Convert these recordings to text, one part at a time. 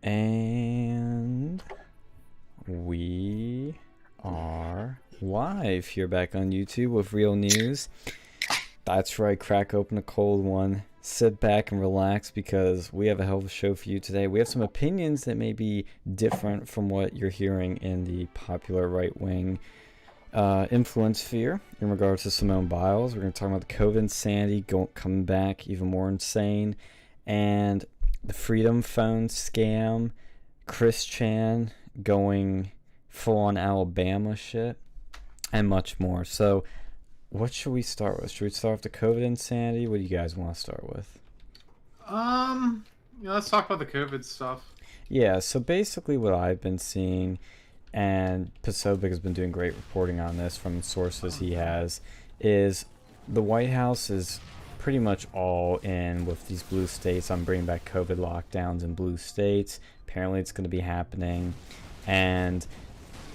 And we are live here back on YouTube with real news. That's right, crack open a cold one. Sit back and relax because we have a hell of a show for you today. We have some opinions that may be different from what you're hearing in the popular right-wing influence sphere in regards to Simone Biles. We're going to talk about the COVID insanity coming back even more insane, and the Freedom Phone scam, Chris Chan going full-on Alabama shit, and much more. So what should we start with? Should we start with the COVID insanity? What do you guys want to start with? Let's talk about the COVID stuff. Yeah, so basically what I've been seeing, and Posobiec has been doing great reporting on this from sources he has, is the White House is pretty much all in with these blue states on bringing back COVID lockdowns in blue states. Apparently it's going to be happening. And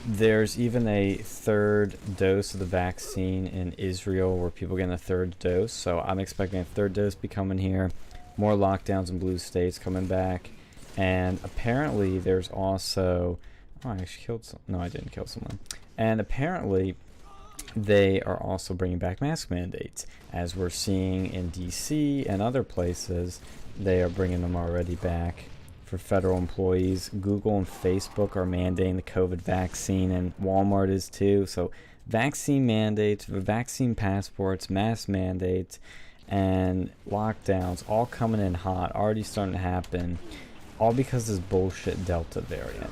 there's even a third dose of the vaccine in Israel where people get a third dose. So I'm expecting a third dose to be coming here. More lockdowns in blue states coming back. And apparently there's also... Oh, I actually killed some... No, I didn't kill someone. And apparently they are also bringing back mask mandates. As we're seeing in DC and other places, they are bringing them already back for federal employees. Google and Facebook are mandating the COVID vaccine, and Walmart is too. So vaccine mandates, vaccine passports, mask mandates, and lockdowns all coming in hot, already starting to happen, all because of this bullshit Delta variant.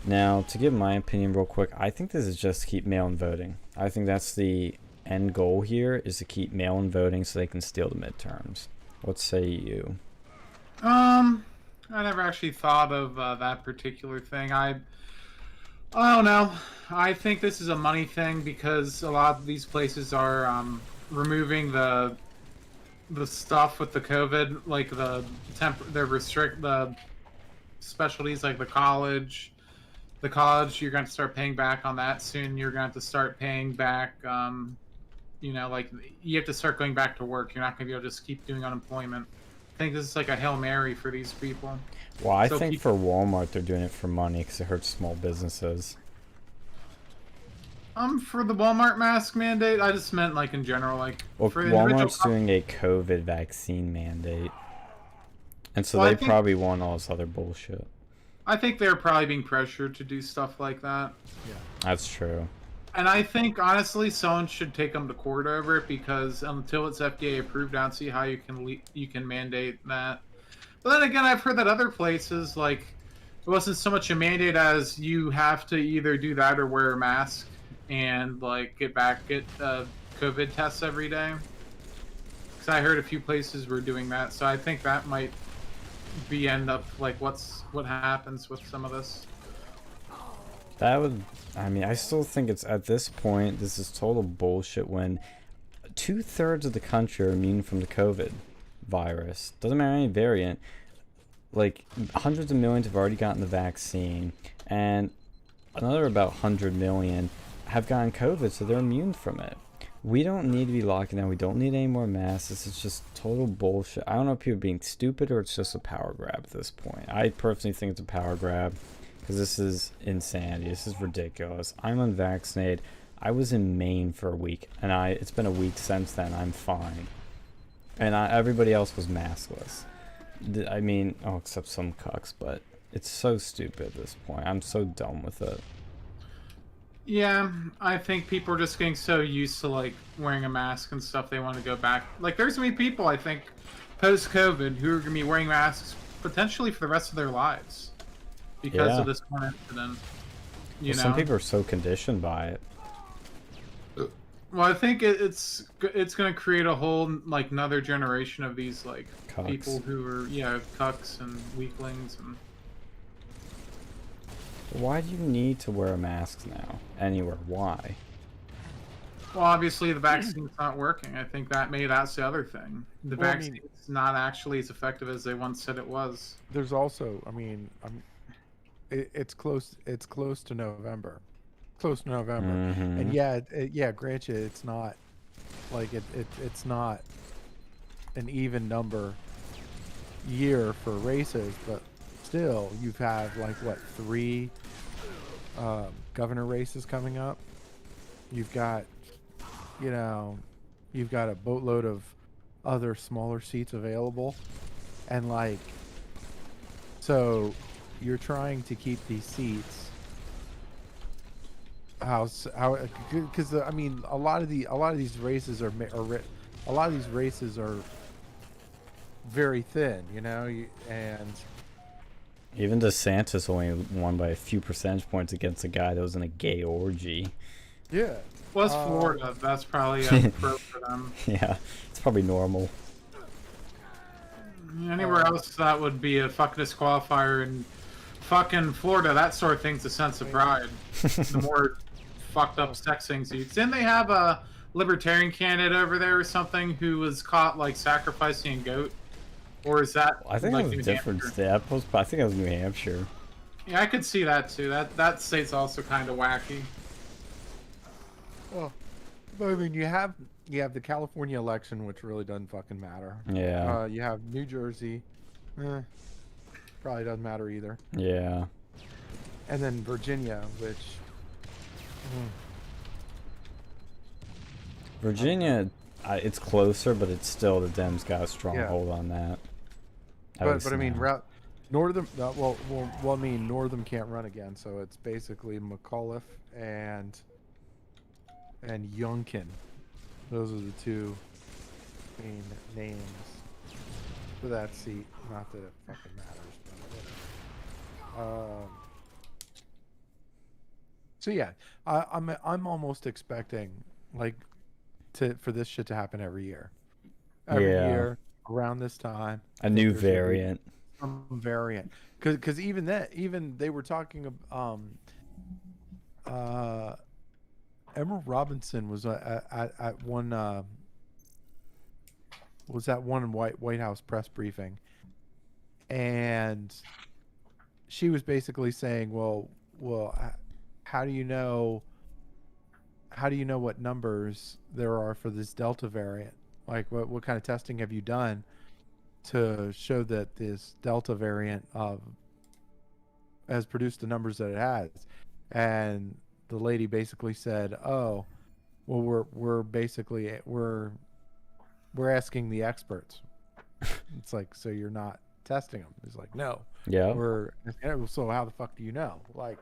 Now, to give my opinion real quick, I think this is just to keep mail-in voting. I think that's the end goal here, is to keep mail-in voting so they can steal the midterms. What say you? I never actually thought of that particular thing. I don't know. I think this is a money thing because a lot of these places are removing the stuff with the COVID, like the specialties, like the college. The college, you're going to start paying back on that soon. You're going to have to start paying back, like you have to start going back to work. You're not going to be able to just keep doing unemployment. I think this is like a Hail Mary for these people. Well, I think for Walmart, they're doing it for money because it hurts small businesses. For the Walmart mask mandate, I just meant like in general, like. Well, for Walmart's doing a COVID vaccine mandate, and so they probably want all this other bullshit. I think they're probably being pressured to do stuff like that. Yeah, that's true. And I think, honestly, someone should take them to court over it because until it's FDA approved, I don't see how you can mandate that. But then again, I've heard that other places, like, it wasn't so much a mandate as you have to either do that or wear a mask and, like, get COVID tests every day. Because I heard a few places were doing that, so I think that might end up like what happens with some of this. That would, I mean, I still think it's, at this point, this is total bullshit when 2/3 of the country are immune from the COVID virus. Doesn't matter any variant. Like, hundreds of millions have already gotten the vaccine, and another about 100 million have gotten COVID, so they're immune from it. We don't need to be locking down. We don't need any more masks. This is just total bullshit. I don't know if people are being stupid or it's just a power grab at this point. I personally think it's a power grab because this is insanity. This is ridiculous. I'm unvaccinated. I was in Maine for a week, and it's been a week since then. I'm fine. And everybody else was maskless. I mean, except some cucks, but it's so stupid at this point. I'm so done with it. Yeah, I think people are just getting so used to like wearing a mask and stuff, they want to go back. Like, there's gonna be people, I think, post-COVID who are gonna be wearing masks potentially for the rest of their lives because of this one incident. You know, some people are so conditioned by it. Well, I think it's gonna create a whole like another generation of these like Cucks. People who are cucks and weaklings and. Why do you need to wear a mask now? Anywhere? Why? Well, obviously the vaccine's not working. I think that's the other thing. The vaccine's not actually as effective as they once said it was. There's also, it's close to November. Mm-hmm. And grant you, it's not like it's not an even number year for races, but still, you've had like what, 3 governor races coming up. You've got, you know, you've got a boatload of other smaller seats available, and like, so you're trying to keep these seats. Because I mean, a lot of these races are very thin, you know, and Even DeSantis only won by a few percentage points against a guy that was in a gay orgy. yeah. Well, it's Florida. That's probably a pro for them. Yeah, it's probably normal. Anywhere else, that would be a fucking disqualifier. And fucking Florida, that sort of thing's a sense of pride. The more fucked up sex things you... Didn't they have a libertarian candidate over there or something who was caught, like, sacrificing a goat? Or is that... I think like, that was a different state. I think that was New Hampshire. Yeah, I could see that, too. That state's also kind of wacky. Well, but I mean, you have the California election, which really doesn't fucking matter. Yeah. You have New Jersey, probably doesn't matter either. Yeah. And then Virginia, which Virginia, it's closer, but it's still, the Dems got a strong hold on that. but I mean, Northam. I mean, Northam can't run again, so it's basically McAuliffe and Youngkin. Those are the 2 main names for that seat. Not that it fucking matters, but whatever. So yeah, I'm almost expecting like for this shit to happen every year. Every year around this time, a new variant. Some variant, because even they were talking about Emerald Robinson was at one White House press briefing, and she was basically saying, well, how do you know what numbers there are for this Delta variant? Like, what kind of testing have you done to show that this Delta variant has produced the numbers that it has? And the lady basically said, "Oh, well, we're asking the experts." It's like, so you're not testing them? It's like, no. Yeah. So how the fuck do you know? Like,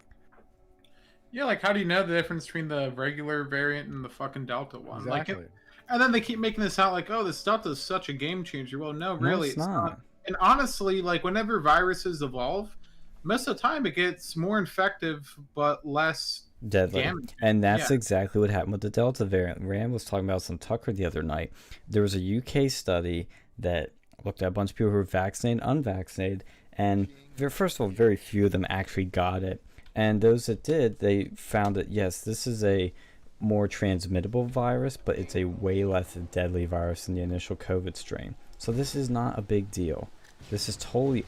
yeah, like how do you know the difference between the regular variant and the fucking Delta one? exactly. Like, and then they keep making this out like, oh, this Delta is such a game changer. Well, no, really, it's not. And honestly, like whenever viruses evolve, most of the time it gets more infective but less Deadly. damage. And that's exactly what happened with the Delta variant. Rand was talking about some Tucker the other night. There was a UK study that looked at a bunch of people who were vaccinated, unvaccinated, and first of all, very few of them actually got it. And those that did, they found that yes, this is a more transmittable virus, but it's a way less deadly virus than the initial COVID strain. So this is not a big deal. This is totally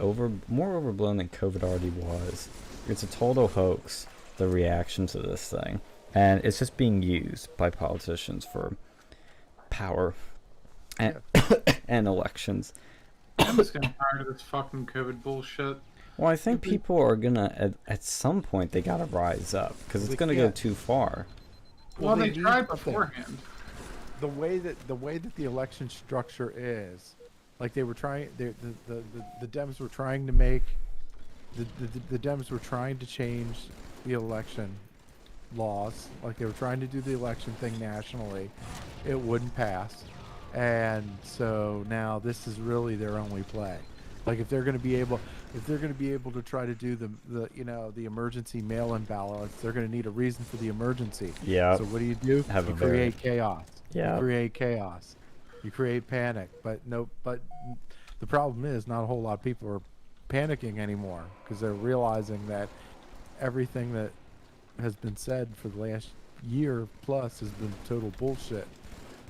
more overblown than COVID already was. It's a total hoax, the reaction to this thing. And it's just being used by politicians for power and, and elections. I'm just getting tired of this fucking COVID bullshit. Well, I think people are gonna, at some point, they gotta rise up, because it's gonna go too far. Well, they tried beforehand. The way that the election structure is, like they were trying, the Dems were trying to make, the Dems were trying to change the election laws. Like they were trying to do the election thing nationally. It wouldn't pass, and so now this is really their only play. Like if they're going to be able to try to do the emergency mail-in ballots, they're going to need a reason for the emergency. Yeah. So what do? You create chaos. Yeah. You create chaos. You create panic. But the problem is not a whole lot of people are panicking anymore because they're realizing that everything that has been said for the last year plus has been total bullshit.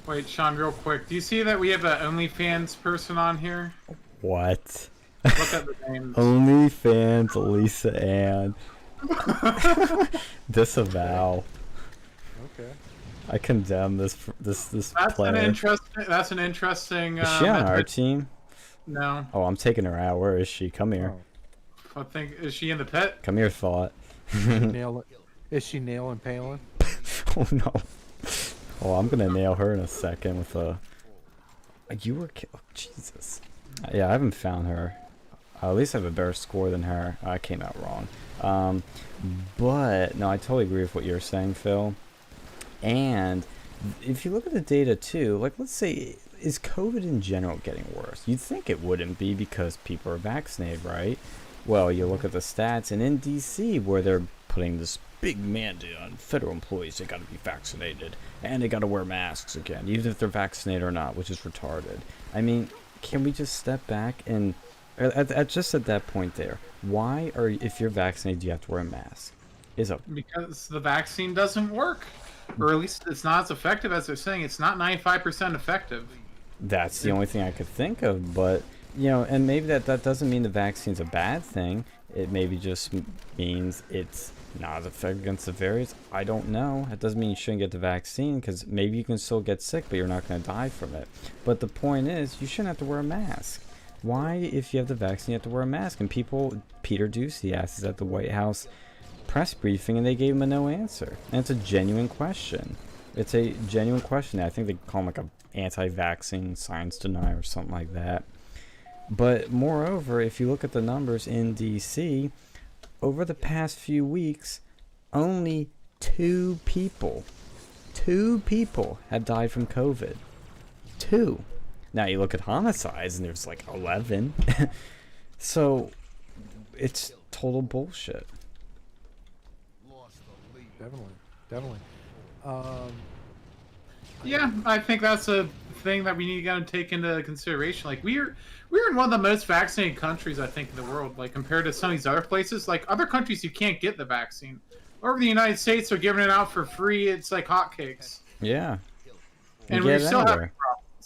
Wait, Sean, real quick. Do you see that we have an OnlyFans person on here? What? Look at the names. OnlyFans, Lisa Ann. Disavow. Okay. I condemn this player. That's an interesting. Is she on our team? No. Oh, I'm taking her out. Where is she? Come here. I think, is she in the pit? Come here, thought. Nail it. Is she nailing Palin? Oh no. Oh, I'm gonna nail her in a second with a. You were. Oh, Jesus. Yeah, I haven't found her. At least I have a better score than her. I came out wrong. But no, I totally agree with what you're saying, Phil. And if you look at the data too, like let's say, is COVID in general getting worse? You'd think it wouldn't be because people are vaccinated, right? Well, you look at the stats, and in DC, where they're putting this big mandate on federal employees, they got to be vaccinated, and they got to wear masks again, even if they're vaccinated or not, which is retarded. I mean, can we just step back and, just at that point there, why are, if you're vaccinated, you have to wear a mask? Because the vaccine doesn't work. Or at least it's not as effective as they're saying. It's not 95% effective. That's the only thing I could think of, but you know, and maybe that doesn't mean the vaccine's a bad thing. It maybe just means it's not effective against the variants. I don't know. It doesn't mean you shouldn't get the vaccine, because maybe you can still get sick, but you're not going to die from it. But the point is, you shouldn't have to wear a mask. Why, if you have the vaccine, you have to wear a mask? And Peter Ducey asked at the White House press briefing, and they gave him a no answer. And it's a genuine question. It's a genuine question. I think they call him like a anti-vaccine science denier or something like that. But moreover, if you look at the numbers in DC, over the past few weeks, only 2 people have died from COVID. 2. Now you look at homicides and there's like 11. So it's total bullshit. Definitely. Yeah, I think that's a thing that we need to take into consideration. Like we're in one of the most vaccinated countries, I think, in the world. Like compared to some of these other places, like other countries, you can't get the vaccine. Over the United States, they're giving it out for free. It's like hotcakes. Yeah. And we still have problems.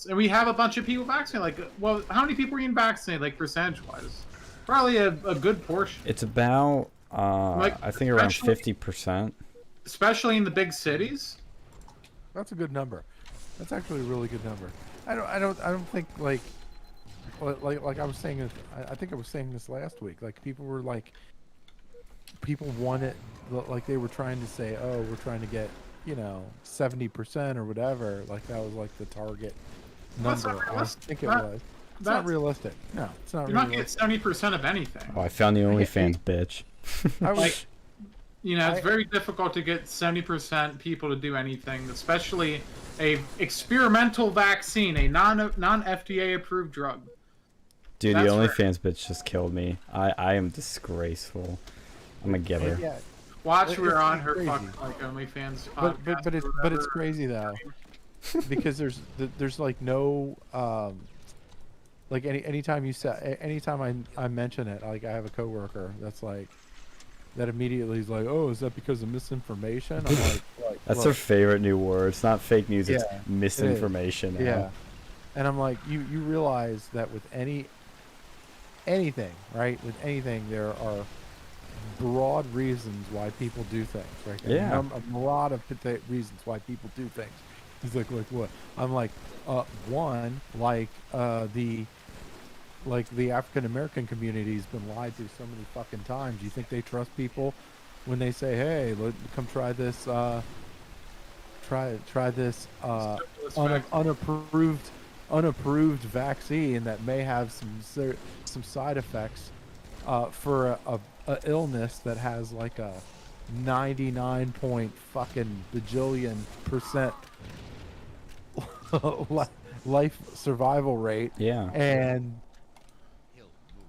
And we have a bunch of people vaccinated. Like, well, how many people are getting vaccinated? Like percentage-wise, probably a good portion. It's about I think around 50%. Especially in the big cities. That's a good number. That's actually a really good number. I don't think like I was saying. I think I was saying this last week. Like people wanted, like they were trying to say, oh, we're trying to get 70% or whatever. Like that was like the target number. I think it was. It's not realistic. No, it's not. You're not getting 70% of anything. Oh, I found the OnlyFans bitch. I was. It's very difficult to get 70% people to do anything, especially a experimental vaccine, a non-FDA approved drug. Dude, the OnlyFans bitch just killed me. I am disgraceful. I'm gonna get her. Yeah. Watch, we're on her fucking like OnlyFans podcast. But it's crazy though, because there's like no like anytime I mention it, like I have a coworker that's like. That immediately is like, oh, is that because of misinformation? I'm like that's their favorite new word. It's not fake news, it's Yeah, misinformation. Yeah. And I'm like, you realize that with anything, right? With anything, there are broad reasons why people do things, right? Yeah. A lot of reasons why people do things. He's like what? I'm like, one, the African American community's been lied to so many fucking times. You think they trust people when they say, "Hey, come try this, try this unapproved vaccine that may have some side effects for a illness that has like a 99 point fucking bajillion percent life survival rate." Yeah. And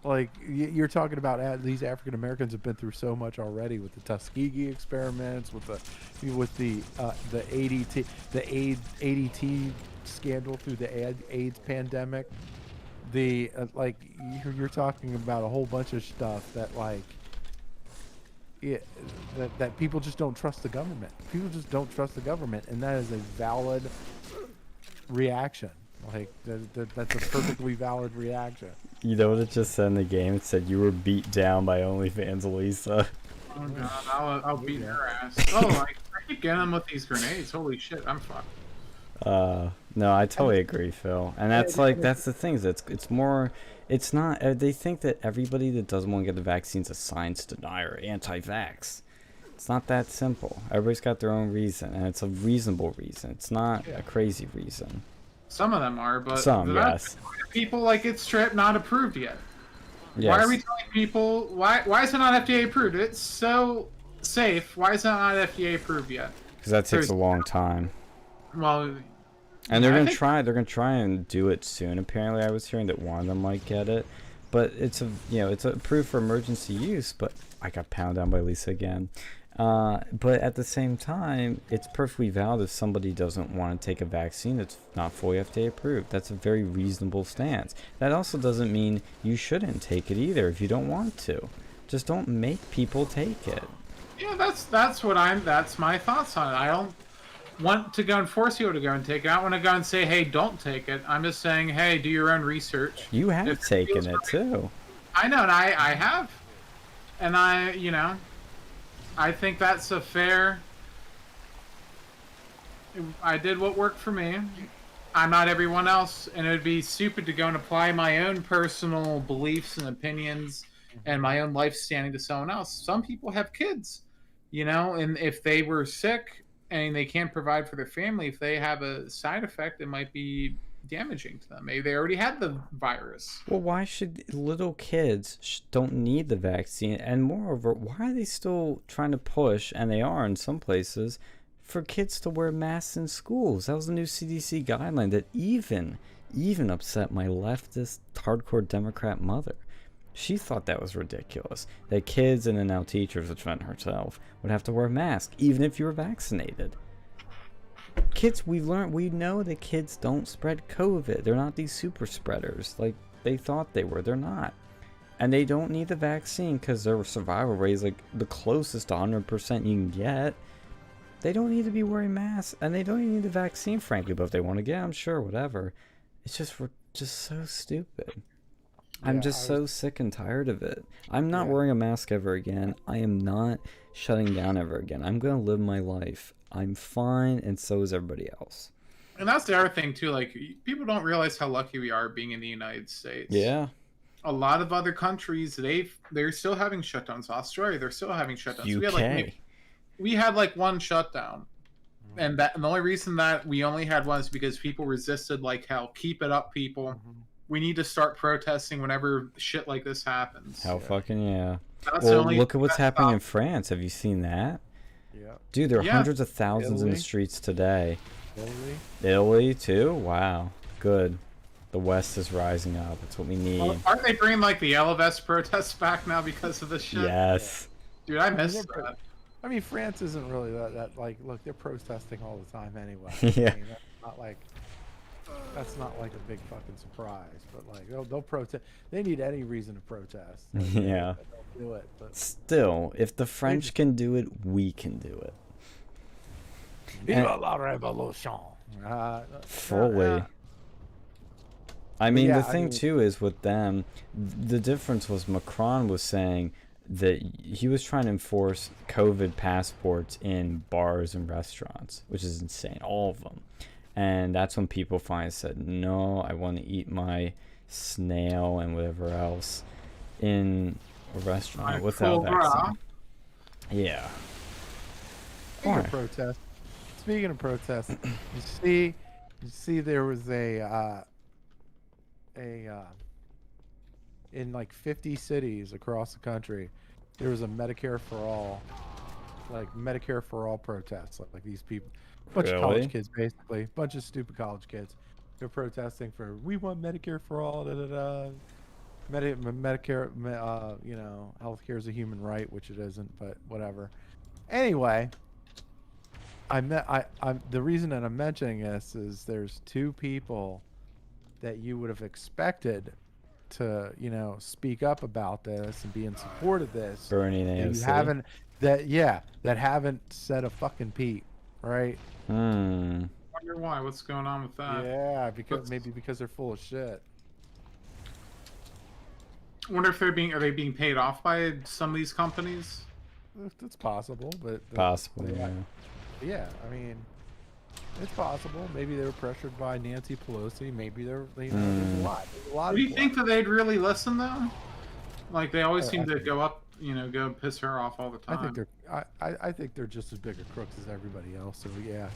like you're talking about, these African Americans have been through so much already with the Tuskegee experiments, with the ADT, the ADT scandal through the AIDS pandemic. The you're talking about a whole bunch of stuff that that people just don't trust the government. People just don't trust the government, and that is a valid reaction. Like that's a perfectly valid reaction. You know what it just said in the game? It said you were beat down by OnlyFans Lisa. Oh god, I'll beat her ass. Oh, I keep getting them with these grenades. Holy shit, I'm fucked. No, I totally agree, Phil. And that's that's the thing. Is it's more. It's not. They think that everybody that doesn't want to get the vaccine is a science denier or anti-vax. It's not that simple. Everybody's got their own reason, and it's a reasonable reason. It's not a crazy reason. Some of them are, but Some, yes. People like it's not approved yet. Yes. Why are we telling people? Why is it not FDA approved? It's so safe. Why is it not FDA approved yet? Because that takes a long time. Well, and they're gonna try. They're gonna try and do it soon. Apparently, I was hearing that one of them might get it, but it's it's approved for emergency use. But I got pounded down by Lisa again. But at the same time, it's perfectly valid if somebody doesn't want to take a vaccine that's not fully FDA approved. That's a very reasonable stance. That also doesn't mean you shouldn't take it either if you don't want to. Just don't make people take it. Yeah, that's my thoughts on it. I don't want to go and force you to go and take it. I don't want to go and say, hey, don't take it. I'm just saying, hey, do your own research. You have taken it too. I know, and I have. And I think that's a fair. I did what worked for me. I'm not everyone else, and it would be stupid to go and apply my own personal beliefs and opinions and my own life standing to someone else. Some people have kids, and if they were sick and they can't provide for their family, if they have a side effect, it might be damaging to them. Maybe they already had the virus. Well, why should little kids don't need the vaccine? And moreover, why are they still trying to push, and they are in some places, for kids to wear masks in schools? That was the new CDC guideline that even upset my leftist hardcore Democrat mother. She thought that was ridiculous, that kids and then now teachers, which meant herself, would have to wear masks even if you were vaccinated. Kids, we know that kids don't spread COVID. They're not these super spreaders like they thought they were. They're not. And they don't need the vaccine because their survival rate is like the closest to 100% you can get. They don't need to be wearing masks, and they don't even need the vaccine, frankly. But if they want to get, I'm sure, whatever. It's just so stupid. I'm just so sick and tired of it. I'm not wearing a mask ever again. I am not shutting down ever again. I'm going to live my life. I'm fine, and so is everybody else. And that's the other thing, too. Like, people don't realize how lucky we are being in the United States. Yeah. A lot of other countries, they're still having shutdowns. Australia, they're still having shutdowns. UK. We had like one shutdown. And the only reason that we only had one is because people resisted like hell. Keep it up, people. Mm-hmm. We need to start protesting whenever shit like this happens. Hell fucking yeah. Well, look at what's happening in France. Have you seen that? Yeah. Dude, there are hundreds of thousands in the streets today. Italy too? Wow. Good. The West is rising up. That's what we need. Well, aren't they bringing like the yellow vest protests back now because of this shit? Yes. Dude, I miss that. I mean, France isn't really that like, look, they're protesting all the time anyway. Yeah. I mean, that's not like a big fucking surprise, but like they'll protest. They need any reason to protest. Yeah. They'll do it. But still, if the French can do it, we can do it. Vive la Revolution. Fully. I mean, the thing too is with them, the difference was Macron was saying that he was trying to enforce COVID passports in bars and restaurants, which is insane, all of them. And that's when people finally said, no, I want to eat my snail and whatever else in a restaurant without vaccine. Yeah. Speaking of protests, you see there was in like 50 cities across the country, there was a Medicare for all protests. Like these people, bunch of college kids, basically, bunch of stupid college kids, they're protesting for we want Medicare for all. Medicare, healthcare is a human right, which it isn't, but whatever. Anyway, I'm the reason that I'm mentioning this is there's two people that you would have expected to speak up about this and be in support of this. Bernie and AOC. That haven't said a fucking peep, right? I wonder why. What's going on with that? Yeah, because they're full of shit. I wonder if are they being paid off by some of these companies? That's possible, but possible. Yeah. Yeah, I mean, It's possible. Maybe they were pressured by Nancy Pelosi. Maybe they're, there's a Mm. lot. There's a lot Do of you think blood. that they'd really listen though? Like they always I seem to think, go up, go piss her off all the I think time. they're I think they're just as big a crooks as everybody else. So yeah,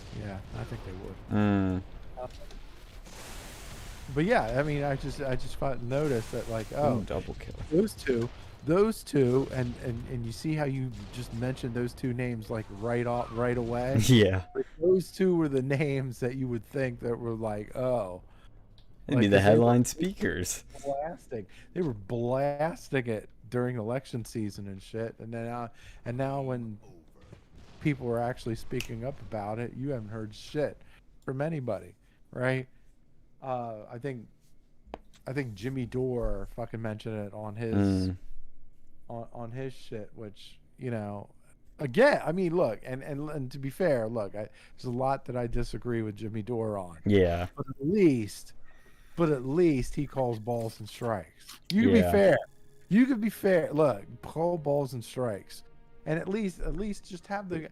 I think they would. Mm. But yeah, I mean, I just noticed that like, Ooh, oh, double kill. those two, and you see how you just mentioned those two names like right away. Yeah. Like, those two were the names that you would think that were like, oh, It'd be like the 'cause they were headline speakers. blasting. They were blasting it during election season and shit. And now when people were actually speaking up about it, you haven't heard shit from anybody, right? I think Jimmy Dore fucking mentioned it on his Mm. on his shit, which, again, I mean, look, and to be fair, look, there's a lot that I disagree with Jimmy Dore on, Yeah. but at least he calls balls and strikes. You can be Yeah. fair. You could be fair. Look, call balls and strikes, and at least just have a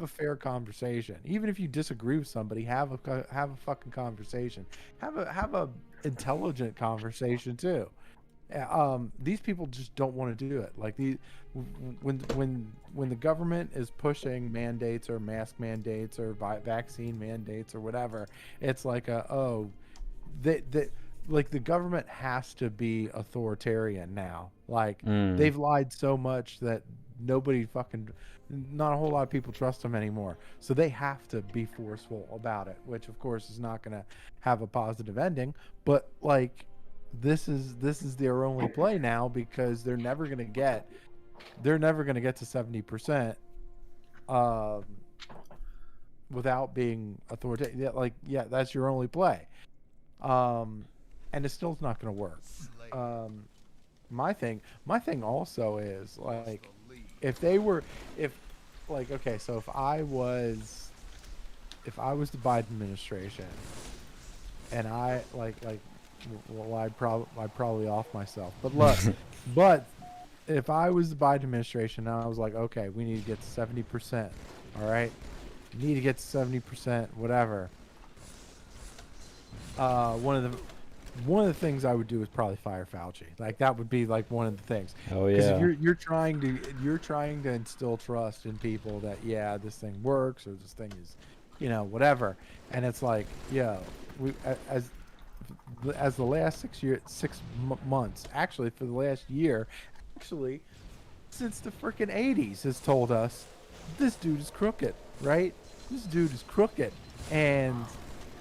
fair conversation. Even if you disagree with somebody, have a fucking conversation. Have a intelligent conversation too. These people just don't want to do it. Like when the government is pushing mandates or mask mandates or vaccine mandates or whatever, it's like like the government has to be authoritarian now. Like Mm. they've lied so much that not a whole lot of people trust them anymore. So they have to be forceful about it, which of course is not going to have a positive ending. But like this is their only play now because they're never going to get to 70% without being authoritarian. Yeah, like that's your only play. And it still's not going to work. My thing also is like, if I was the Biden administration, and I'd probably off myself. But look, but if I was the Biden administration, and I was like, okay, we need to get to 70%. All right, we need to get to 70%. Whatever. One of the things I would do is probably fire Fauci. Like that would be like one of the things. Oh Because yeah. if you're trying to instill trust in people that this thing works or this thing is, whatever, and it's like we as the last 6 months, actually for the last year, actually since the freaking 80s has told us this dude is crooked, right? This dude is crooked, and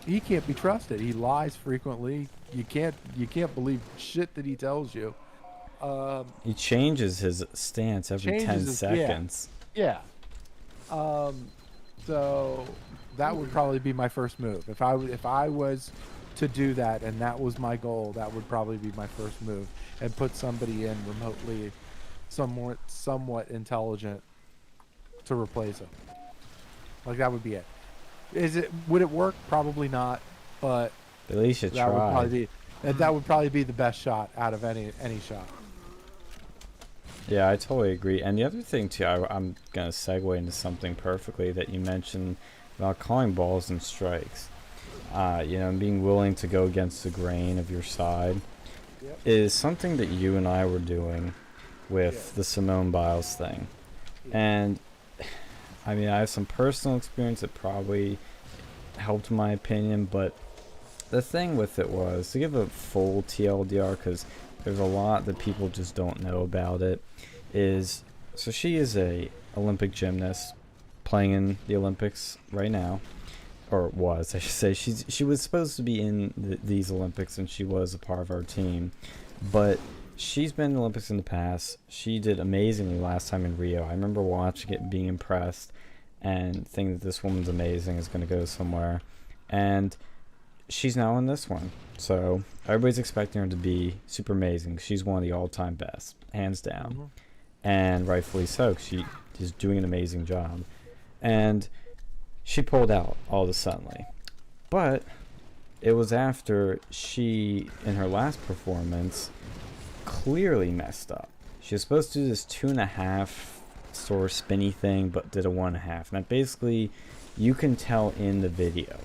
he can't be trusted. He lies frequently. You can't believe shit that he tells you. He changes his stance every 10 seconds. Yeah. So that would probably be my first move. If I was to do that, and that was my goal, that would probably be my first move, and put somebody in remotely, somewhat intelligent to replace him. Like that would be it. Would it work? Probably not, but At least you that would try. probably be the best shot out of any shot. Yeah, I totally agree. And the other thing too, I'm gonna segue into something perfectly that you mentioned about calling balls and strikes. Being willing to go against the grain of your side is something that you and I were doing with the Simone Biles thing. And I mean, I have some personal experience that probably helped my opinion, but the thing with it was, to give a full TLDR, because there's a lot that people just don't know about it, so she is a Olympic gymnast playing in the Olympics right now, or was, I should say. She was supposed to be in these Olympics, and she was a part of our team, but she's been in the Olympics in the past. She did amazingly last time in Rio. I remember watching it, being impressed, and thinking that this woman's amazing, is going to go somewhere. And she's now in this one. So everybody's expecting her to be super amazing. She's one of the all-time best, hands down. Mm-hmm. And rightfully so. She is doing an amazing job. And she pulled out all of a sudden. But it was after she, in her last performance, clearly messed up. She was supposed to do this 2.5 sort of spinny thing, but did a 1.5. And that basically, you can tell in the video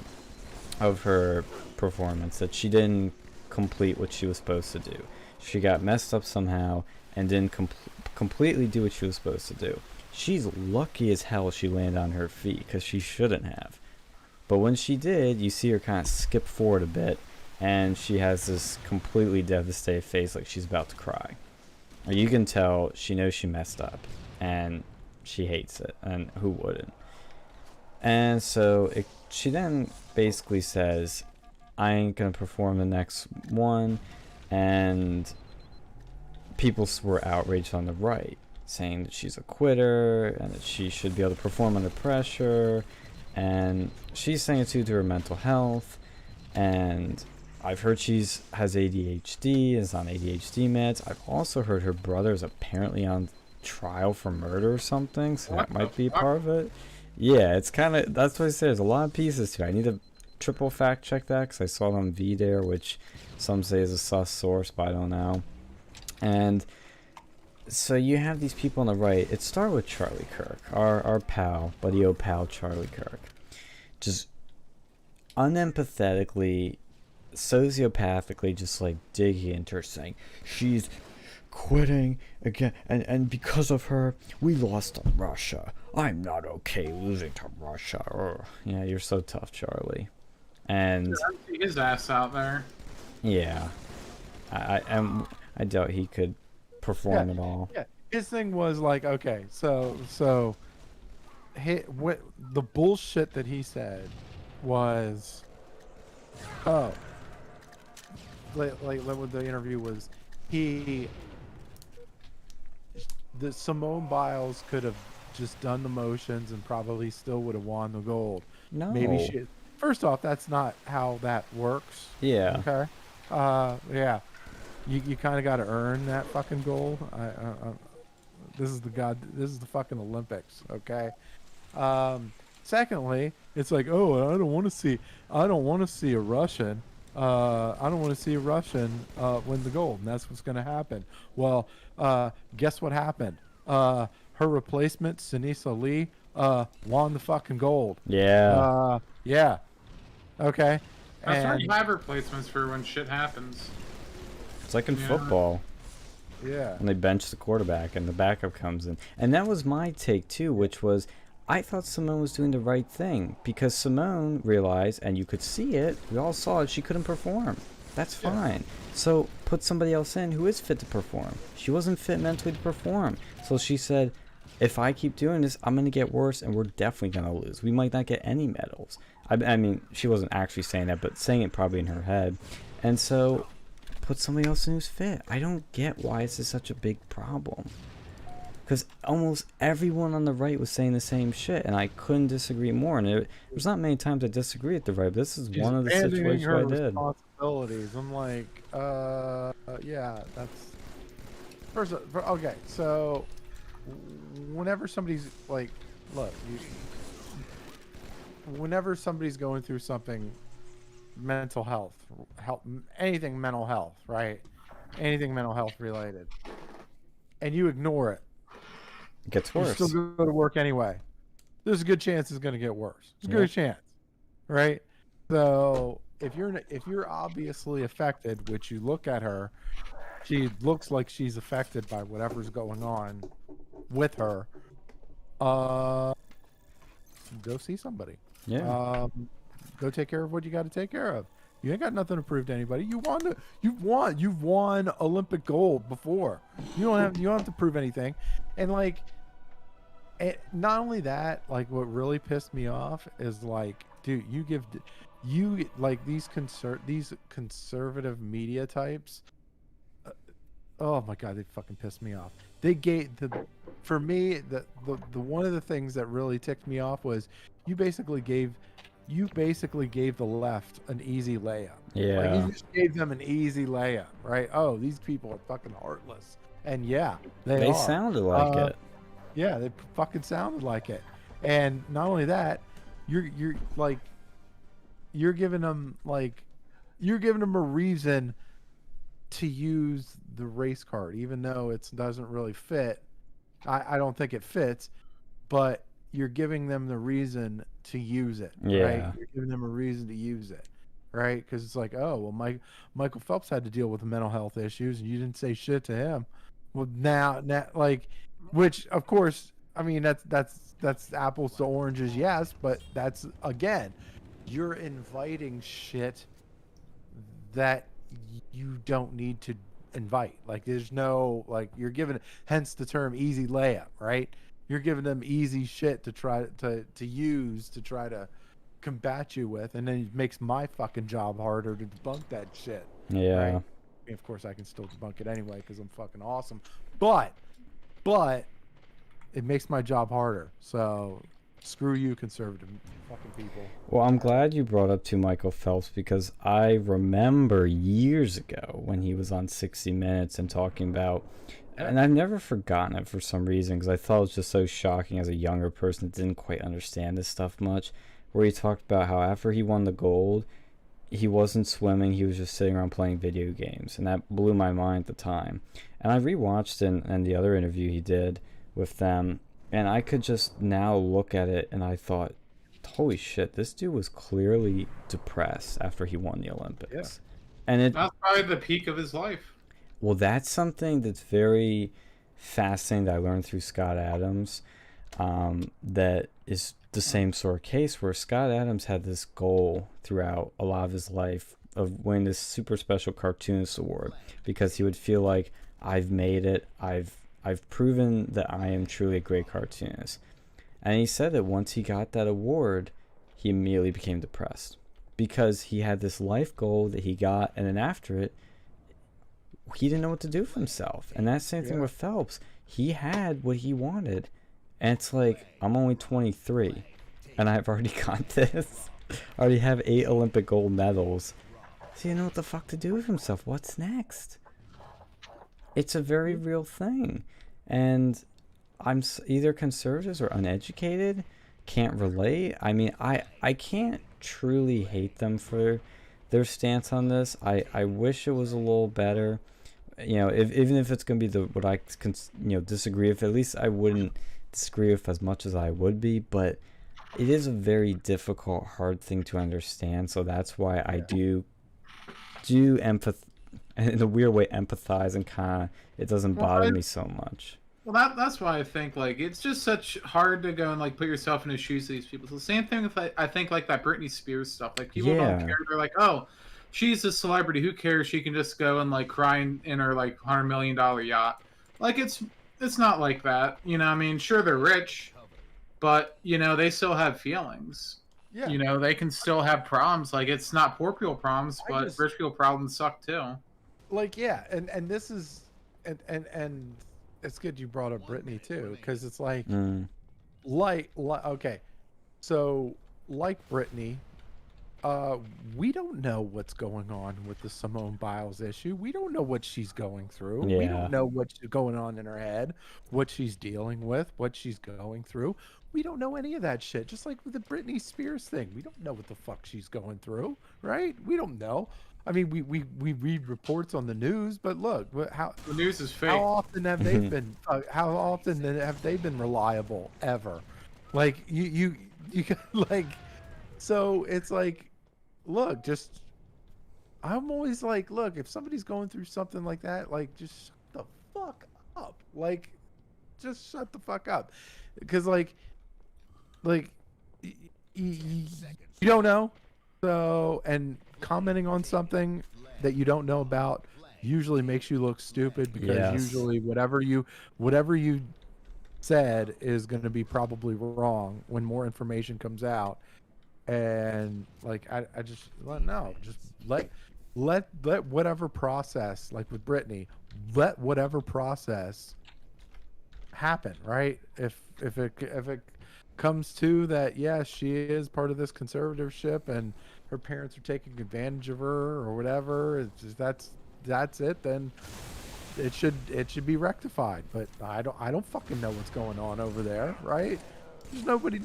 of her performance that she didn't complete what she was supposed to do. She got messed up somehow and didn't completely do what she was supposed to do. She's lucky as hell she landed on her feet because she shouldn't have. But when she did, you see her kind of skip forward a bit, and she has this completely devastated face like she's about to cry. You can tell she knows she messed up, and she hates it, and who wouldn't? And so she then basically says, I ain't gonna perform the next one, and people were outraged on the right, saying that she's a quitter and that she should be able to perform under pressure, and she's saying it too to her mental health. And I've heard has ADHD, is on ADHD meds. I've also heard her brother is apparently on trial for murder or something, so that might be a part of it. Yeah, it's kind of, that's what I say, there's a lot of pieces to it. I need to triple fact check that because I saw it on VDare, which some say is a sus source, but I don't know. And so you have these people on the right. It started with Charlie Kirk, our pal, buddy-o pal Charlie Kirk, just unempathetically, sociopathically, just like digging into her, saying she's quitting again, and because of her we lost to Russia. I'm not okay losing to Russia. Ugh. Yeah, you're so tough, Charlie. And see his ass out there. yeah, I doubt he could perform at all. Yeah, his thing was like, okay, so what the bullshit that he said was, oh, like what the interview was, the Simone Biles could have just done the motions and probably still would have won the gold. No. Maybe she. First off, that's not how that works. Yeah. Okay. Yeah. You kind of got to earn that fucking gold. This is the fucking Olympics. Okay. Secondly, it's like, oh, I don't want to see a Russian. I don't want to see a Russian win the gold, and that's what's going to happen. Well, guess what happened? Her replacement, Sinisa Lee, won the fucking gold. Yeah. Yeah. Okay. That's why you have replacements for when shit happens. It's like in football. Yeah. When they bench the quarterback and the backup comes in. And that was my take too, which was I thought Simone was doing the right thing because Simone realized, and you could see it, we all saw it, she couldn't perform. That's fine. So put somebody else in who is fit to perform. She wasn't fit mentally to perform. So she said, if I keep doing this, I'm going to get worse and we're definitely going to lose. We might not get any medals. I mean, she wasn't actually saying that, but saying it probably in her head. And so put somebody else in who's fit. I don't get why this is such a big problem. Because almost everyone on the right was saying the same shit, and I couldn't disagree more. And there's not many times I disagree with the right, but this is one of the situations where I did. Responsibilities. I'm like, yeah, that's first. Okay, so whenever somebody's like, look, whenever somebody's going through something, mental health, anything mental health, right? Anything mental health related, and you ignore it. It gets worse. You still go to work anyway. There's a good chance it's going to get worse. There's a good chance, right? So if you're obviously affected, which you look at her, she looks like she's affected by whatever's going on with her. Go see somebody. Yeah. Go take care of what you got to take care of. You ain't got nothing to prove to anybody. You've won Olympic gold before. You don't have to prove anything. And like, not only that, like what really pissed me off is like, dude, you like these conservative media types. Oh my God, they fucking pissed me off. They gave for me the one of the things that really ticked me off was you basically gave the left an easy layup. Yeah. Like you just gave them an easy layup, right? Oh, these people are fucking heartless. And yeah, they are. Sounded like it. Yeah, they fucking sounded like it. And not only that, you're giving them a reason to use the race card, even though it doesn't really fit. I don't think it fits, but you're giving them the reason to use it, right? Yeah. You're giving them a reason to use it, right? Because it's like, oh, well, Michael Phelps had to deal with mental health issues, and you didn't say shit to him. Well, now, like, which of course, I mean, that's apples to oranges, yes, but that's again, you're inviting shit that you don't need to invite. Like, there's no, like, you're giving, hence the term easy layup, right? You're giving them easy shit to try to use to try to combat you with, and then it makes my fucking job harder to debunk that shit. Yeah. Right? Of course, I can still debunk it anyway because I'm fucking awesome. But it makes my job harder. So screw you, conservative fucking people. Well, I'm glad you brought up to Michael Phelps, because I remember years ago when he was on 60 Minutes and talking about, and I've never forgotten it for some reason, because I thought it was just so shocking as a younger person that didn't quite understand this stuff much, where he talked about how after he won the gold, he wasn't swimming, he was just sitting around playing video games, and that blew my mind at the time. And I rewatched it and the other interview he did with them, and I could just now look at it and I thought, holy shit, this dude was clearly depressed after he won the Olympics. Yeah. And That's probably the peak of his life. well, that's something that's very fascinating that I learned through Scott Adams, that is the same sort of case where Scott Adams had this goal throughout a lot of his life of winning this super special cartoonist award, because he would feel like, I've made it, I've proven that I am truly a great cartoonist. And he said that once he got that award, he immediately became depressed, because he had this life goal that he got, and then after it, he didn't know what to do for himself. And that same thing with Phelps. He had what he wanted, and it's like, I'm only 23, and I've already got this. I already have 8 Olympic gold medals. So you know what the fuck to do with himself. What's next? It's a very real thing. And I'm either conservatives or uneducated, can't relate. I mean, I can't truly hate them for their stance on this. I wish it was a little better. You know, even if it's going to be what I disagree with, at least I wouldn't disagree with as much as I would be. But it is a very difficult, hard thing to understand. So that's why I do in a weird way empathize, and kind of, it doesn't bother me so much. Well, that's why I think, like, it's just such hard to go and, like, put yourself in the shoes of these people. So the same thing with, I think, like, that Britney Spears stuff. Like, people don't care. They're like, oh, she's a celebrity. Who cares? She can just go and, like, cry in her, like, $100 million yacht. Like, it's not like that. You know, I mean, sure, they're rich, but, you know, they still have feelings. Yeah. You know, they can still have problems. Like, it's not poor people problems, but rich people problems suck, too. Like, yeah, and this is, and it's good you brought up Britney too, because it's like, okay, so like Britney, we don't know what's going on with the Simone Biles issue. We don't know what she's going through. Yeah. We don't know what's going on in her head, what she's dealing with, what she's going through. We don't know any of that shit. Just like with the Britney Spears thing, we don't know what the fuck she's going through, right? We don't know. I mean, we read reports on the news, but look, how the news is fake. How often have they been? How often have they been reliable ever? Like you like, so it's like, look, just I'm always like, look, if somebody's going through something like that, like, just shut the fuck up. Like, just shut the fuck up, because like you don't know. So, and commenting on something that you don't know about usually makes you look stupid, because usually whatever you said is going to be probably wrong when more information comes out. And like, I just let whatever process, like with Britney, let whatever process happen, right? If it comes to that, yes, she is part of this conservatorship and her parents are taking advantage of her or whatever, it's just, that's it, then it should be rectified. But I don't fucking know what's going on over there, right? There's nobody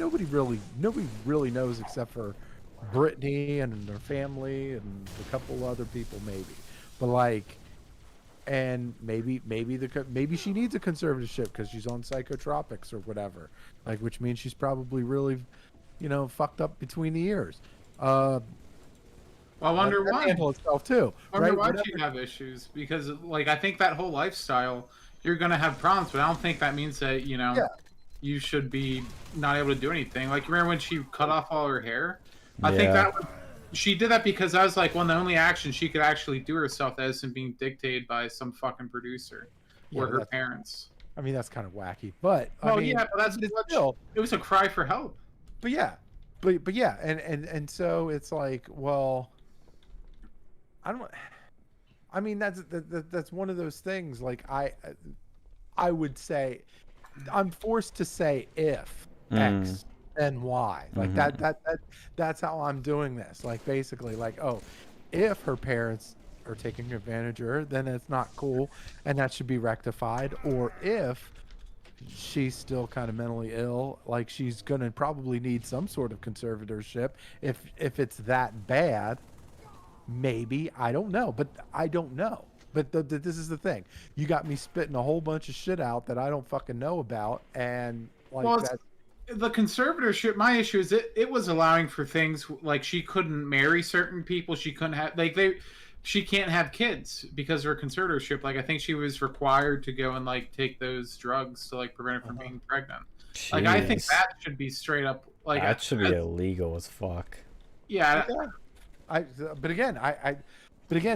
really knows except for Britney and her family and a couple other people maybe. But like, and maybe she needs a conservatorship because she's on psychotropics or whatever, like, which means she's probably really, fucked up between the ears. Well, I wonder That why. handle itself too. I wonder right? why she'd have issues, because like I think that whole lifestyle, you're gonna have problems, but I don't think that means that Yeah. you should be not able to do anything. Like, remember when she cut off all her hair? I think Yeah. she did that because that was like one of the only actions she could actually do herself that isn't being dictated by some fucking producer or her parents. I mean, that's kind of wacky, but Well, I mean, yeah, but that's still, it was a cry for help. but yeah, but yeah, and so it's like, well, I don't. I mean, that's one of those things. Like, I would say, I'm forced to say if X then Y. Like that's how I'm doing this. Like, basically, like, oh, if her parents are taking advantage of her, then it's not cool, and that should be rectified. Or if she's still kind of mentally ill, like, she's gonna probably need some sort of conservatorship. If it's that bad. Maybe, I don't know, but I don't know. But this is the thing. You got me spitting a whole bunch of shit out that I don't fucking know about, and like, Well, that. the conservatorship, my issue is it was allowing for things like she couldn't marry certain people, she couldn't have she can't have kids because of her conservatorship. Like, I think she was required to go and like take those drugs to like prevent her from being pregnant. Jeez. Like, I think that should be straight up like that should be illegal as fuck. Yeah. But again,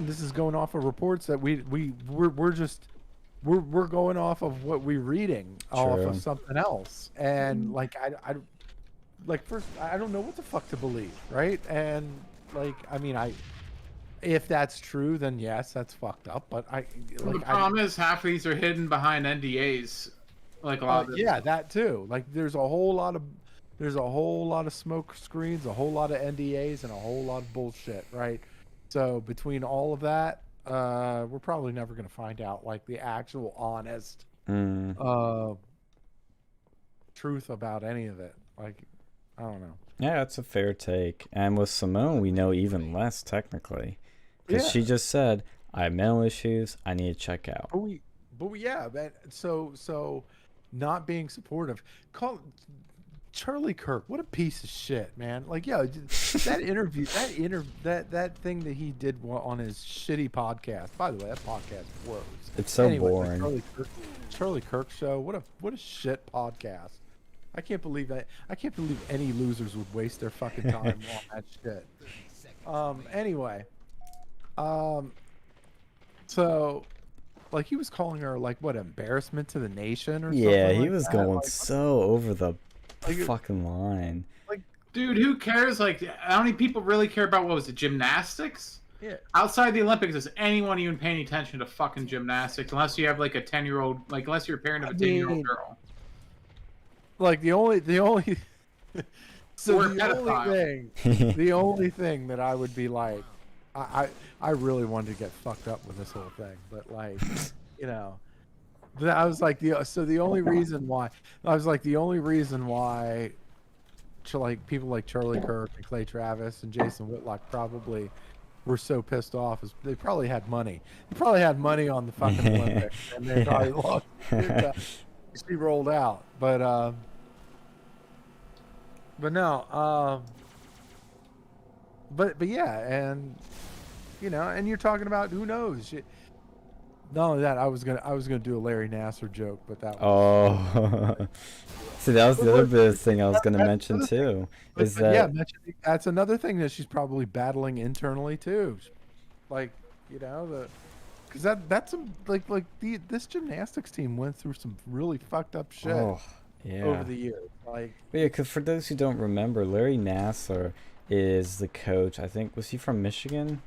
this is going off of reports that we're going off of what we're reading off of something else, and like, first, I don't know what the fuck to believe, right? And like, I mean, if that's true, then yes, that's fucked up. But the problem is half of these are hidden behind NDAs, like a lot of yeah, that too. Like, there's a whole lot of smoke screens, a whole lot of NDAs, and a whole lot of bullshit, right? So between all of that, we're probably never going to find out like the actual honest truth about any of it. Like, I don't know. Yeah, that's a fair take. And with Simone, we know even less technically, because she just said, "I have mental issues. I need to check out." But yeah, man. So not being supportive. Charlie Kirk, what a piece of shit, man. Like, yeah, that interview, that thing that he did on his shitty podcast. By the way, that podcast blows. It's so boring. Charlie Kirk show. What a shit podcast. I can't believe that. I can't believe any losers would waste their fucking time on that shit. Anyway, so, like, he was calling her like, what, embarrassment to the nation or something? Yeah, he like was that. going like, so over the like, fucking line. Like, dude, who cares? Like, how many people really care about, what was it, gymnastics? Yeah. Outside the Olympics, is anyone even paying attention to fucking gymnastics? Unless you have like a 10-year-old, like, unless you're a parent of a 10-year-old girl. Like, the only so Or a the only thing that I would be like, I really wanted to get fucked up with this whole thing, but like, I was like, the only reason why like people like Charlie Kirk and Clay Travis and Jason Whitlock probably were so pissed off is they probably had money. They probably had money on the fucking Olympics, and they probably lost. She rolled out, but no, but yeah, and and you're talking about, who knows? Not only that, I was gonna do a Larry Nassar joke, but that was, see, that was the other bit of thing I was gonna mention too. Is that that's another thing that she's probably battling internally too, like, because that's some this gymnastics team went through some really fucked up shit over the years. Like, yeah, because for those who don't remember, Larry Nassar is the coach. I think, was he from Michigan?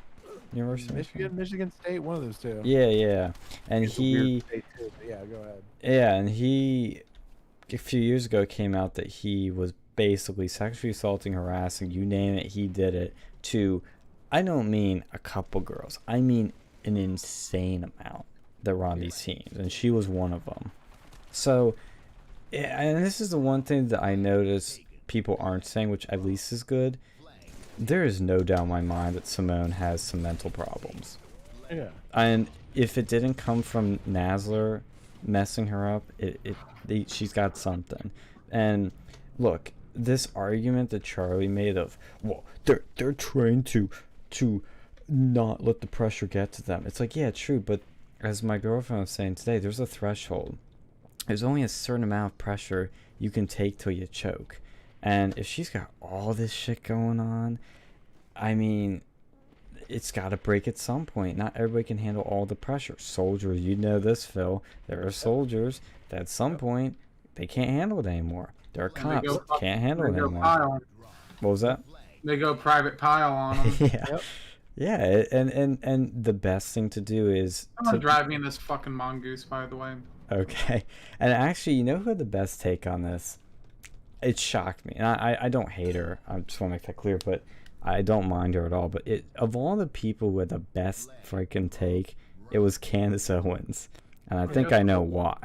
University of Michigan State, one of those two. Yeah. And it's he, yeah, go ahead. Yeah, and he, a few years ago, came out that he was basically sexually assaulting, harassing, you name it, he did it, to, I don't mean a couple girls, I mean an insane amount that were on these teams, and she was one of them. So, yeah, and this is the one thing that I notice people aren't saying, which at least is good. There is no doubt in my mind that Simone has some mental problems. Yeah. And if it didn't come from Nasler messing her up, she's got something. And look, this argument that Charlie made of, well, they're trying to not let the pressure get to them. It's like, yeah, true, but as my girlfriend was saying today, there's a threshold. There's only a certain amount of pressure you can take till you choke. And if she's got all this shit going on, I mean, it's got to break at some point. Not everybody can handle all the pressure. Soldiers, you know this, Phil. There are soldiers that at some point, they can't handle it anymore. There are cops can't handle it anymore. What was that? They go private pile on them. Yeah. Yep. Yeah, and the best thing to do is Someone drive me in this fucking mongoose, by the way. Okay. And actually, you know who had the best take on this? It shocked me. And I don't hate her. I just want to make that clear, but I don't mind her at all. But of all the people who had the best freaking take, it was Candace Owens. And I think I know why.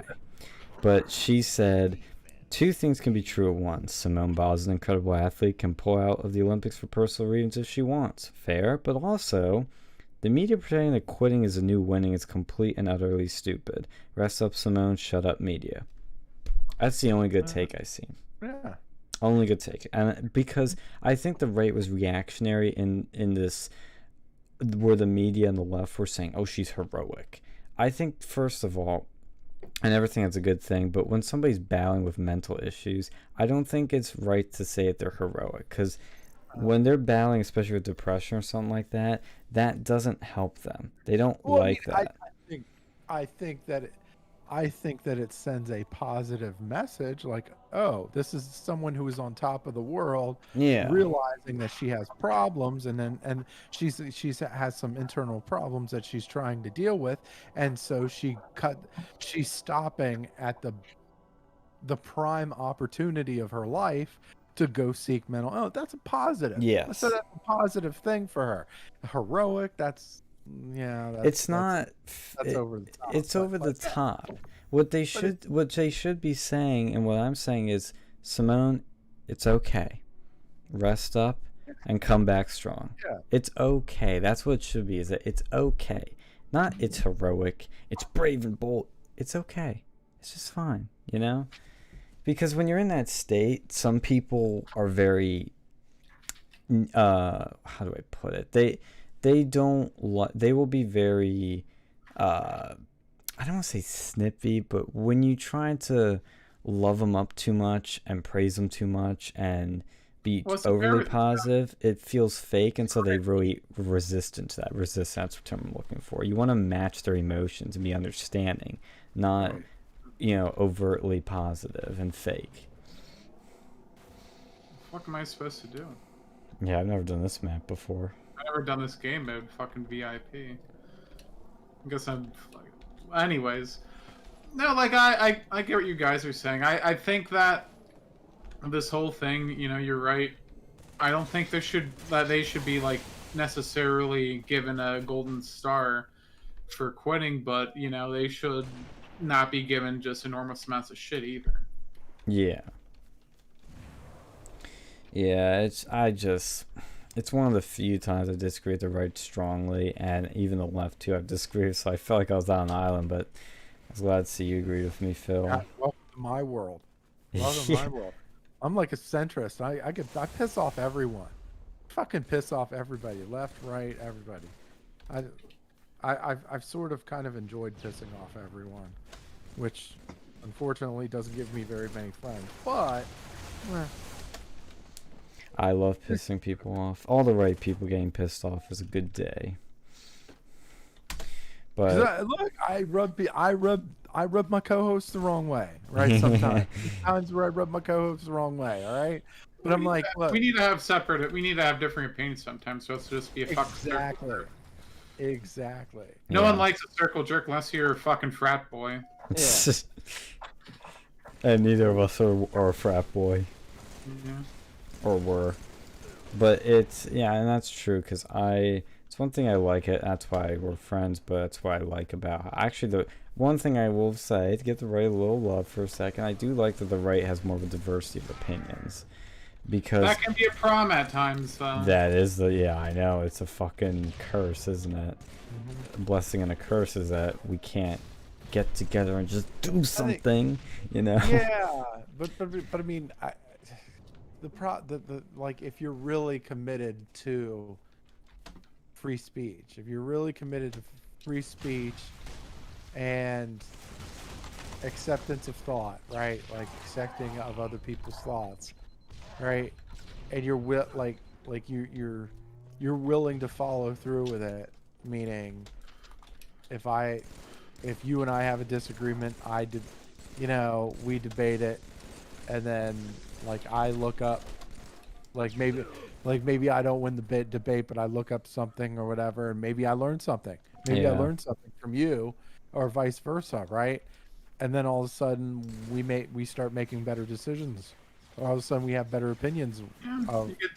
But she said, 2 things can be true at once. Simone Biles is an incredible athlete, can pull out of the Olympics for personal reasons if she wants. Fair. But also, the media pretending that quitting is a new winning is complete and utterly stupid. Rest up, Simone. Shut up, media. That's the only good take I've seen. Yeah. Only good take. And because I think the right was reactionary in this, where the media and the left were saying, oh, she's heroic. I think, first of all, I never think that's a good thing, but when somebody's battling with mental issues, I don't think it's right to say that they're heroic, because when they're battling, especially with depression or something like that, that doesn't help them. They don't that. I think that it sends a positive message, like, oh, this is someone who is on top of the world, Yeah. realizing that she has problems, and she's has some internal problems that she's trying to deal with, and so she's stopping at the prime opportunity of her life to go seek mental. Oh, that's a positive. Yes. So that's a positive thing for her. Heroic. That's it's not. That's over the top. It's over the top. What they should be saying, and what I'm saying is, Simone, it's okay. Rest up and come back strong. Yeah. It's okay. That's what it should be. Is that it's okay. Not it's heroic. It's brave and bold. It's okay. It's just fine. You know. Because when you're in that state, some people are very. How do I put it? They will be very I don't want to say snippy, but when you try to love them up too much and praise them too much and be overly positive, it feels fake, and so they really resistant to that. That's the term I'm looking for. You want to match their emotions and be understanding, not overtly positive and fake. What am I supposed to do? Yeah, I've never done this map before. I've never done this game mode, fucking VIP. I guess I'm like, anyways. No, like I get what you guys are saying. I think that this whole thing, you're right. I don't think they should be like necessarily given a golden star for quitting, but they should not be given just enormous amounts of shit either. Yeah. Yeah, it's one of the few times I disagree with the right strongly, and even the left too I've disagreed with, so I felt like I was on an island, but I was glad to see you agree with me, Phil. Yeah, welcome to my world. Welcome to my world. I'm like a centrist. I piss off everyone. Fucking piss off everybody. Left, right, everybody. I've sort of kind of enjoyed pissing off everyone, which unfortunately doesn't give me very many friends, but I love pissing people off. All the right people getting pissed off is a good day. But look, I rub my co-host the wrong way, right? Sometimes, times where I rub my co-host the wrong way. All right, but I'm like, look, we need to have different opinions sometimes. So let's just be a fucking exactly. No one likes a circle jerk unless you're a fucking frat boy. Yeah. And neither of us are a frat boy. Yeah. Or were. But and that's true, because it's one thing I like it, that's why we're friends, but that's what I like about actually the one thing I will say, to get the right a little love for a second, I do like that the right has more of a diversity of opinions, because That can be a problem at times. that is the yeah, I know it's a fucking curse, isn't it? Mm-hmm. A blessing and a curse is that we can't get together and just do something, you know? Yeah, but I mean, the like if you're really committed to free speech, if you're really committed to free speech and acceptance of thought, right? Like accepting of other people's thoughts, right? And you're willing to follow through with it. Meaning, if you and I have a disagreement, we debate it, and then like I look up, like maybe I don't win the debate, but I look up something or whatever, and maybe I learn something. Maybe I Yeah. learned something from you, or vice versa, right? And then all of a sudden we start making better decisions. All of a sudden we have better opinions.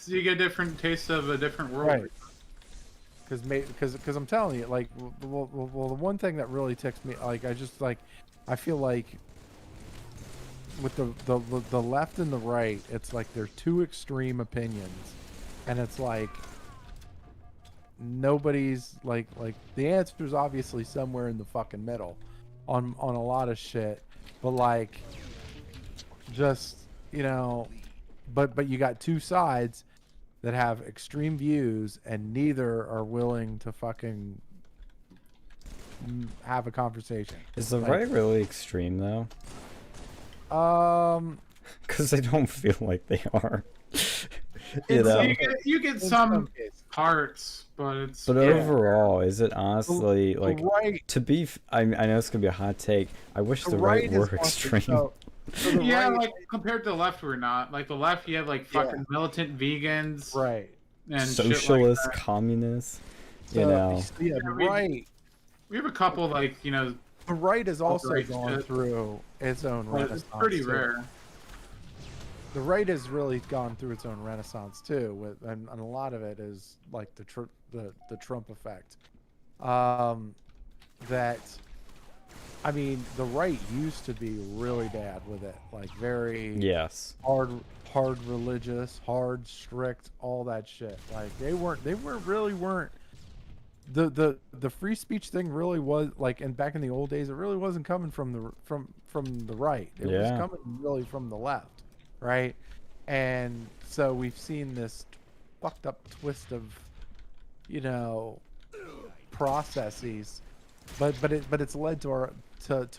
You get different tastes of a different world. Right. Because I'm telling you, like, well, the one thing that really ticks me, like, I feel like with the left and the right, it's like they're two extreme opinions, and it's like nobody's like the answer is obviously somewhere in the fucking middle, on a lot of shit, but like, just but you got two sides that have extreme views, and neither are willing to fucking have a conversation. Is the Like, right really extreme though? Um, Because they don't feel like they are. You get in some cases. parts, but it's But overall, is it honestly The like right, to be? I know it's gonna be a hot take. I wish the right right is were one- extreme. so the yeah, right, like compared to the left, we're not. Like the left, you have like fucking militant vegans right. and Socialists, shit like that. communists. So, You know. yeah, the right. We have a couple like The right has also right gone shit. through its own but renaissance. it's pretty too. rare. The right has really gone through its own renaissance too, and a lot of it is like the Trump effect. That, I mean, the right used to be really bad with it, like very Yes. hard religious, hard strict, all that shit. Like they weren't the free speech thing really was like, and back in the old days, it really wasn't coming from the right. It was Yeah. coming really from the left, right? And so we've seen this fucked up twist of, processes, but it's led to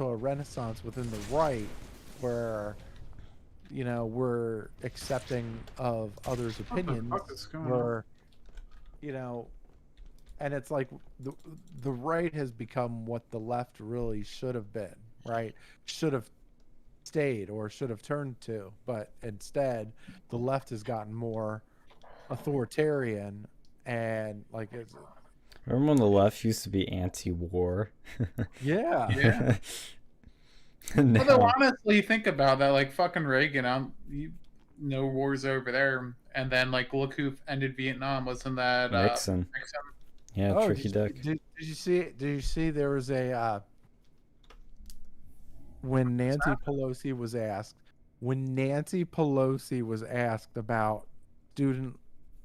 a renaissance within the right, where we're accepting of others' opinions, fuck is going on? where and it's like the right has become what the left really should have been, right? Should have stayed or should have turned to, but instead the left has gotten more authoritarian, and like it's Remember when the left used to be anti-war? yeah. Now, Although honestly, think about that. Like fucking Reagan, no wars over there, and then like look who ended Vietnam. Wasn't that Nixon. Nixon? Yeah, Oh, tricky dick. did you see? Did you see there was a when Nancy Pelosi was asked about student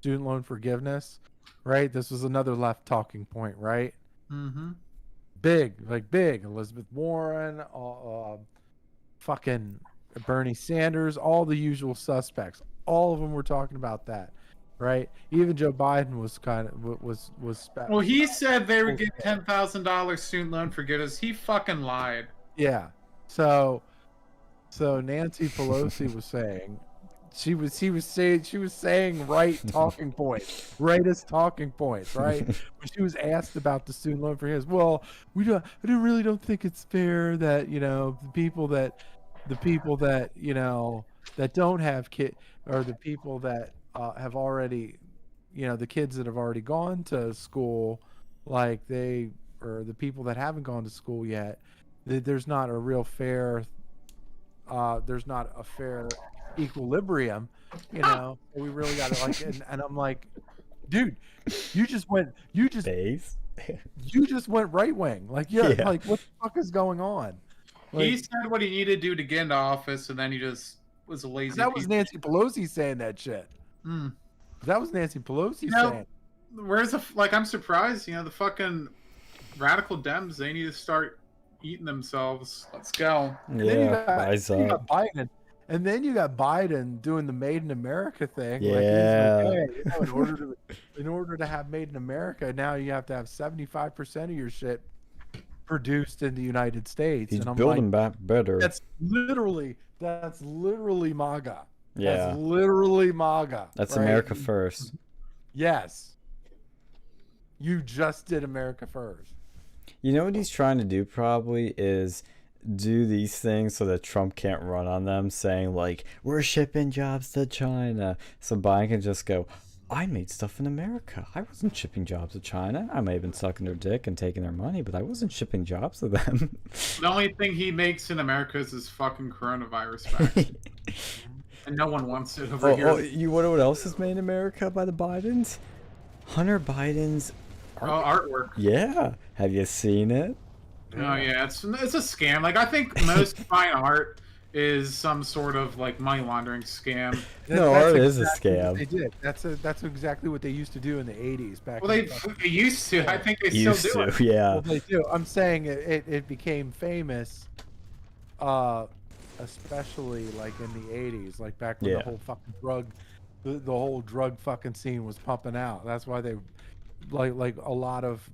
loan forgiveness, right? This was another left talking point, right? Mm-hmm. Big Elizabeth Warren, fucking Bernie Sanders, all the usual suspects. All of them were talking about that, right? Even Joe Biden was kind of was. Well, he said they would get $10,000 student loan forgiveness. He fucking lied. Yeah. So Nancy Pelosi was saying, she was saying rightist talking points, right? When she was asked about the student loan for his, well, I really don't think it's fair that the people that that don't have kids, or the people that have already, the kids that have already gone to school, or the people that haven't gone to school yet, there's not a real fair there's not a fair equilibrium, we really got to like, and I'm like, dude, you just went right wing, like, yeah. Like, what the fuck is going on? Like, He said what he needed to do to get into office, and then he just was a lazy. That was Nancy Pelosi saying that shit. Mm. That was Nancy Pelosi You know, saying. where's the like? I'm surprised. You know, the fucking radical Dems. They need to start eating themselves. Let's go. Yeah, rise You up. got Biden, and then you got Biden doing the Made in America thing. Yeah. Like he's like, hey, you know, in order to have Made in America, now you have to have 75% of your shit produced in the United States. He's and I'm building like, back better. that's literally MAGA. Yeah. That's literally MAGA. That's right? America first. Yes. You just did America first. You know what he's trying to do probably is do these things so that Trump can't run on them, saying like, we're shipping jobs to China. So Biden can just go, I made stuff in America. I wasn't shipping jobs to China. I may have been sucking their dick and taking their money, but I wasn't shipping jobs to them. The only thing he makes in America is his fucking coronavirus vaccine. And no one wants it over here. Oh, you want to know what else is made in America by the Bidens? Hunter Biden's artwork. Yeah. Have you seen it? Oh yeah, it's a scam. Like I think most fine art is some sort of like money laundering scam. No, That's art is a exactly what scam. They did. That's exactly what they used to do in the 80s. Back. Well, in they used to. I think they Used still do to, it. yeah. Well, they do. I'm saying it became famous, especially like in the 80s, like back when Yeah. the whole fucking the whole drug fucking scene was pumping out. That's why they, like a lot of,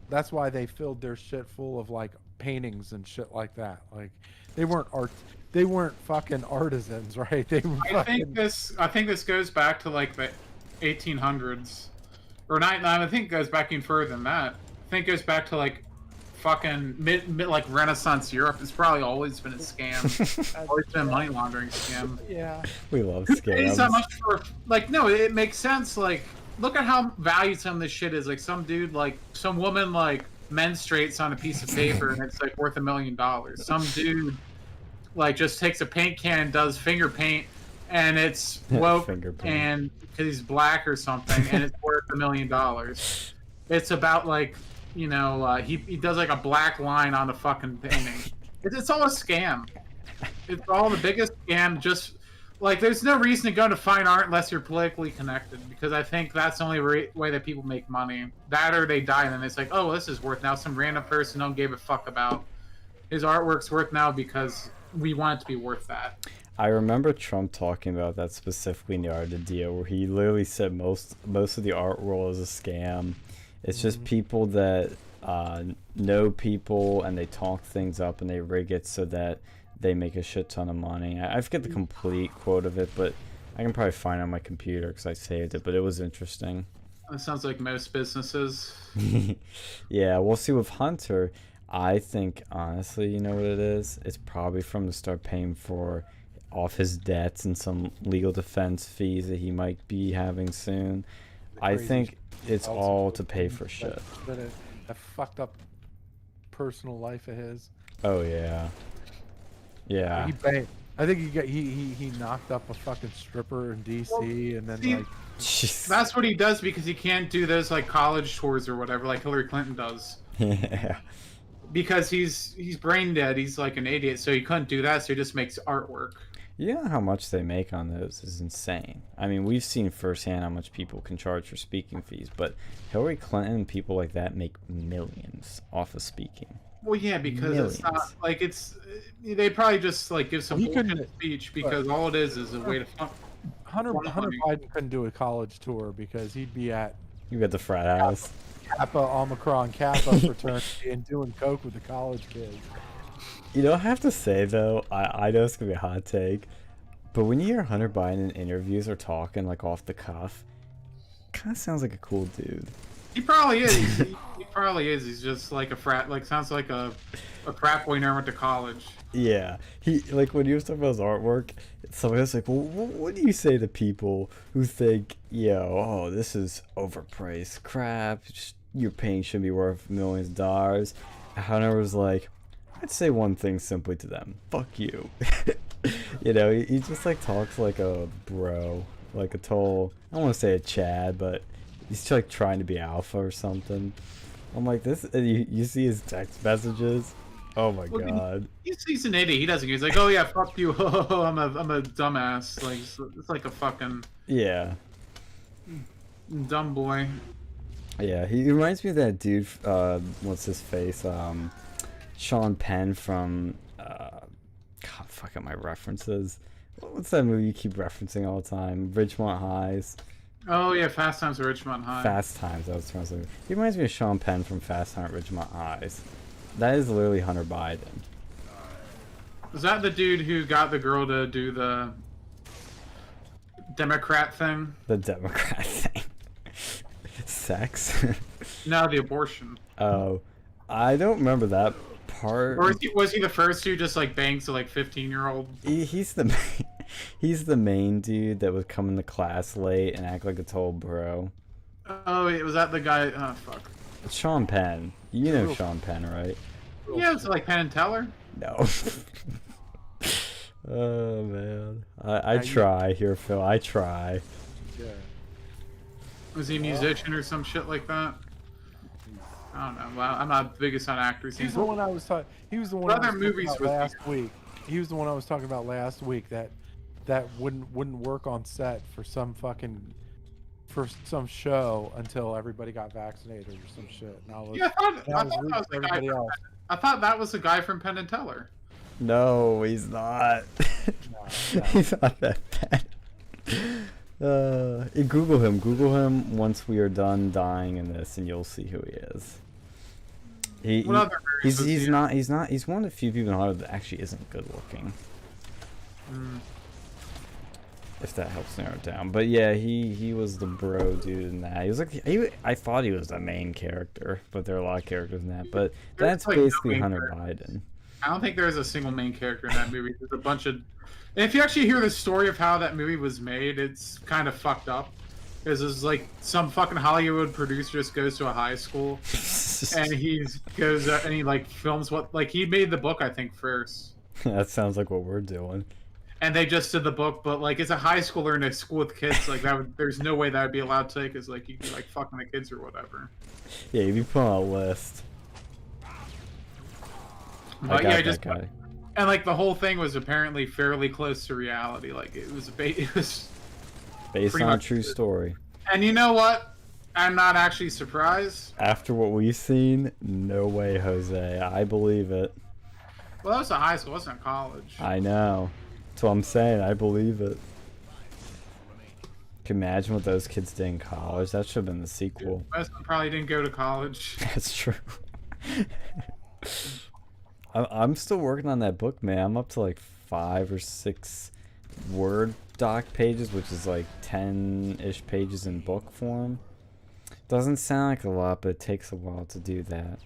that's why they filled their shit full of like paintings and shit like that. Like they weren't fucking artisans, right? They were I think this goes back to like the 1800s, or not. I think it goes back even further than that. I think it goes back to like fucking mid like Renaissance Europe. It's probably always been a scam. Always been a money laundering scam. Yeah. We love Who pays scams. that much for like? No, it makes sense. Like, look at how valued some of this shit is. Like, some dude, like some woman, like menstruates on a piece of paper and it's like worth $1 million. Some dude like just takes a paint can and does finger paint and it's woke Finger paint. and because he's black or something and it's worth $1 million. It's about like, you know, he does like a black line on the fucking painting. It's all a scam. It's all the biggest scam. Just like there's no reason to go into fine art unless you're politically connected, because I think that's the only way that people make money. That or they die and then it's like, oh, well, this is worth now. Some random person don't give a fuck about his artwork's worth now because we want it to be worth that. I remember Trump talking about that specifically in the art of the deal, where he literally said most of the art world is a scam. It's just people that know people and they talk things up and they rig it so that they make a shit ton of money. I forget the complete quote of it, but I can probably find it on my computer because I saved it, but it was interesting. That sounds like most businesses. Yeah, we'll see with Hunter. I think, honestly, you know what it is? It's probably from to start paying for off his debts and some legal defense fees that he might be having soon. I crazy think it's Also, all to pay for shit. A fucked up personal life of his. Oh, yeah. Yeah. I think he knocked up a fucking stripper in DC and then see, like Jeez. That's what he does because he can't do those like college tours or whatever like Hillary Clinton does. Yeah. Because he's brain dead. He's like an idiot, so he couldn't do that. So he just makes artwork. You know how much they make on those is insane. I mean, we've seen firsthand how much people can charge for speaking fees, but Hillary Clinton and people like that make millions off of speaking. Well, yeah, because Millions. it's not like it's. They probably just like give some He bullshit couldn't- speech because all it is a way to fund. Hunter One money. Biden couldn't do a college tour because he'd be at You got the frat house. Kappa Omicron Kappa fraternity and doing coke with the college kids. You know, I have to say, though, I know it's going to be a hot take, but when you hear Hunter Biden in interviews or talking, like, off the cuff, kind of sounds like a cool dude. He probably is. He probably is. He's just like a frat. Like sounds like a frat boy never went to college. Yeah. He, like, when he was talking about his artwork, somebody was like, well, what do you say to people who think, oh, this is overpriced crap, your paint should be worth millions of dollars? Hunter was like, I'd say one thing simply to them: fuck you. You know, he just like talks like a bro, like a total, I don't want to say a Chad, but he's like trying to be alpha or something. I'm like, this, and you see his text messages, Oh my Well, god. he's an idiot. He doesn't. He's like, oh yeah, fuck you. I'm a dumbass. Like it's like a fucking Yeah. dumb boy. Yeah, he reminds me of that dude, what's his face? Sean Penn from, God, fuck up my references. What's that movie you keep referencing all the time? Ridgemont Highs. Oh yeah, Fast Times at Ridgemont High. Fast Times, I was trying to say. He reminds me of Sean Penn from Fast Times at Ridgemont Highs. That is literally Hunter Biden. Is that the dude who got the girl to do the Democrat thing? The Democrat thing. Sex? No, the abortion. Oh, I don't remember that part. Or was he the first who just like bangs a like 15-year-old? He's the he's the main dude that would come into class late and act like a total bro. Oh, wait, was that the guy? Oh fuck. It's Sean Penn. You know Sean Penn, right? Yeah, it's like Penn and Teller. No. Oh man, I try here, Phil. I try. Yeah. Was he a musician or some shit like that? I don't know. Well, I'm not the biggest on actors. He's the one I was talking. He was the one What I other was talking movies about was he- last week. He was the one I was talking about last week. That wouldn't work on set for some show until everybody got vaccinated or some shit. And I was, Yeah, I thought was that rooting was for the guy. everybody else. I thought that was the guy from Penn and Teller. No, he's not. No. He's not that bad. Google him. Google him once we are done dying in this, and you'll see who he is. What other movies was He's he not. He's one of the few people in Hollywood that actually isn't good looking. in? If that helps narrow it down. But yeah, he was the bro dude in that. He was like I thought he was the main character, but there are a lot of characters in that. But There's, that's like, no basically main Hunter character. Biden. I don't think there's a single main character in that movie. There's a bunch of. And if you actually hear the story of how that movie was made, it's kind of fucked up. Because it's like some fucking Hollywood producer just goes to a high school and he goes and he like films what like he made the book I think first. That sounds like what we're doing. And they just did the book, but like it's a high schooler in a school with kids, like that would there's no way that would be allowed to because like you'd be like fucking the kids or whatever. Yeah, you'd be put on a list. But I yeah, got just that guy. and like the whole thing was apparently fairly close to reality. Like it was it was Based pretty on a much true it. story. And you know what? I'm not actually surprised. After what we've seen, no way, Jose. I believe it. Well, that was a high school, it wasn't a college. I know. That's what I'm saying. I believe it. Can you imagine what those kids did in college? That should have been the sequel. Most of them probably didn't go to college. That's true. I'm still working on that book, man. I'm up to like 5 or 6 Word doc pages, which is like 10-ish pages in book form. Doesn't sound like a lot, but it takes a while to do that.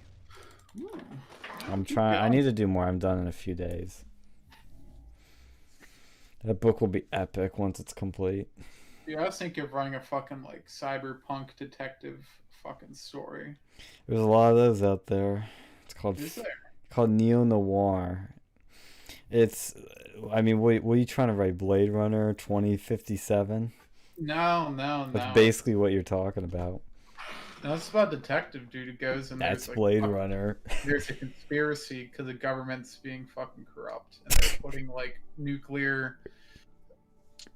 I'm trying. I need to do more. I'm done in a few days. That book will be epic once it's complete. Yeah, I was thinking of writing a fucking like cyberpunk detective fucking story. There's a lot of those out there. It's called Is there? Neonoir. It's, I mean, what are you trying to write? Blade Runner 2057? No. That's basically what you're talking about. No, it's about a detective dude who goes and That's there's, like, Blade fucking- Runner. There's a conspiracy because the government's being fucking corrupt and they're putting like nuclear.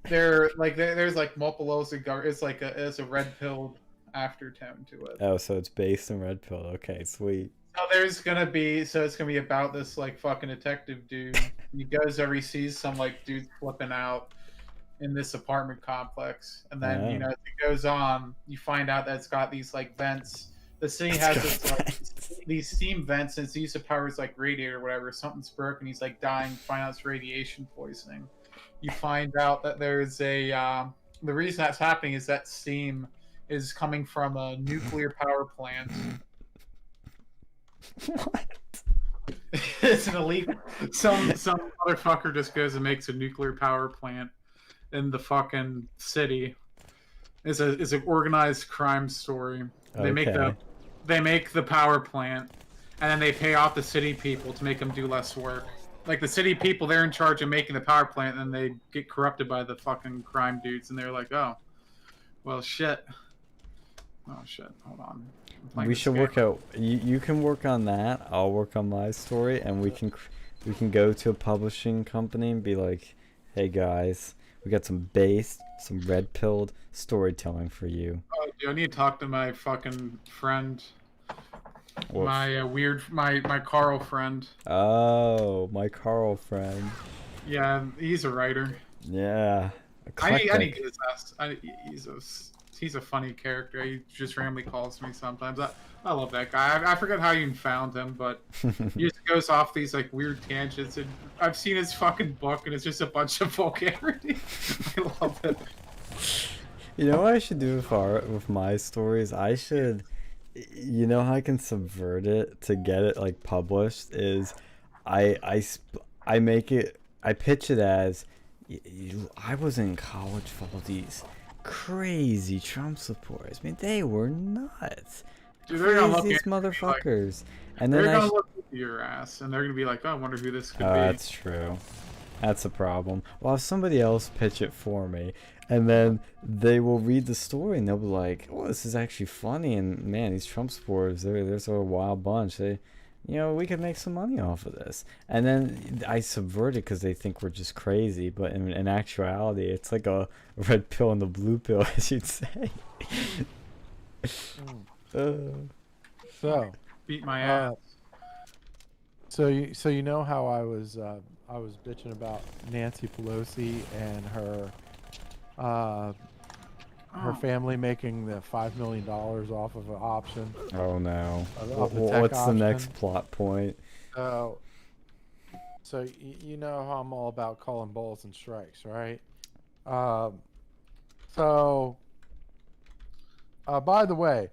There's like multiple levels of government. It's a red pill aftertone to it. Oh, so it's based in Red Pill. Okay, sweet. So it's gonna be about this like fucking detective dude. He goes there, he sees some like dude flipping out in this apartment complex, and then Oh. you know as it goes on, you find out that it's got these like vents. The city has this like these steam vents, and it's used to power his like radiator or whatever. Something's broken. He's like dying. Find out it's radiation poisoning. You find out that there's a the reason that's happening is that steam is coming from a nuclear power plant. What? It's an illegal. Some motherfucker just goes and makes a nuclear power plant in the fucking city. It's an organized crime story. They make the power plant, and then they pay off the city people to make them do less work. Like the city people, they're in charge of making the power plant, and they get corrupted by the fucking crime dudes, and they're like, oh, well, shit. Oh shit! Hold on. I'm playing We this should game. work out. You can work on that. I'll work on my story, and we can go to a publishing company and be like, "Hey guys, we got some based, some red pilled storytelling for you." Oh, dude, I need to talk to my fucking friend, What? my my Carl friend. Oh, my Carl friend. Yeah, he's a writer. Yeah, I need to eclectic. get his ass. He's a funny character. He just randomly calls me sometimes. I love that guy. I forget how you even found him, but he just goes off these like weird tangents. And I've seen his fucking book, and it's just a bunch of vulgarity. I love it. You know what I should do with my stories? I should, you know how I can subvert it to get it like published is, I make it, I pitch it as, I was in college for all these crazy Trump supporters. I mean, they were nuts, Dude, they're gonna look craziest at you and be like, motherfuckers. And then they're I, gonna look at your ass, and they're gonna be like, oh, I wonder who this could oh, be. that's true. That's a problem. Well, have somebody else pitch it for me, and then they will read the story and they'll be like, "Oh, this is actually funny." And man, these Trump supporters, there's a wild bunch. They, we could make some money off of this. And then I subvert it because they think we're just crazy. But in actuality, it's like a red pill and the blue pill, as you'd say. So, Beat my ass. so you know how I was bitching about Nancy Pelosi and her Oh, family making the $5 million off of an option. Oh no! Of the tech What's the next option. plot point? So you know how I'm all about calling balls and strikes, right? So by the way,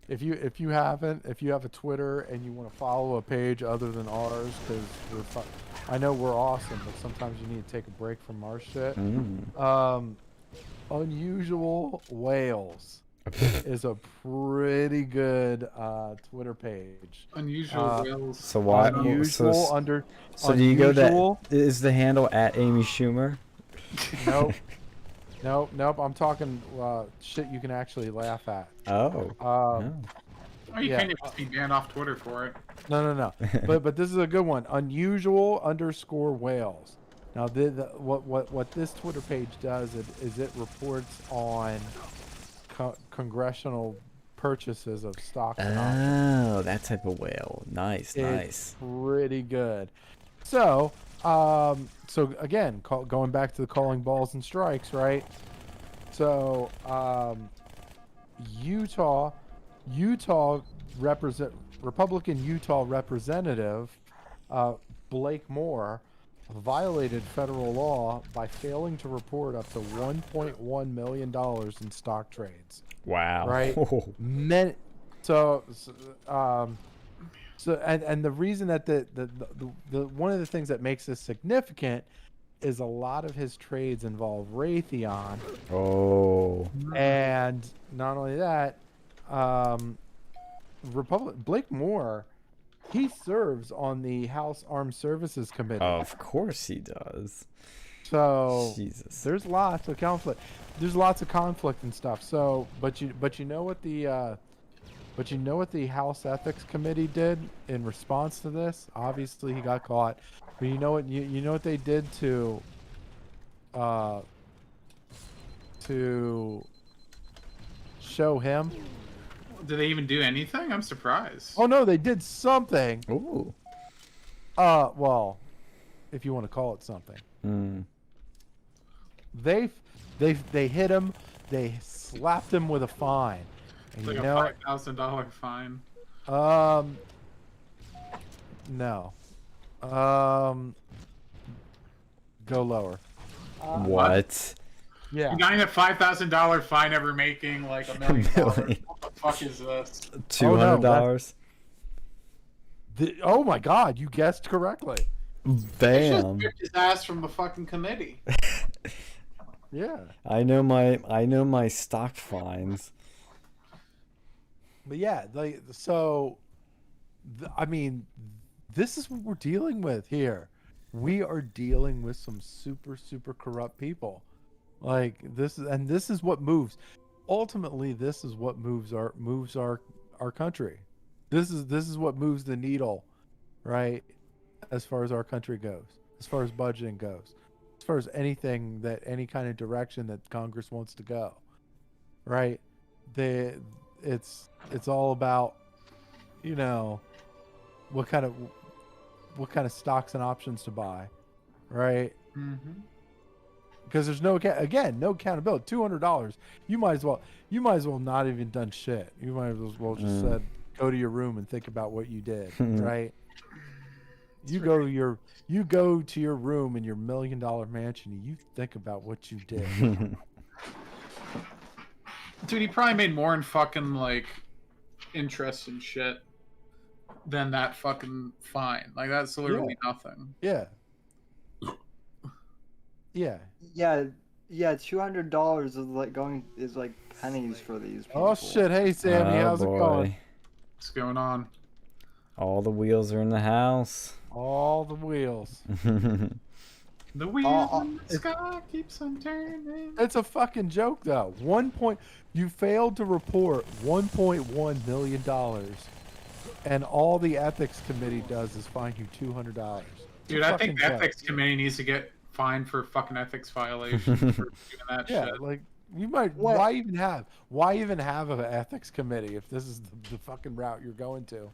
if you have a Twitter and you want to follow a page other than ours, because I know we're awesome, but sometimes you need to take a break from our shit. Unusual Whales is a pretty good Twitter page. unusual whales. So why? Unusual So do you go unusual. that? Is the handle at Amy Schumer? Nope. Nope. I'm talking shit you can actually laugh at. Oh. Um, Oh, you Yeah. can't just be banned off Twitter for it. No. but this is a good one. Unusual_whales. Now, what this Twitter page does is it reports on congressional purchases of stocks and options. Oh, that type of whale. Nice, nice. It's pretty good. So, again, going back to the calling balls and strikes, right? So, Utah Republican Utah representative Blake Moore violated federal law by failing to report up to $1.1 million in stock trades. Wow. Right? And the reason that the one of the things that makes this significant is a lot of his trades involve Raytheon, Oh. and not only that, Blake Moore, he serves on the House Armed Services Committee. Of course he does. So Jesus. there's lots of conflict. There's lots of conflict and stuff. So, but you know what the House Ethics Committee did in response to this? Obviously, he got caught. But you know what they did to show him? Did they even do anything? I'm surprised. Oh no, they did something. Ooh. Well, if you want to call it something. Mm. They hit him. They slapped him with a fine. And Like you a know, $5,000 fine. no. Go lower. What? Yeah. The guy in a $5,000 fine ever making like $1 million. million. What the fuck is this? $200? Oh my God, you guessed correctly. They just Bam. ripped his ass from the fucking committee. Yeah. I know my stock fines. But yeah, I mean, this is what we're dealing with here. We are dealing with some super, super corrupt people. Like this is what moves. Ultimately, this is what moves our our country. This is what moves the needle, right? As far as our country goes, as far as budgeting goes, as far as anything that any kind of direction that Congress wants to go, right? It's all about, you know, what kind of stocks and options to buy, right? Mm-hmm. Because there's no accountability. $200, you might as well not even done shit. You might as well just said, go to your room and think about what you did, right? You go to your room in your $1 million mansion and you think about what you did. Dude, he probably made more in fucking like interest and shit than that fucking fine. Like that's literally nothing. Yeah. Yeah. Yeah, $200 is like pennies for these people. Oh shit! Hey Sammy, Oh, how's it going? What's going on? All the wheels are in the house. All the wheels. The wheel in the sky keeps on turning. It's a fucking joke though. You failed to report $1.1 million, and all the ethics committee does is fine you $200. Dude, I think the ethics committee needs to get fined for fucking ethics violation for doing that shit. Like you might. Why even have an ethics committee if this is the fucking route you're going to?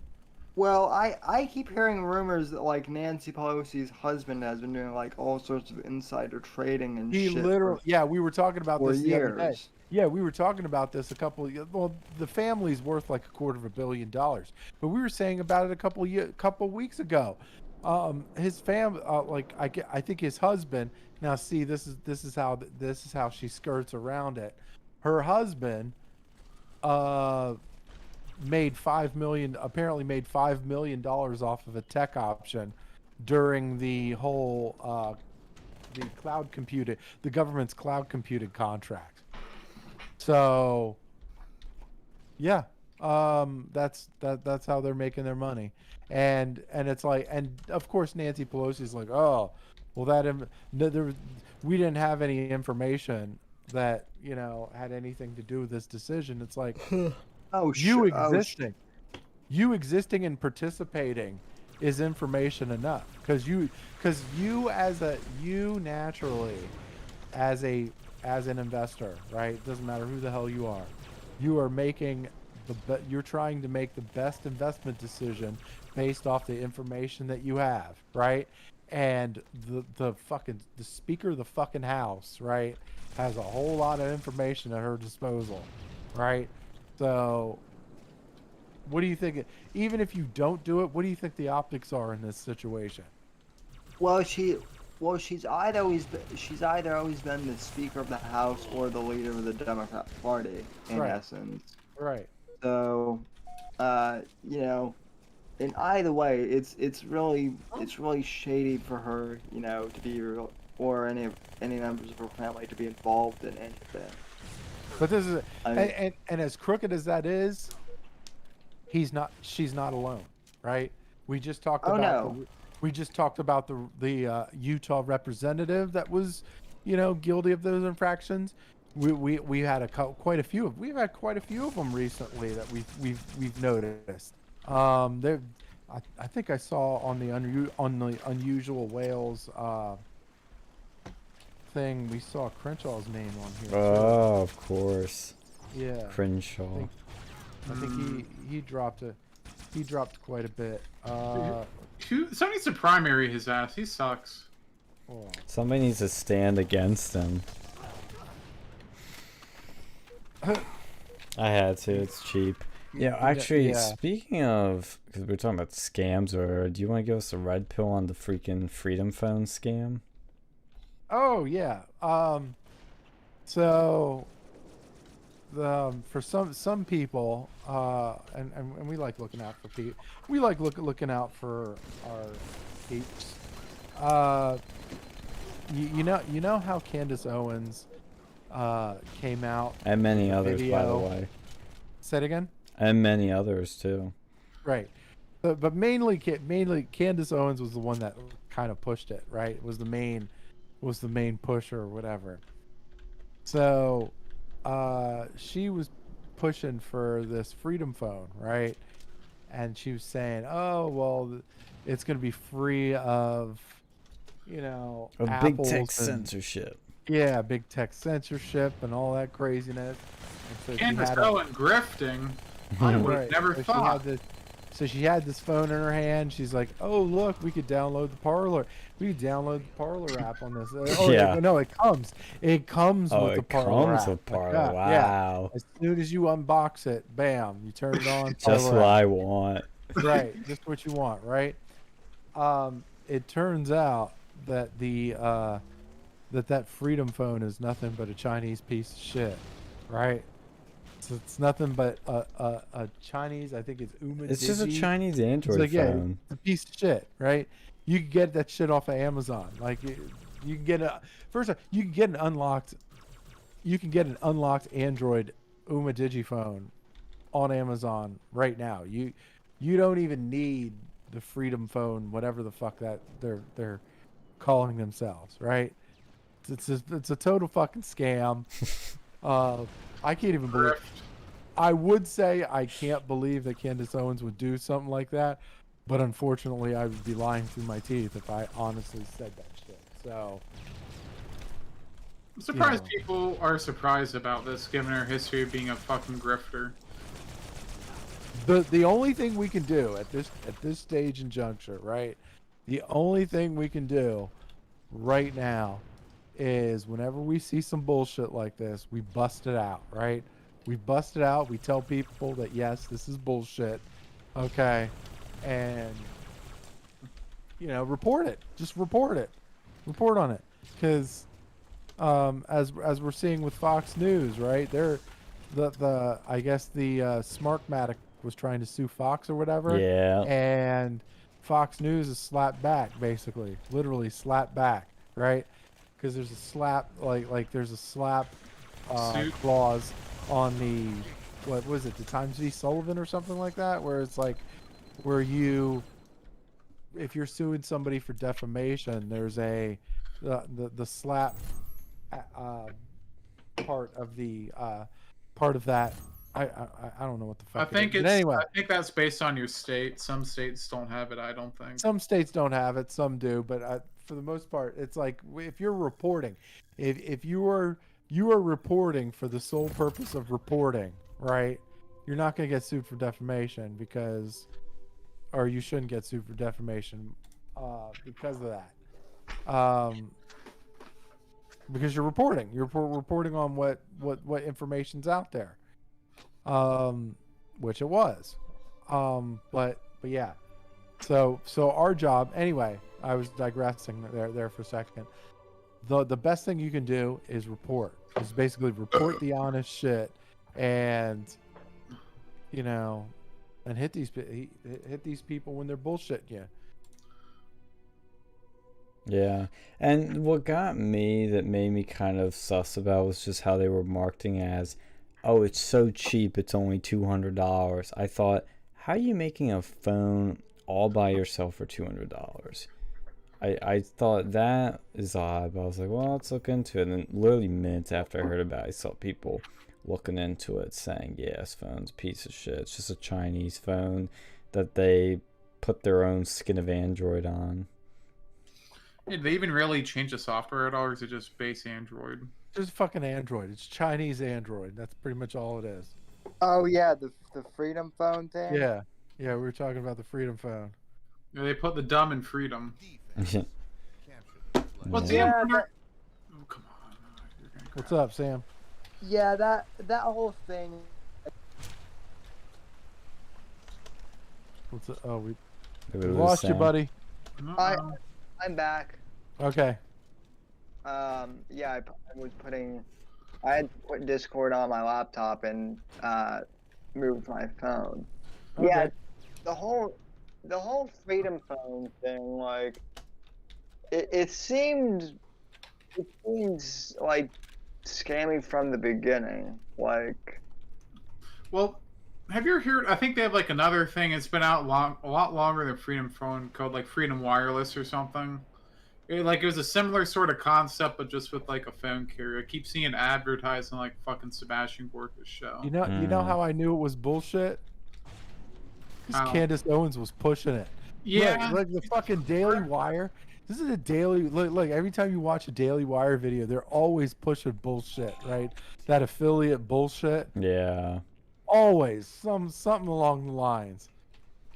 Well, I keep hearing rumors that like Nancy Pelosi's husband has been doing like all sorts of insider trading and He shit. literally, we were talking about for this the other day. years. Yeah, we were talking about this well, the family's worth like $250 million, but we were saying about it a couple weeks ago. His family, I think his husband. Now, see, this is how she skirts around it. Her husband, made $5 million off of a tech option during the whole the government's cloud computing contract. So yeah, that's how they're making their money. And it's like, and of course Nancy Pelosi's like, oh well, we didn't have any information that had anything to do with this decision. It's like you existing and participating is information enough, because you naturally as an investor, right? It doesn't matter who the hell you are, you are making you're trying to make the best investment decision based off the information that you have, right? And the speaker of the fucking house, right, has a whole lot of information at her disposal, right? So what do you think, even if you don't do it, what do you think the optics are in this situation? Well, she's either always been the Speaker of the House or the leader of the Democrat Party in essence. Right. So, in either way, it's really shady for her, to be or any members of her family to be involved in anything. But this is and as crooked as that is, she's not alone, right? We just talked about the Utah representative that was, guilty of those infractions. We had quite a few of them recently that we've noticed. I think I saw on the Unusual Whales thing, we saw Crenshaw's name on here. Oh, of course. Yeah. Crenshaw. I think he dropped quite a bit. Somebody needs to primary his ass. He sucks. Oh. Somebody needs to stand against him. I had to. It's cheap. Yeah, actually, speaking of, because we're talking about scams, do you want to give us a red pill on the freaking Freedom Phone scam? Oh yeah. So for some people, and we like looking out for people. We like looking out for our peeps. You know how Candace Owens came out, and many others, by the way. Say it again. And many others too. Right. But mainly Candace Owens was the one that kind of pushed it, right? Was the main pusher or whatever. So she was pushing for this Freedom Phone, right? And she was saying, "Oh, well, it's going to be free of, A big tech Apple's and censorship. yeah, big tech censorship and all that craziness." And so she Candace had Owen grifting. I would have never so thought. she had this phone in her hand. She's like, "Oh, look, we could download the Parlor. We could download the Parlor app on this." Oh, Yeah. no, it comes. It comes Oh, with the it Parlor comes app. with Like, Parlor. yeah. Wow. As soon as you unbox it, bam, you turn it on. Just Parlor what app. I want. Right, just what you want, right? It turns out that that Freedom Phone is nothing but a Chinese piece of shit, right? So it's nothing but a Chinese. I think it's Uma. It's just a Digi. Chinese It's Android like, yeah, phone. it's a piece of shit, right? You can get that shit off of Amazon. Like, you can get you can get an unlocked Android Uma Digiphone on Amazon right now. You don't even need the Freedom Phone, whatever the fuck that they're calling themselves, right? It's a total fucking scam. I can't even believe. I would say I can't believe that Candace Owens would do something like that, but unfortunately, I would be lying through my teeth if I honestly said that shit. So, I'm surprised people are surprised about this, given her history of being a fucking grifter. the only thing we can do at this stage and juncture, right? The only thing we can do right now is whenever we see some bullshit like this, we bust it out, right? We bust it out. We tell people that yes, this is bullshit, okay, and report it. Just report it. Report on it, because as we're seeing with Fox News, right? I guess the Smartmatic was trying to sue Fox or whatever. Yeah. And Fox News is slapped back, basically, literally slapped back, right? Because there's a slap, there's a slap clause on the, what was it, the Times v. Sullivan or something like that, where it's like, where if you're suing somebody for defamation, there's the slap part of that. I don't know what the fuck. I think that's based on your state. Some states don't have it. I don't think. Some states don't have it. Some do, but for the most part, it's like if you're reporting, if you are reporting for the sole purpose of reporting, right? You're not going to get sued for defamation or you shouldn't get sued for defamation because of that. Because you're reporting. You're reporting on what information's out there. Which it was. But yeah. So our job, anyway, I was digressing there for a second. The best thing you can do is report. Is basically report the honest shit and and hit these people when they're bullshitting you. Yeah. And what got me, that made me kind of sus about, was just how they were marketing as, oh, it's so cheap, it's only $200. I thought, how are you making a phone all by yourself for $200? I thought that is odd, but I was like, well, let's look into it. And then literally minutes after I heard about it, I saw people looking into it saying, yeah, this phone's a piece of shit. It's just a Chinese phone that they put their own skin of Android on. Did they even really change the software at all, or is it just base Android? Just fucking Android. It's Chinese Android. That's pretty much all it is. Oh yeah, the Freedom Phone thing. Yeah, we were talking about the Freedom Phone. Yeah, they put the dumb in freedom. What's Yeah, oh, come on. What's up, Sam? Yeah, that whole thing. What's up? Oh, we We lost you, buddy. I'm back. Okay. Yeah, I had put Discord on my laptop and moved my phone. Okay. Yeah, the whole Freedom Phone thing, like, it seems like scammy from the beginning. Like, well, have you heard? I think they have like another thing. It's been out a lot longer than Freedom Phone, called like Freedom Wireless or something. Like it was a similar sort of concept, but just with like a phone carrier. I keep seeing it advertised on like fucking Sebastian Gorka's show. You know how I knew it was bullshit? Because How? Candace Owens was pushing it. Yeah. Look, the fucking Daily Wire. This is a daily. Look, every time you watch a Daily Wire video, they're always pushing bullshit, right? That affiliate bullshit. Yeah. Always something along the lines.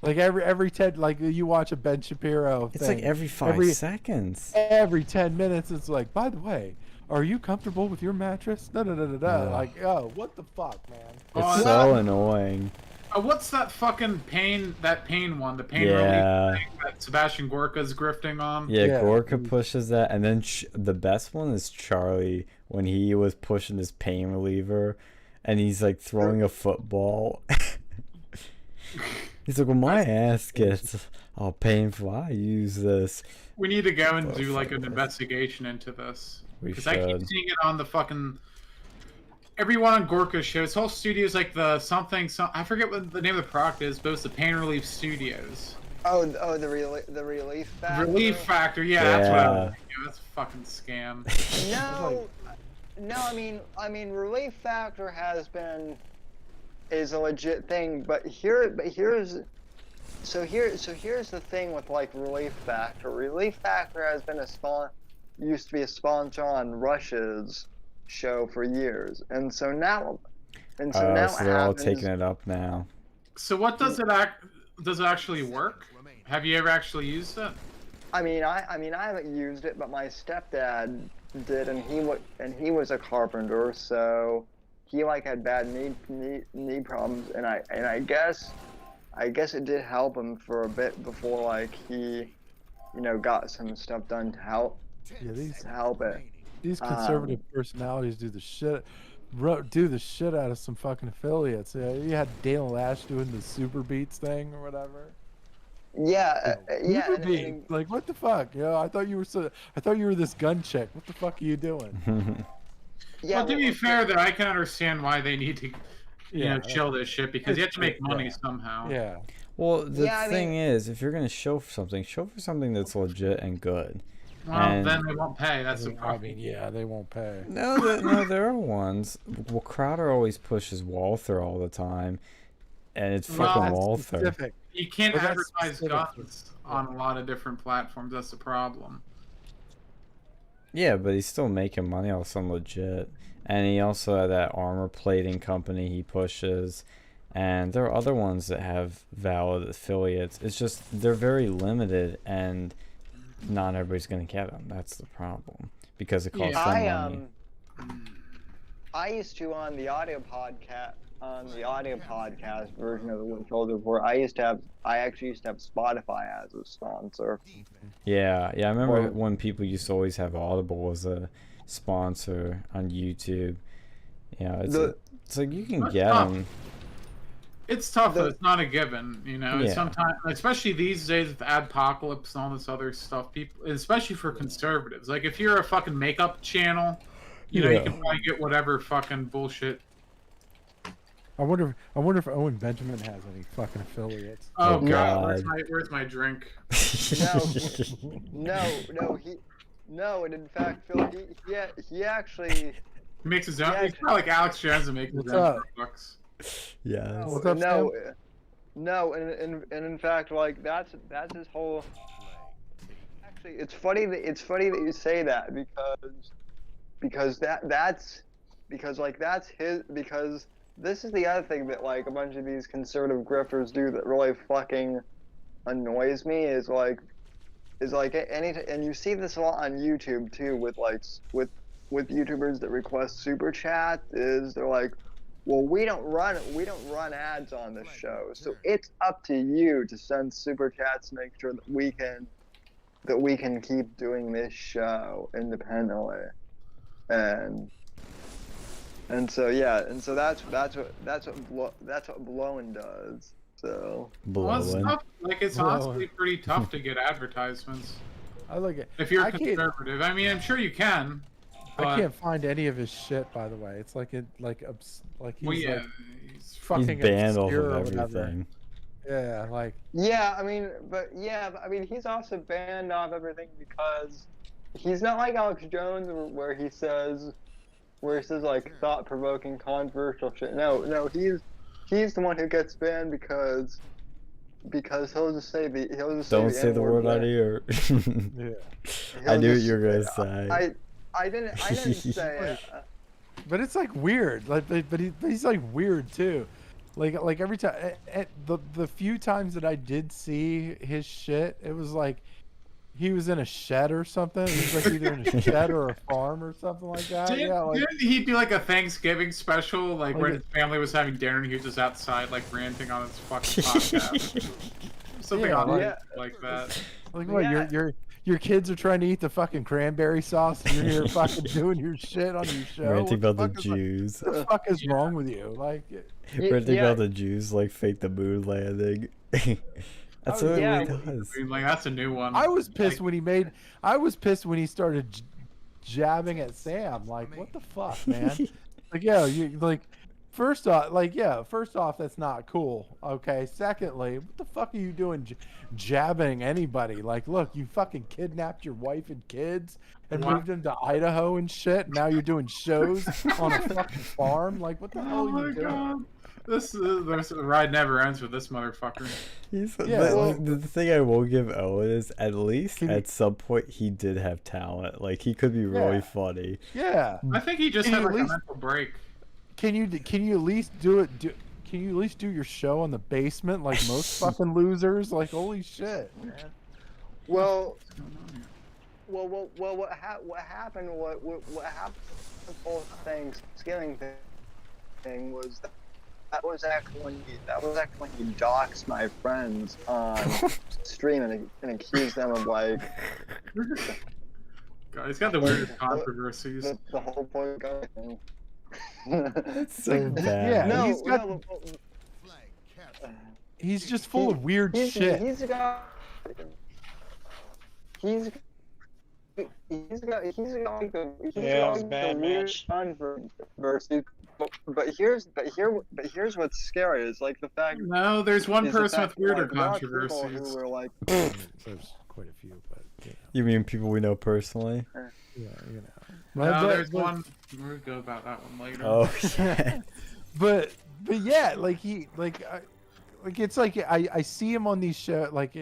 Like every 10, like you watch a Ben Shapiro It's thing, like every 5 seconds. every 10 minutes it's like, by the way, are you comfortable with your mattress? Da da da da da. Yeah. Like, oh, what the fuck, man? Oh, It's so annoying. What's that fucking pain? That pain one, the pain Yeah. relief thing that Sebastian Gorka's grifting on. Yeah, Yeah. Gorka pushes that, and then the best one is Charlie when he was pushing his pain reliever, and he's like throwing a football. He's like, well, my ass gets all painful. I use this. We need to go and Oh, do like fuck an this. investigation into this. We Because I keep should. seeing it on the fucking everyone on Gorka's show. His whole studio is like the something. I forget what the name of the product is, but it's the Pain Relief Studios. Oh, the relief factor. Relief Factor. Yeah, that's what I was Yeah. thinking. That's a fucking scam. No, I mean, relief factor is a legit thing, but here's the thing with like relief factor. Relief factor has been used to be a sponsor on Rush's show for years, and so now So what they're all happens, taking it up now. So what does it does it actually work? Have you ever actually used it? I mean, I haven't used it, but my stepdad did, and he was a carpenter, so he like had bad knee problems, and I guess it did help him for a bit before like he, got some stuff done to help Yeah, it. these conservative personalities do the shit out of some fucking affiliates. Yeah, you had Dale Lash doing the Super Beats thing or whatever. Yeah, yeah. Super Beats. Like, what the fuck? I thought you were this gun chick. What the fuck are you doing? Well, to be fair, though, I can understand why they need to, chill this shit because you have to make money yeah. somehow. Yeah. Well, the Yeah, I thing mean- is, if you're gonna show for something that's legit and good. Well, And- then they won't pay. That's the I problem. mean, yeah, they won't pay. No, there are ones. Well, Crowder always pushes Walther all the time, and it's Well, fucking that's Walther. Specific. You can't But that's advertise specific. guns on a lot of different platforms. That's the problem. Yeah, but he's still making money off some legit. And he also had that armor plating company he pushes. And there are other ones that have valid affiliates. It's just they're very limited, and not everybody's gonna get them. That's the problem because it costs them money. I used to on the audio podcast version of the Winchell Report. I actually used to have Spotify as a sponsor. Yeah, I remember Or- when people used to always have Audible as a sponsor on YouTube. It's like you can That's get tough. them. It's tough, though. It's not a given, Yeah. Sometimes, especially these days with Adpocalypse and all this other stuff, people, especially for conservatives. Like, if you're a fucking makeup channel, you Yeah. can probably get whatever fucking bullshit. I wonder if Owen Benjamin has any fucking affiliates. Oh, Oh, God, God. where's my drink? No, and in fact, Phil, he actually. He makes his own. Yeah, He's not like Alex Jones and makes his What's own up? Starbucks. Yes. What's up, No, and in fact, like that's his whole. Actually, it's funny that you say that because that's this is the other thing that like a bunch of these conservative grifters do that really fucking annoys me is like and you see this a lot on YouTube too with YouTubers that request super chat is they're like, well, we don't run ads on this show, so it's up to you to send super chats to make sure that we can keep doing this show independently, and so that's what blowing does. So Well, it's Blowing. tough. Like, it's Blowing. honestly pretty tough to get advertisements I look at. if you're I can't- conservative. I mean, I'm sure you can. I But, can't find any of his shit. By the way, it's like he's well, yeah, like he's- fucking He's banned off obscure of or whatever. everything. Yeah, like yeah, I mean, he's also banned off everything because he's not like Alex Jones where he says like thought-provoking, controversial shit. No, he's the one who gets banned because he'll just say the Don't say the word on here. Yeah. I knew what you were gonna say. I didn't say it. But it's like weird. Like, but he's like weird too. Like every time, the few times that I did see his shit, it was like he was in a shed or something. He was like either in a shed or a farm or something like that. Didn't he do like a Thanksgiving special, like Oh, when yeah. his family was having dinner and he was just outside, like ranting on his fucking podcast? Something Yeah, on like- like that. Like what? Yeah. Your kids are trying to eat the fucking cranberry sauce, and you're here fucking doing your shit on your show. Ranting What about the fuck is- Jews. What the fuck is wrong with you? Like, Ranting yeah. about the Jews like fake the moon landing. That's Oh, what yeah. he does. I mean, like that's a new one. I was pissed Like, when he made. I was pissed when he started jabbing at Sam. Like, what the fuck, man? Like, yeah, you like. First off, that's not cool. Okay. Secondly, what the fuck are you doing, jabbing anybody? Like, look, you fucking kidnapped your wife and kids and What? moved them to Idaho and shit. And now you're doing shows on a fucking farm. Like, what the hell oh are my you doing? god. This ride never ends with this motherfucker. Yeah, But the thing I will give Owen is at least Can you- at some point he did have talent. Like he could be really Yeah. funny. Yeah. I think he just Can had you like at a least- mental break. Can you at least do it? Can you at least do your show in the basement like most fucking losers? Like, holy shit, man. Well, what happened? What happened? The whole Thanksgiving thing was that was actually when he doxed my friends on stream and accused them of like God, he's got the weirdest controversies. the whole point guy thing. That's so bad. Yeah, No, he's got- no, He's just full of weird he's shit. got like the Yeah, it was a bad weird match. controversy. But here's what's scary is like the fact No, there's one is the person with fact that, weirder like, there are people controversies. who were like, There's quite a few, but yeah, You mean people we know personally? you know. No, But- there's but- one. We'll go about that one later. Oh yeah. But yeah, like it's like I see him on these shows like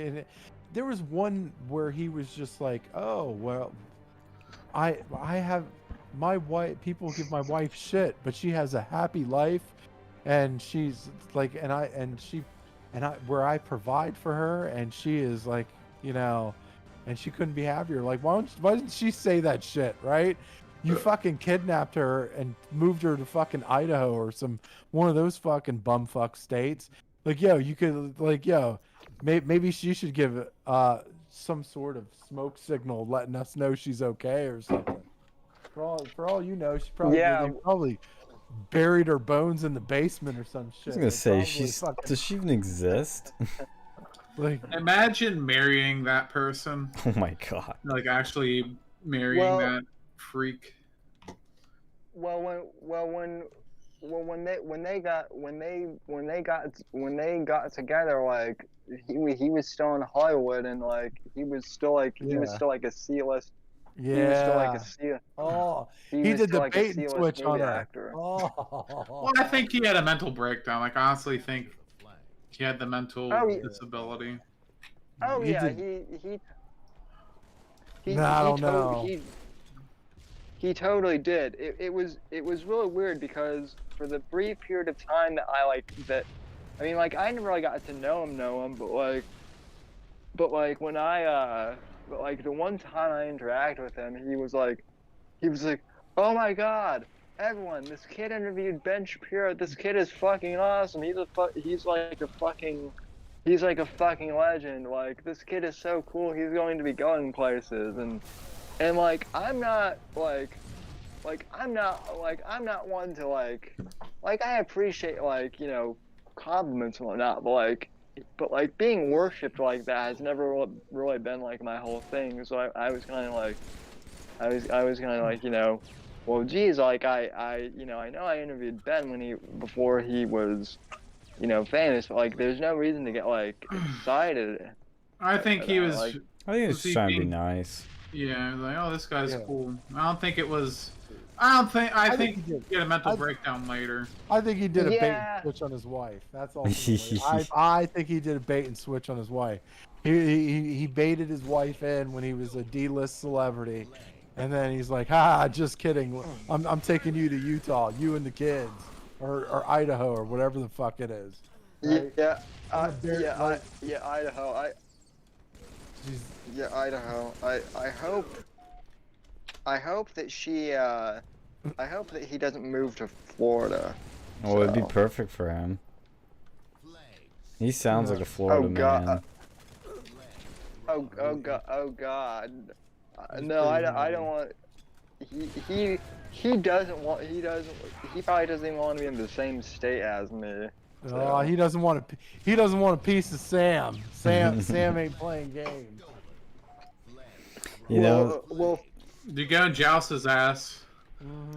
there was one where he was just like, oh well, I have my wife. People give my wife shit, but she has a happy life, and she's like, and I where I provide for her, and she is like, you know, and she couldn't be happier. Like, why didn't she say that shit, right? You fucking kidnapped her and moved her to fucking Idaho or one of those fucking bumfuck states. Like, yo, you could like, yo, maybe she should give some sort of smoke signal letting us know she's okay or something. For all you know, she probably Yeah. they probably buried her bones in the basement or some shit. I was gonna They say probably fucking, does she even exist? like, Imagine marrying that person, Oh my god. like actually marrying Well- that freak. well when they got together, like he was still in Hollywood and like he was still like a C-list. He was still like yeah. a C. Oh, He, he was did still the like a bait and C-list switch on movie her. actor. Oh. Well, I think he had a mental breakdown. Like, I honestly think he had the mental Oh, yeah. disability. Oh He yeah, did- he No, I don't know. He totally did. It was really weird because for the brief period of time that I mean, like I never really got to know him, but when the one time I interacted with him, he was like, oh my god, everyone, this kid interviewed Ben Shapiro. This kid is fucking awesome. He's like a fucking legend. Like this kid is so cool. He's going to be going places and like I'm not one to like I appreciate like, you know, compliments and whatnot, but like being worshipped like that has never really been like my whole thing. So I was kind of like, you know, well, geez, like I know I interviewed Ben before he was, you know, famous, but like there's no reason to get like excited. I think he was. Like, I think Was it's he trying to be being- nice. Yeah, like, oh, this guy's Yeah. cool. I don't think it was. I think think he did. he had a mental I- breakdown later. I think he did a bait Yeah. and switch on his wife. That's ultimately. I think he did a bait and switch on his wife. He baited his wife in when he was a D-list celebrity, and then he's like, just kidding. I'm taking you to Utah, you and the kids, or Idaho, or whatever the fuck it is. Right? Yeah, I'm a bear- like- Idaho. She's- Yeah, Idaho. I hope that she. I hope that he doesn't move to Florida. Oh, it'd be So- perfect for him. He sounds like a Florida Oh, God. man. Oh God. He's No, pretty I don't want. He doesn't want. He probably doesn't even want to be in the same state as me. Oh, he doesn't want a. He doesn't want a piece of Sam. Sam ain't playing games. You know, Well, You go joust his ass.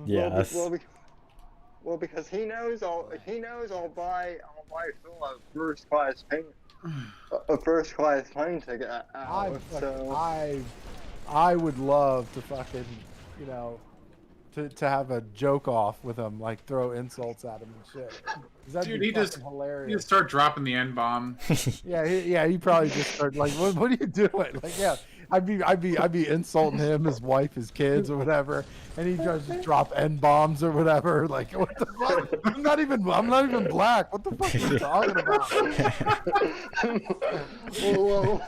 yes. well, because he knows I'll buy Phil a first class plane ticket out. I would love to fucking, to have a joke off with him, like throw insults at him and shit. 'Cause that'd Dude, be he just fucking You hilarious. just start dropping the N bomb. Yeah, he probably just started like, what are you doing? Like, yeah, I'd be insulting him, his wife, his kids, or whatever, and he just drop N bombs or whatever. Like, what the fuck? I'm not even black. What the fuck are you talking about? We'll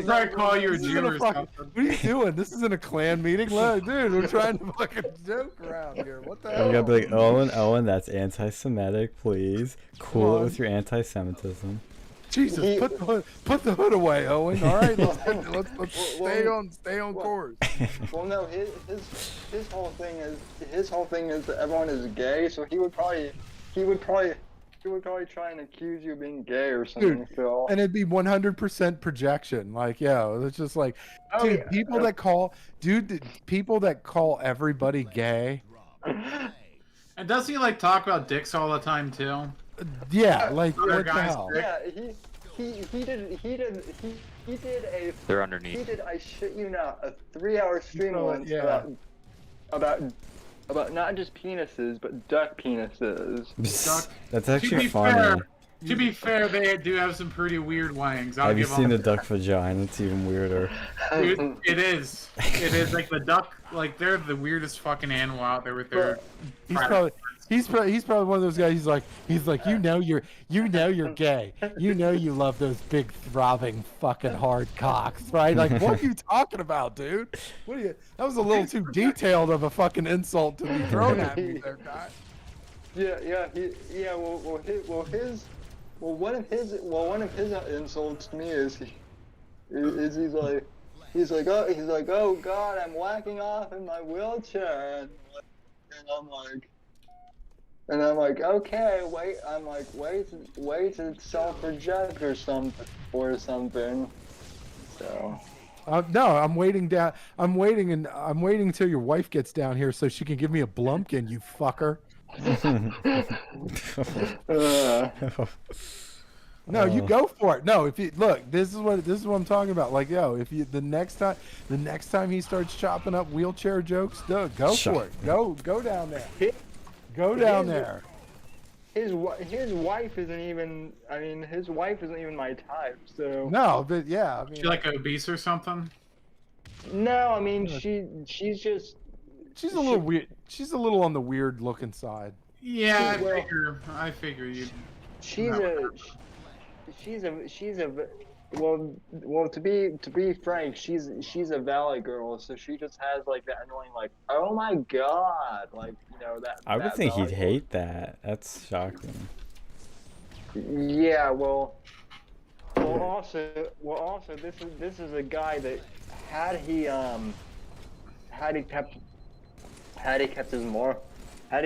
probably call you a This isn't Jew or fucking- something. What are you doing? This isn't a clan meeting, look, dude. We're trying to fucking joke around here. What the hell? I'm gonna be like, Owen, that's anti-Semitic, please. Cool it on. with your anti-Semitism. Jesus, put the hood away, Owen. All right, let's stay on course. Well, no, his whole thing is that everyone is gay, so he would probably try and accuse you of being gay or something. Dude, Phil. And it'd be 100% projection. Like, yeah, it's just like, Oh, dude, yeah. people that call everybody gay. And doesn't he like talk about dicks all the time too? Yeah, like Other what the guys hell? Yeah, he did a They're underneath. he did, I shit you not, a 3-hour stream once yeah. about not just penises but duck penises. That's To actually be funny. To be fair, they do have some pretty weird wangs. I'll Have you give seen the them. duck vagina? It's even weirder. Dude, it is. It is like the duck. Like they're the weirdest fucking animal out there with their. He's probably one of those guys. He's like you know you're gay. You know you love those big throbbing fucking hard cocks, right? Like what are you talking about, dude? That was a little too detailed of a fucking insult to be thrown at me there, guy. One of his insults to me is he's like oh God, I'm whacking off in my wheelchair, and I'm like okay, wait to self-project or something. So. No, I'm waiting down. I'm waiting until your wife gets down here so she can give me a blumpkin, you fucker. No, you go for it. No, if you look, this is what I'm talking about. Like, yo, if you the next time he starts chopping up wheelchair jokes, go for it. Go down there. Go down there. His wife isn't even. I mean, his wife isn't even my type. So. No, but yeah, I mean, She like obese or something? No, I mean she's just. she's a little weird. She's a little on the weird looking side. Yeah, Well- I figure you. She's a well to be frank, she's a valley girl, so she just has like that annoying like oh my God, like that. I would that think valley he'd hate that. That's shocking. girl. Yeah, also this is a guy that had he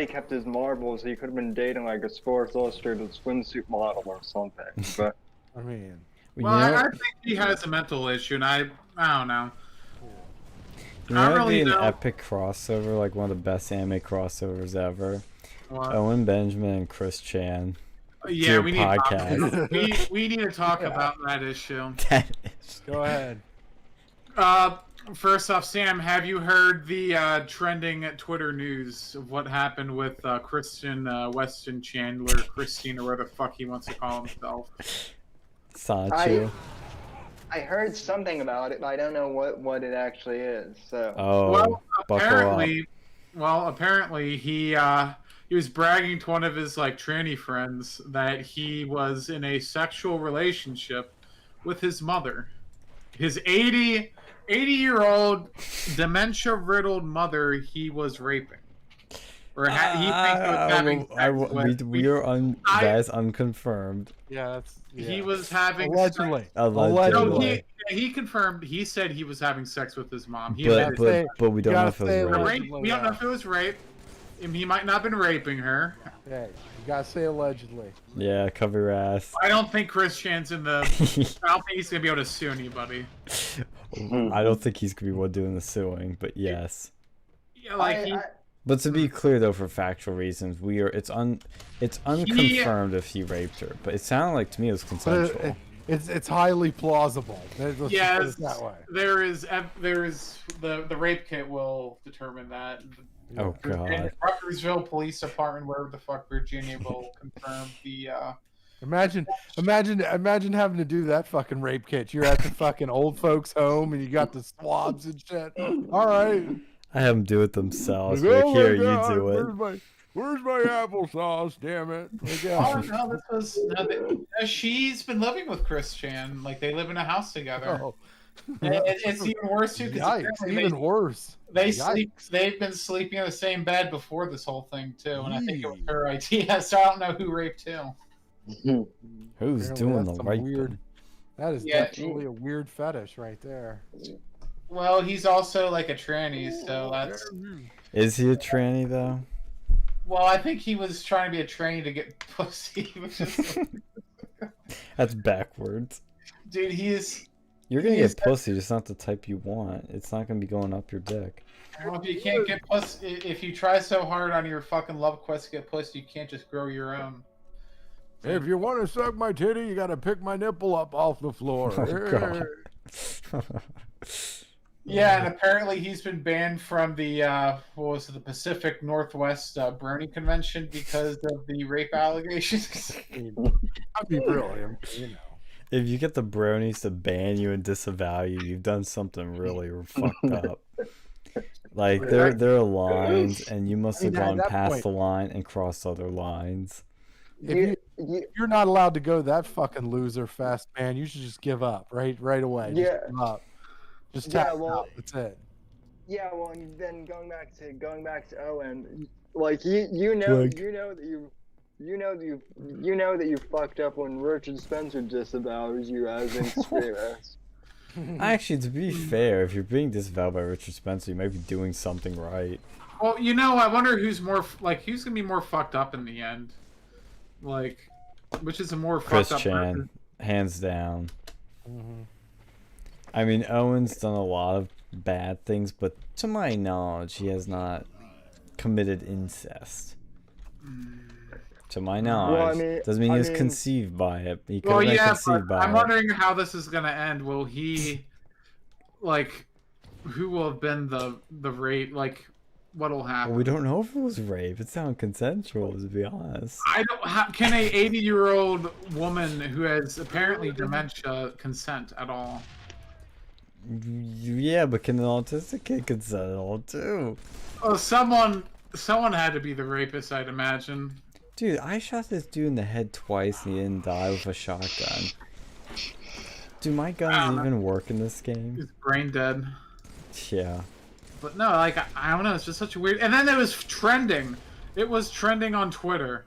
kept his marbles, he could have been dating like a Sports Illustrated swimsuit model or something. But I mean, Well, I think he has a mental issue, and I don't know. You know, I that'd really be an don't. epic crossover, like one of the best anime crossovers ever. What? Owen Benjamin and Chris Chan. Yeah, your we need to talk, podcast. we need to talk about that issue. go ahead. First off, Sam, have you heard the trending Twitter news of what happened with Christian Weston Chandler, Christine, or whatever the fuck he wants to call himself? Sancho. I heard something about it, but I don't know what it actually is. So. Oh, Well, buckle up. apparently he was bragging to one of his like tranny friends that he was in a sexual relationship with his mother, his 80-year-old dementia-riddled mother. He was raping, or he thinks he was having sex with. We are that is unconfirmed. Yeah, that's. Yeah. He was having Allegedly. Sex. Allegedly. No, he confirmed. He said he was having sex with his mom. He But, admitted but we don't know if it say was rape. allegedly. we don't know if it was rape. He might not have been raping her. Hey, you gotta say allegedly. Yeah, cover your ass. I don't think Chris Chan's in the. I don't think he's gonna be able to sue anybody. I don't think he's gonna be one doing the suing, but yes. Yeah, like But to be clear, though, for factual reasons, it's unconfirmed if he raped her. But it sounded like to me it was consensual. It's highly plausible. Let's put yes, it that way. there is the rape kit will determine that. Oh god. Rutgersville Police Department, wherever the fuck Virginia, will confirm the. Imagine having to do that fucking rape kit. You're at the fucking old folks' home and you got the swabs and shit. All right. I have them do it themselves. Oh Like, my here, God, you do it. Where's my applesauce? Damn it! Oh no, this was. She's been living with Chris Chan. Like they live in a house together. Oh. And it's even worse too. Yikes! Even worse. They Yikes. sleep. They've been sleeping in the same bed before this whole thing too, and I think it was her idea. So I don't know who raped who. Who's Apparently doing that's the some right weird? That is Yeah. definitely a weird fetish right there. Well, he's also like a tranny, so that's. Is he a tranny though? Well, I think he was trying to be a tranny to get pussy, which is. That's backwards. Dude, he's. You're gonna He's- get pussy, just not the type you want. It's not gonna be going up your dick. Well, if you can't get pussy, if you try so hard on your fucking love quest to get pussy, you can't just grow your own. If you want to suck my titty, you got to pick my nipple up off the floor. Oh, God. Yeah, and apparently he's been banned from the what was it, the Pacific Northwest Brony Convention because of the rape allegations. I'd be brilliant, you know. If you get the bronies to ban you and disavow you, you've done something really fucked up. Like there are lines, and you must have I mean, at gone that past point- the line and crossed other lines. If you're not allowed to go that fucking loser fest, man, you should just give up right away. Just Yeah. give up. Just Yeah, tap well- out. That's it. Yeah, well, and then going back to Owen, like you know Like- that you fucked up when Richard Spencer disavows you as an extremist. Actually, to be fair, if you're being disavowed by Richard Spencer, you might be doing something right. Well, you know, I wonder who's who's gonna be more fucked up in the end. Like, which is a more Chris fucked up Chan, person? hands down. Mm-hmm. I mean, Owen's done a lot of bad things, but to my knowledge, he has not committed incest. To my knowledge, doesn't mean he was conceived by it. He could Well, have been yeah, conceived but by I'm it. wondering how this is gonna end. Will he, like, who will have been the rape? Like, what'll happen? Well, we don't know if it was rape. It sounded consensual, to be honest. I don't. Can a 80-year-old woman who has apparently dementia consent at all? Yeah, but can an autistic kid consent at all too? Oh, someone had to be the rapist, I'd imagine. Dude, I shot this dude in the head twice and he didn't die with a shotgun. Do my guns even work in this game? He's brain dead. Yeah. But no, like I don't know. It's just such a weird. And then it was trending. It was trending on Twitter.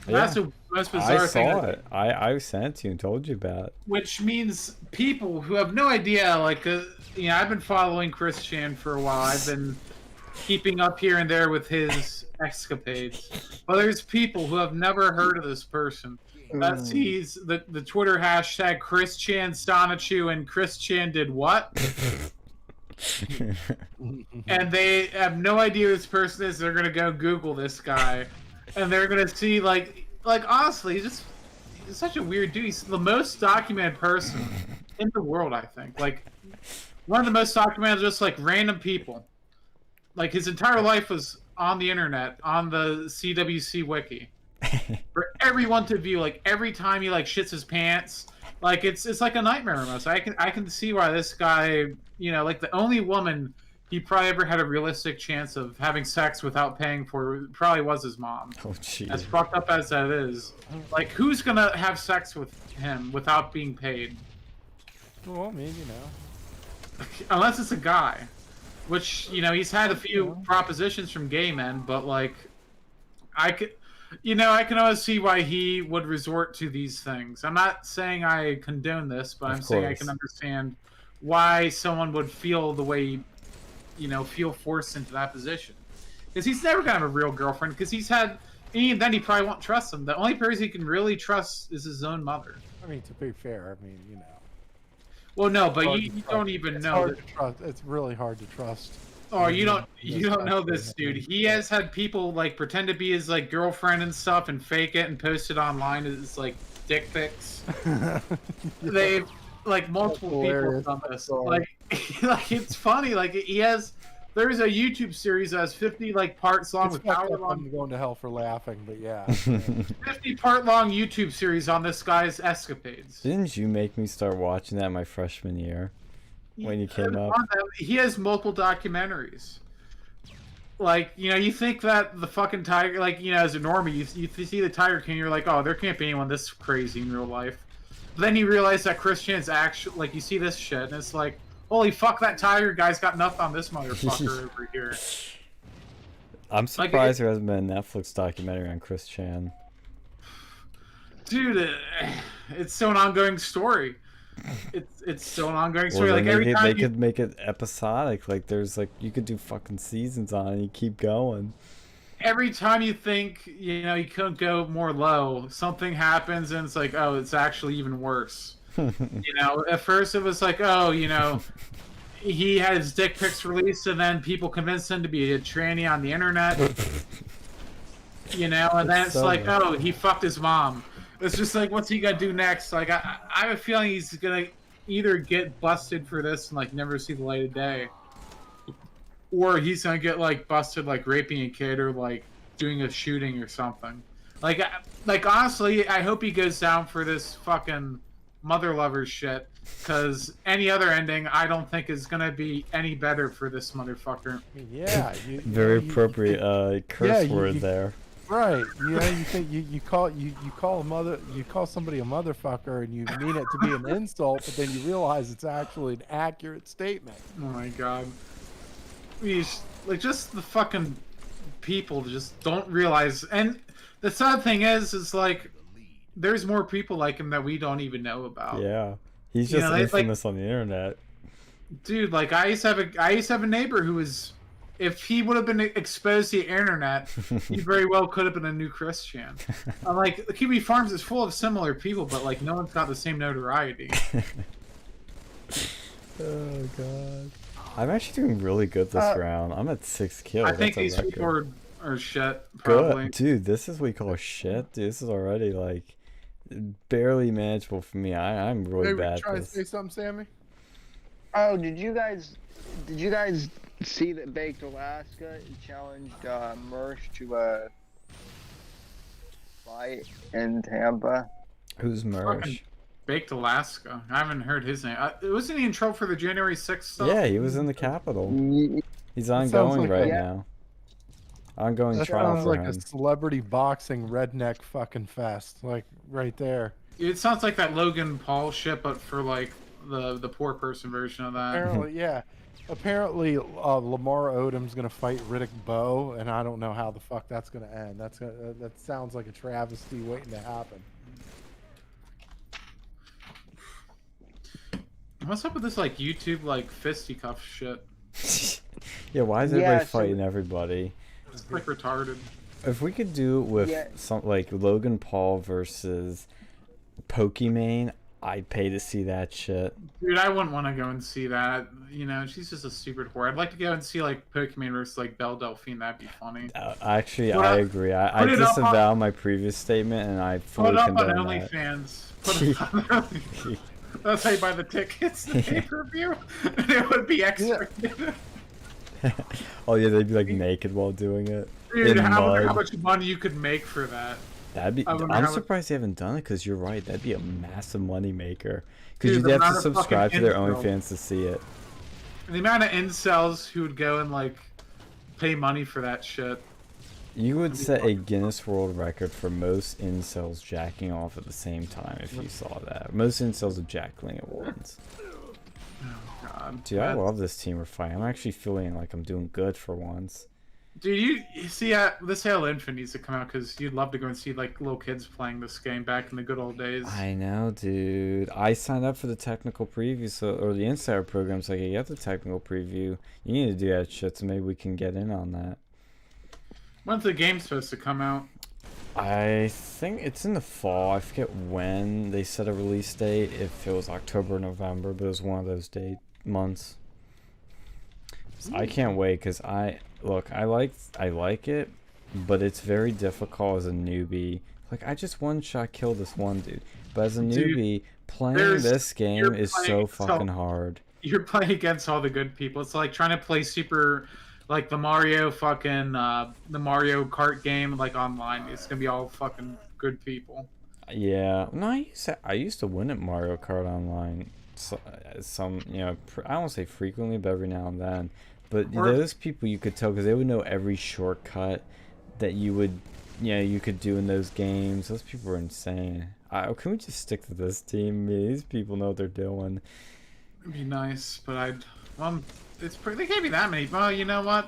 That's Yeah. a most bizarre I thing. saw it. I sent it to you and told you about it. Which means people who have no idea, like, you know, I've been following Chris Chan for a while. I've been keeping up here and there with his escapades. But there's people who have never heard of this person. That sees the Twitter hashtag Chris Chan Sonichu and Chris Chan did what? And they have no idea who this person is. They're gonna go Google this guy, and they're gonna see like honestly, he's such a weird dude. He's the most documented person in the world, I think. Like, one of the most documented, just like random people. Like his entire life was on the internet, on the CWC wiki, for everyone to view. Like every time he like shits his pants, like it's like a nightmare almost. I can see why this guy, you know, like the only woman he probably ever had a realistic chance of having sex without paying for it probably was his mom. Oh, jeez. As fucked up as that is, like who's gonna have sex with him without being paid? Well, I mean, you know. Unless it's a guy, which, you know, he's had a few propositions from gay men, but like I could, you know, I can always see why he would resort to these things. I'm not saying I condone this, but I'm saying I can understand why someone would feel the way, you know, feel forced into that position. Because he's never gonna have a real girlfriend, because he's had, and then he probably won't trust them. The only person he can really trust is his own mother. I mean, to be fair, I mean, you know. Well, no, but you don't even know. Hard to trust. It's really hard to trust. Oh, you don't know this dude. He has had people like pretend to be his like girlfriend and stuff and fake it and post it online as like dick pics. They've like multiple people have done this. Like, like it's funny. Like there's a YouTube series that has 50 like parts long with hour long. I'm going to hell for laughing, but yeah. 50-part long YouTube series on this guy's escapades. Didn't you make me start watching that my freshman year when you came up? He has multiple documentaries. Like, you know, you think that the fucking Tiger, like, you know, as a normie, you see the Tiger King, you're like, oh, there can't be anyone this crazy in real life. But then you realize that Chris Chan's actually, like, you see this shit, and it's like, holy fuck, that Tiger guy's got nothing on this motherfucker over here. I'm surprised there hasn't been a Netflix documentary on Chris Chan. Dude, it's still an ongoing story. It's still an ongoing story. Well, like every time they could make it episodic. Like there's like you could do fucking seasons on it and you keep going. Every time you think, you know, you couldn't go more low, something happens and it's like, oh, it's actually even worse. You know, at first it was like, oh, you know, he had his dick pics released and then people convinced him to be a tranny on the internet. You know, and then it's like, oh, he fucked his mom. It's just like, what's he gonna do next? Like, I have a feeling he's gonna either get busted for this and like never see the light of day, or he's gonna get like busted like raping a kid or like doing a shooting or something. Like honestly, I hope he goes down for this fucking mother lover shit, because any other ending I don't think is gonna be any better for this motherfucker. Yeah, very appropriate curse word there. Right, you know, you think you call somebody a motherfucker and you mean it to be an insult, but then you realize it's actually an accurate statement. Oh my god, like just the fucking people just don't realize. And the sad thing is like there's more people like him that we don't even know about. Yeah, he's just infamous on the internet. Dude, like I used to have a neighbor who was. If he would have been exposed to the internet, he very well could have been a new Chris Chan. Like, the Kiwi Farms is full of similar people, but, like, no one's got the same notoriety. Oh, God. I'm actually doing really good this round. I'm at 6 kills. I think these people are shit, probably. Good. Dude, this is what you call shit. Dude, this is already, like, barely manageable for me. I'm really bad at this. Try to say something, Sammy? Oh, did you guys see that Baked Alaska challenged Mersh to a fight in Tampa? Who's Mersh? Baked Alaska. I haven't heard his name. Wasn't he in trouble for the January 6th stuff? Yeah, he was in the Capitol. He's ongoing right now. Ongoing trial for him. Sounds like a celebrity boxing redneck fucking fest, like right there. It sounds like that Logan Paul shit, but for like the poor person version of that. Apparently, yeah. Apparently, Lamar Odom's gonna fight Riddick Bowe, and I don't know how the fuck that's gonna end. That sounds like a travesty waiting to happen. What's up with this like YouTube like fisticuff shit? Yeah, why is everybody fighting everybody? It's like retarded. If we could do it with some like Logan Paul versus Pokimane, I'd pay to see that shit. Dude, I wouldn't want to go and see that. You know, she's just a stupid whore. I'd like to go and see like Pokemon versus like Belle Delphine. That'd be funny. Actually, I agree. I disavow my previous statement, and I fully condone that. Put it up on OnlyFans. That's how you buy the tickets, the pay-per-view. And it would be extra. Oh yeah, they'd be like naked while doing it. Dude, in I wonder how mud. much money you could make for that. That'd be. I wonder I'm how much- surprised they haven't done it because you're right. That'd be a massive money maker. Because Dude, you'd the have to amount of subscribe to fucking their info. OnlyFans to see it. The amount of incels who would go and like pay money for that shit. You would set a Guinness World Record for most incels jacking off at the same time if you saw that. Most incels are jackling at once. Oh god. Dude, I love this team we're fighting. I'm actually feeling like I'm doing good for once. Dude, you see, this Halo Infinite needs to come out because you'd love to go and see like little kids playing this game back in the good old days. I know, dude. I signed up for the technical preview, or the insider program, so I could get the technical preview. You need to do that shit, so maybe we can get in on that. When's the game supposed to come out? I think it's in the fall. I forget when they set a release date. If it was October or November, but it was one of those months. So I can't wait because I like it, but it's very difficult as a newbie. Like I just one shot killed this one dude, but as a Dude, newbie playing this game you're is playing so fucking hard. You're playing against all the good people. It's like trying to play like the Mario the Mario Kart game like online. It's gonna be all fucking good people. Yeah, no, I used to win at Mario Kart online. So, I don't say frequently, but every now and then. But those people you could tell because they would know every shortcut that you could do in those games. Those people are insane. Can we just stick to this team? I mean, these people know what they're doing. It'd be nice, but they can't be that many. Well, you know what?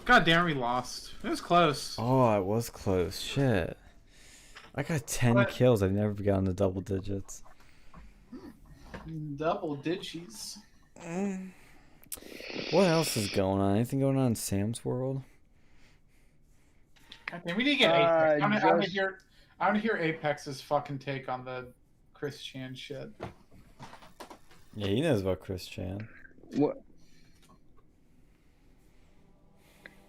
God damn, we lost. It was close. Oh, it was close. Shit. I got 10 kills. I've never gotten to double digits. Double digits. What else is going on? Anything going on in Sam's world? Okay, we need to get Apex. I want just- to hear Apex's fucking take on the Chris Chan shit. Yeah, he knows about Chris Chan. What?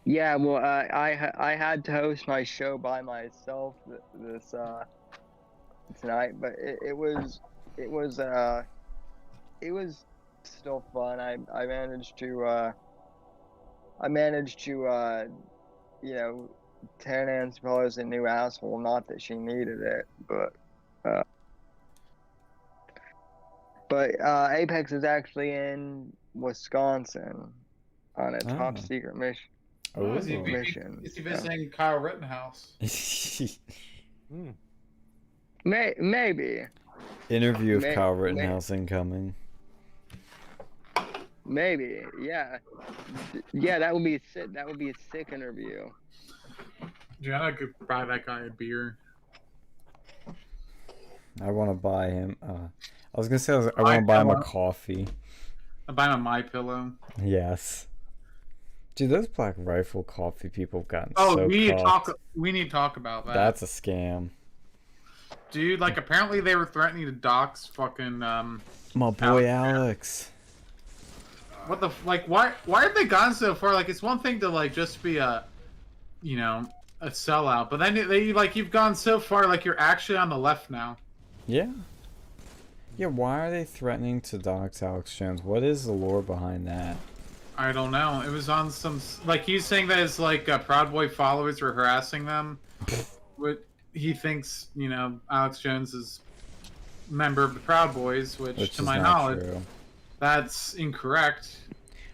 Yeah, well, I had to host my show by myself this tonight, but it was still fun. I managed to tear Nancy Pelosi a new asshole. Not that she needed it, but Apex is actually in Wisconsin on a top secret mission. Oh, Is he visiting Kyle Rittenhouse? Maybe. Interview of Kyle Rittenhouse incoming. Maybe, yeah. Yeah, that would be a sick interview. Dude, I could buy that guy a beer. I want to buy him. I was gonna say I want to buy him a coffee. I buy him a My Pillow. Yes. Dude, those Black Rifle coffee people have gotten so we need to talk about that. That's a scam. Dude, like apparently they were threatening to dox fucking My boy Alex. What the why have they gone so far? Like it's one thing to like just be a sellout, but then you've gone so far like you're actually on the left now. Yeah. Yeah, why are they threatening to dox Alex Jones? What is the lore behind that? I don't know. It was on some he's saying that his Proud Boy followers were harassing them. What he thinks, Alex Jones is a member of the Proud Boys, which to my knowledge, that's incorrect.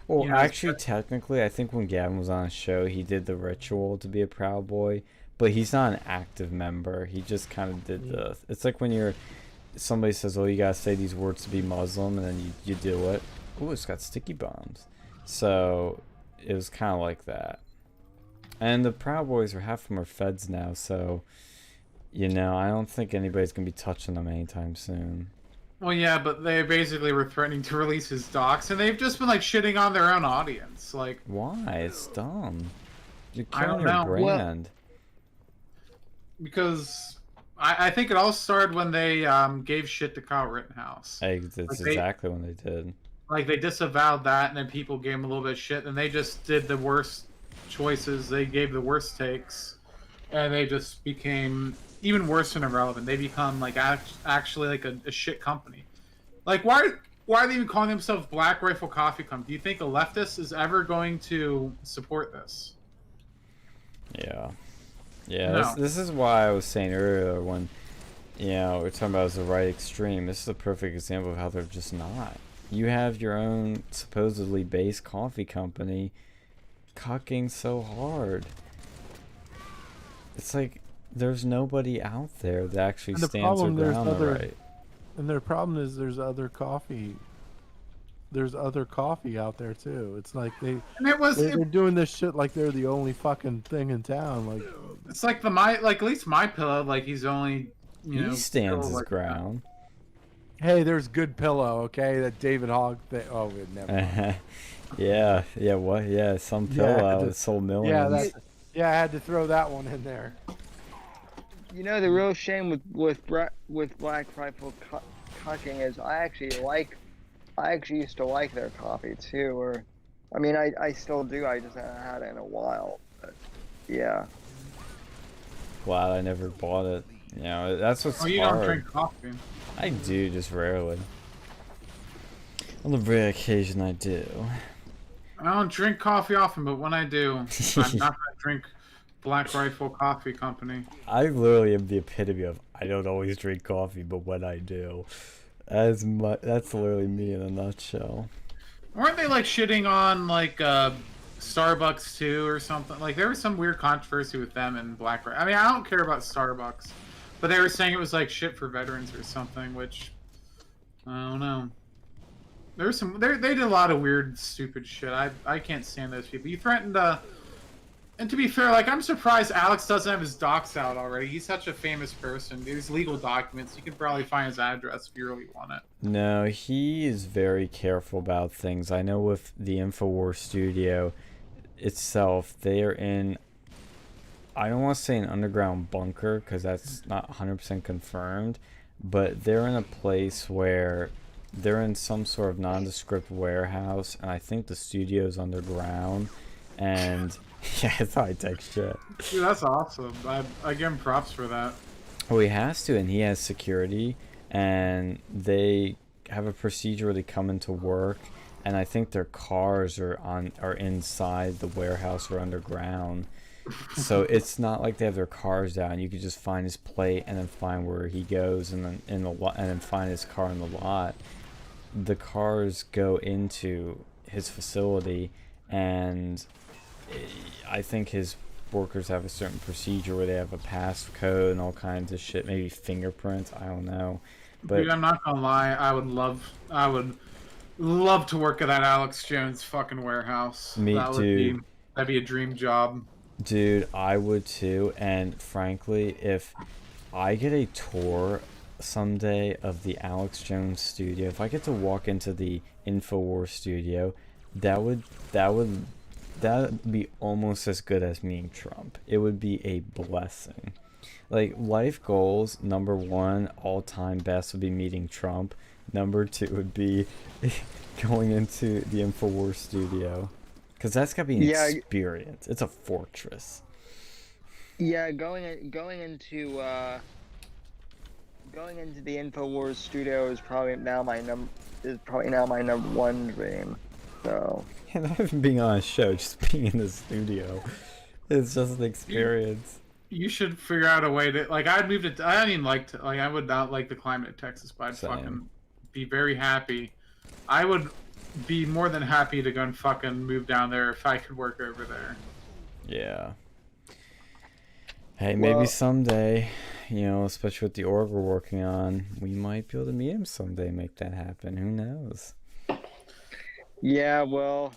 Well, actually, technically, I think when Gavin was on the show, he did the ritual to be a Proud Boy, but he's not an active member. He just kind of did the. It's like when somebody says, "Oh, you gotta say these words to be Muslim," and then you do it. Oh, it's got sticky bombs. So it was kind of like that. And the Proud Boys half of them are feds now, so I don't think anybody's gonna be touching them anytime soon. Well, yeah, but they basically were threatening to release his docs, and they've just been shitting on their own audience. Why? It's dumb. You're I don't killing your know. brand. Because I think it all started when they gave shit to Kyle Rittenhouse. That's exactly when they did. They disavowed that, and then people gave them a little bit of shit, and they just did the worst choices. They gave the worst takes, and they just became even worse and irrelevant. They become actually a shit company. Like, why are they even calling themselves Black Rifle Coffee Company? Do you think a leftist is ever going to support this? Yeah. Yeah, No. this is why I was saying earlier when, you know, we're talking about as the right extreme. This is a perfect example of how they're just not. You have your own supposedly base coffee company cucking so hard. It's like there's nobody out there that actually And the stands their problem, there's ground other- right. And their problem is there's other coffee. There's other coffee out there too. It's like And it was. they're doing this shit like they're the only fucking thing in town. Like It's like at least my pillow. Like he's only. You know, He stands pillow his like ground. hey, there's Good Pillow, okay? That David Hogg thing. Oh, it never. Yeah, what? Yeah, some Yeah, pillow the- that sold millions. Yeah, I had to throw that one in there. You know, the real shame with Black Rifle cucking is I actually used to like their coffee too. Or, I mean, I still do. I just haven't had it in a while. But yeah. Glad I never bought it. You know, that's what's Oh, you hard. don't drink coffee. I do, just rarely. On the rare occasion I do. I don't drink coffee often, but when I do, I'm not gonna drink Black Rifle Coffee Company. I literally am the epitome of I don't always drink coffee, but when I do, that's literally me in a nutshell. Weren't they like shitting on like Starbucks too or something? Like there was some weird controversy with them and Black Rifle. I mean, I don't care about Starbucks, but they were saying it was like shit for veterans or something, which I don't know. There's some they did a lot of weird, stupid shit. I can't stand those people. You threatened and to be fair, like I'm surprised Alex doesn't have his docs out already. He's such a famous person. There's legal documents. You can probably find his address if you really want it. No, he is very careful about things. I know with the InfoWars studio itself, they are in, I don't want to say an underground bunker because that's not 100% confirmed, but they're in a place where they're in some sort of nondescript warehouse, and I think the studio's underground, and yeah, it's high-tech shit. Dude, that's awesome. I give him props for that. Well, he has to, and he has security, and they have a procedure where they come into work, and I think their cars are inside the warehouse or underground. So it's not like they have their cars down. You could just find his plate and then find where he goes, and then and then find his car in the lot. The cars go into his facility, and I think his workers have a certain procedure where they have a passcode and all kinds of shit, maybe fingerprints, I don't know. But Dude, I'm not gonna lie, I would love to work at that Alex Jones fucking warehouse. Me too. That'd be a dream job. dude, I would too, and frankly, if I get a tour someday of the Alex Jones studio, if I get to walk into the InfoWars studio, that would be almost as good as meeting Trump. It would be a blessing. Like, life goals, number one, all-time best would be meeting Trump. Number two would be going into the InfoWars studio. Because that's got to be an experience. It's a fortress. Yeah, going into the InfoWars studio is probably now my number one dream. So. And not even being on a show, just being in the studio. It's just an experience. You should figure out a way to, like, I'd move to, I don't even like to, like, I would not like the climate of Texas, but I'd fucking be very happy. I would be more than happy to go and fucking move down there if I could work over there. Yeah. Hey, maybe someday, you know, especially with the org we're working on, we might be able to meet him someday, make that happen. Who knows? Yeah, well,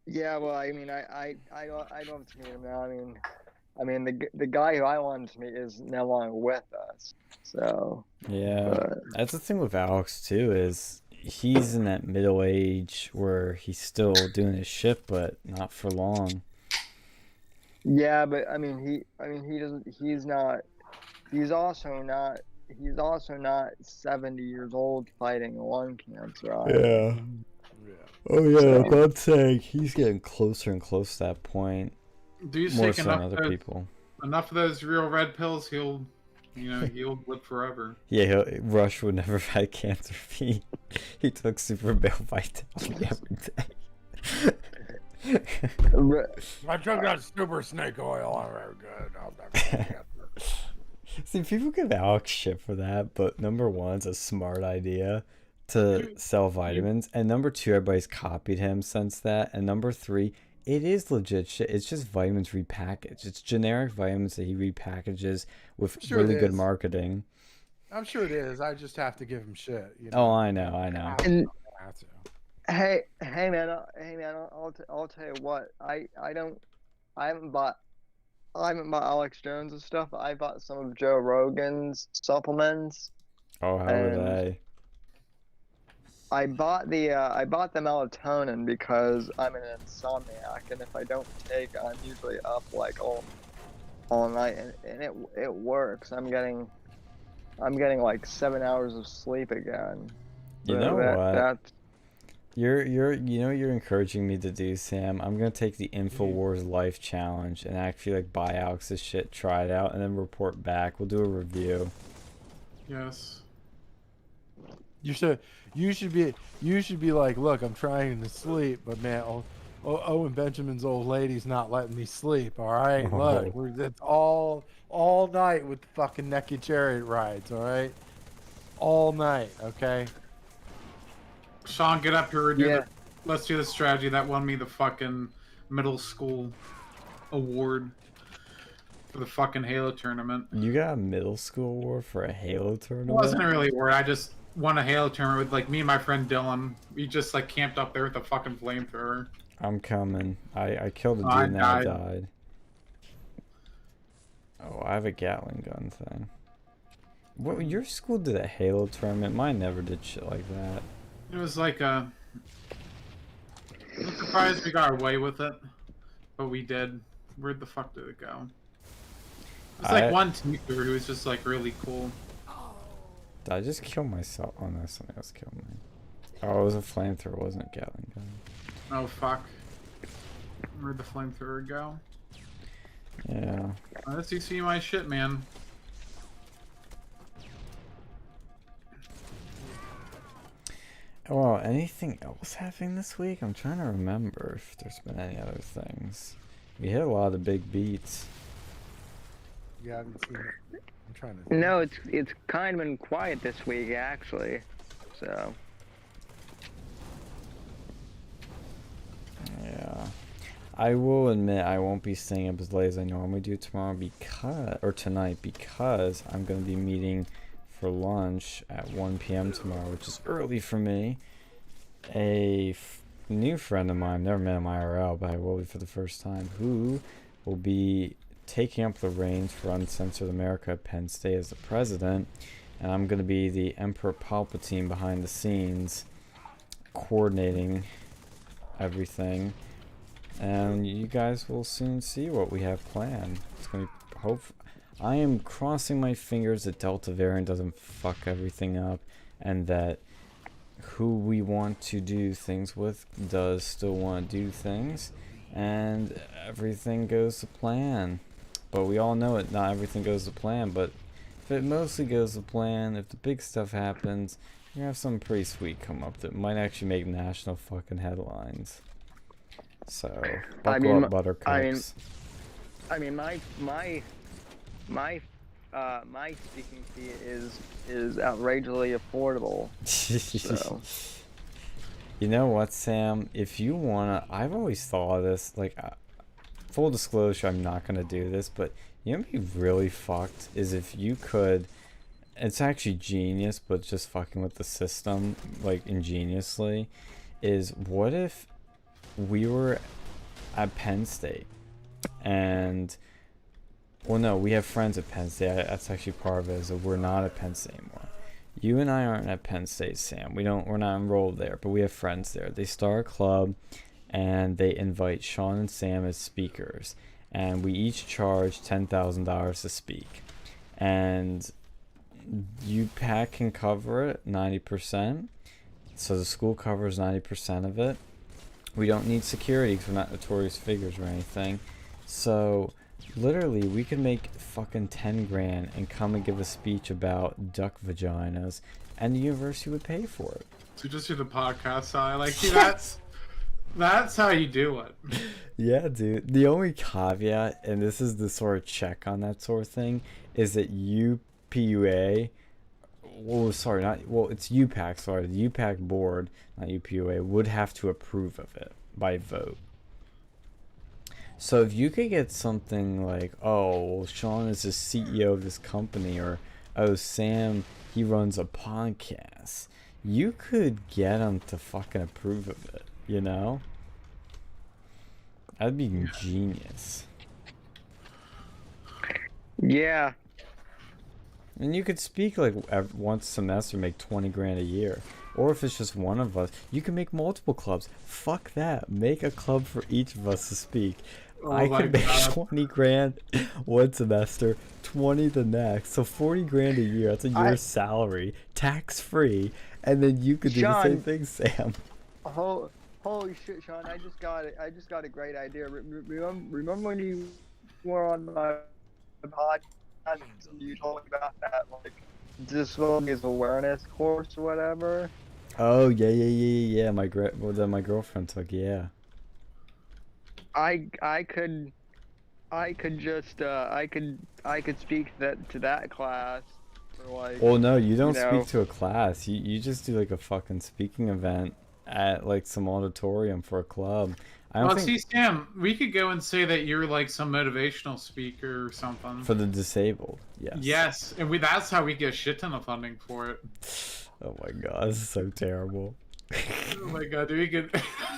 I mean, I love to meet him now. I mean, the guy who I wanted to meet is no longer with us. So. Yeah, that's the thing with Alex too, is he's in that middle age where he's still doing his shit, but not for long. Yeah, but I mean, he's also not 70 years old fighting lung cancer. Yeah. Oh yeah, but I'm saying he's getting closer and closer to that point. Do you More take so than other people. enough of those real red pills, he'll You know, he'll live forever. Yeah, Rush would never have had cancer if he took Super Male Vitality every day. I took that super snake oil. I'm very good. I'll never get cancer. See, people give Alex shit for that, but number one, it's a smart idea to sell vitamins, and number two, everybody's copied him since that, and number three, it is legit shit. It's just vitamins repackaged. It's generic vitamins that he repackages with Sure really it good is. marketing. I'm sure it is. I just have to give him shit. You Oh, know? I know. And I have to. hey man, I'll tell you what. I haven't bought Alex Jones' stuff. I bought some of Joe Rogan's supplements. Oh, how are And they? I bought the melatonin because I'm an insomniac, and if I don't take it, I'm usually up like all night, and it works. I'm getting like 7 hours of sleep again. You So know what? That's You're encouraging me to do, Sam. I'm gonna take the InfoWars Life Challenge and actually like buy Alex's shit, try it out, and then report back. We'll do a review. Yes. You should be like, look, I'm trying to sleep, but man, Owen Benjamin's old lady's not letting me sleep. All right, look, it's all night with the fucking naked chariot rides. All right, all night. Okay. Sean, get up here and Yeah. let's do the strategy that won me the fucking middle school award for the fucking Halo tournament. You got a middle school award for a Halo It tournament? wasn't really a award. I just won a Halo tournament with like me and my friend Dylan. We just like camped up there with a fucking flamethrower. I'm coming. I killed a dude I and then I died. died. Oh, I have a Gatling gun thing. What, your school did a Halo tournament? Mine never did shit like that. It was like a. I'm surprised we got away with it, but we did. Where the fuck did it go? It's like one teacher who was just like really cool. Did I just kill myself? Oh no, something else killed me. Oh, it was a flamethrower, wasn't a Gatling gun. Oh fuck. Where'd the flamethrower go? Yeah. Let's see my shit, man. Well, anything else happening this week? I'm trying to remember if there's been any other things. We hit a lot of big beats. Yeah, I haven't seen it. I'm trying to. No, it's kind of been quiet this week actually. So Yeah. I will admit I won't be staying up as late as I normally do tomorrow tonight because I'm going to be meeting for lunch at 1 p.m. tomorrow, which is early for me. A new friend of mine, never met him IRL, but I will be for the first time, who will be taking up the reins for Uncensored America at Penn State as the president, and I'm going to be the Emperor Palpatine behind the scenes, coordinating everything. And you guys will soon see what we have planned. It's going to be I am crossing my fingers that Delta variant doesn't fuck everything up, and that who we want to do things with does still want to do things, and everything goes to plan. But we all know it, not everything goes to plan, but if it mostly goes to plan, if the big stuff happens, you're gonna have something pretty sweet come up that might actually make national fucking headlines. So, buckle up, buttercups. I mean my speaking fee is outrageously affordable. So. You know what, Sam? If you wanna, I've always thought of this. Like, full disclosure, I'm not gonna do this, but you know, what'd be really fucked is if you could. It's actually genius, but just fucking with the system, like ingeniously. Is what if we were at Penn State and. Well, no, we have friends at Penn State. That's actually part of it, is that we're not at Penn State anymore. You and I aren't at Penn State, Sam. We're not enrolled there, but we have friends there. They start a club, and they invite Sean and Sam as speakers, and we each charge $10,000 to speak. And UPAC can cover it 90%, so the school covers 90% of it. We don't need security because we're not notorious figures or anything. So Literally, we could make fucking 10 grand and come and give a speech about duck vaginas, and the university would pay for it. So just do the podcast side. Like, see, that's how you do it. Yeah, dude. The only caveat, and this is the sort of check on that sort of thing, is that UPUA, well, sorry, not, well, it's UPAC, sorry, the UPAC board, not UPUA, would have to approve of it by vote. So if you could get something like, oh, well, Sean is the CEO of this company, or, oh, Sam, he runs a podcast, you could get him to fucking approve of it, you know? That'd be genius. Yeah. And you could speak like once a semester, make 20 grand a year. Or if it's just one of us, you can make multiple clubs. Fuck that. Make a club for each of us to speak. Oh I my could make God. 20 grand one semester, 20 the next. So 40 grand a year. That's a year's salary, tax free. And then you could do the same Sean. thing, Sam. Holy shit, Sean! I just got it. I just got a great idea. Remember when you were on my podcast and you told me about that like disabilities awareness course or whatever? Oh, yeah. My girlfriend took, yeah. I could speak to that class for like. Well, no, you don't know. speak to a class. You just do like a fucking speaking event at like some auditorium for a club. I don't Well, think see, Sam, we could go and say that you're like some motivational speaker or something. for the disabled. Yes. Yes, and that's how we get a shit ton of funding for it. Oh my god, this is so terrible. Oh my god, dude, we could.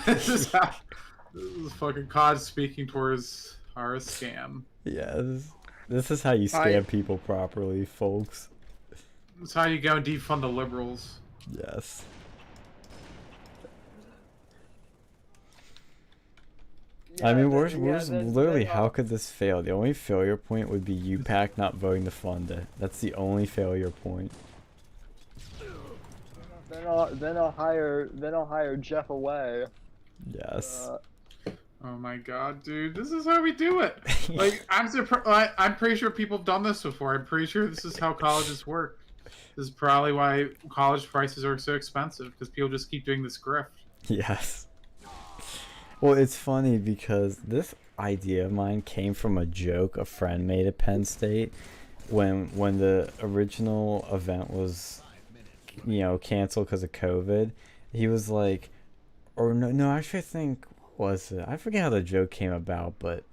This is fucking COD speaking towards our scam. Yeah, this is how you scam people properly, folks. That's how you go and defund the liberals. Yes. I mean, we're literally, how could this fail? The only failure point would be UPAC not voting to fund it. That's the only failure point. Then I'll hire Jeff away. Yes. Oh my god, dude, this is how we do it. Like, I'm pretty sure people have done this before. I'm pretty sure this is how colleges work. This is probably why college prices are so expensive, because people just keep doing this grift. Yes. Well, it's funny because this idea of mine came from a joke a friend made at Penn State when the original event was, you know, canceled because of COVID. He was like, or no, actually I think, what was it? I forget how the joke came about, but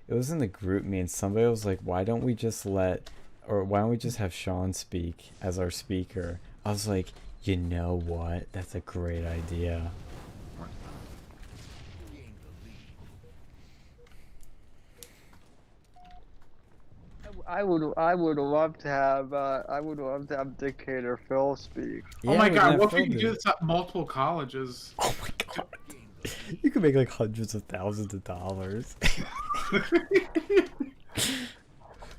it was in the group me and somebody was like, why don't we just have Sean speak as our speaker? I was like, you know what? That's a great idea. I would love to have Dictator Phil speak. Oh my we god, can what have if you Phil could do do it. this at multiple colleges? Oh my god. You could make like hundreds of thousands of dollars.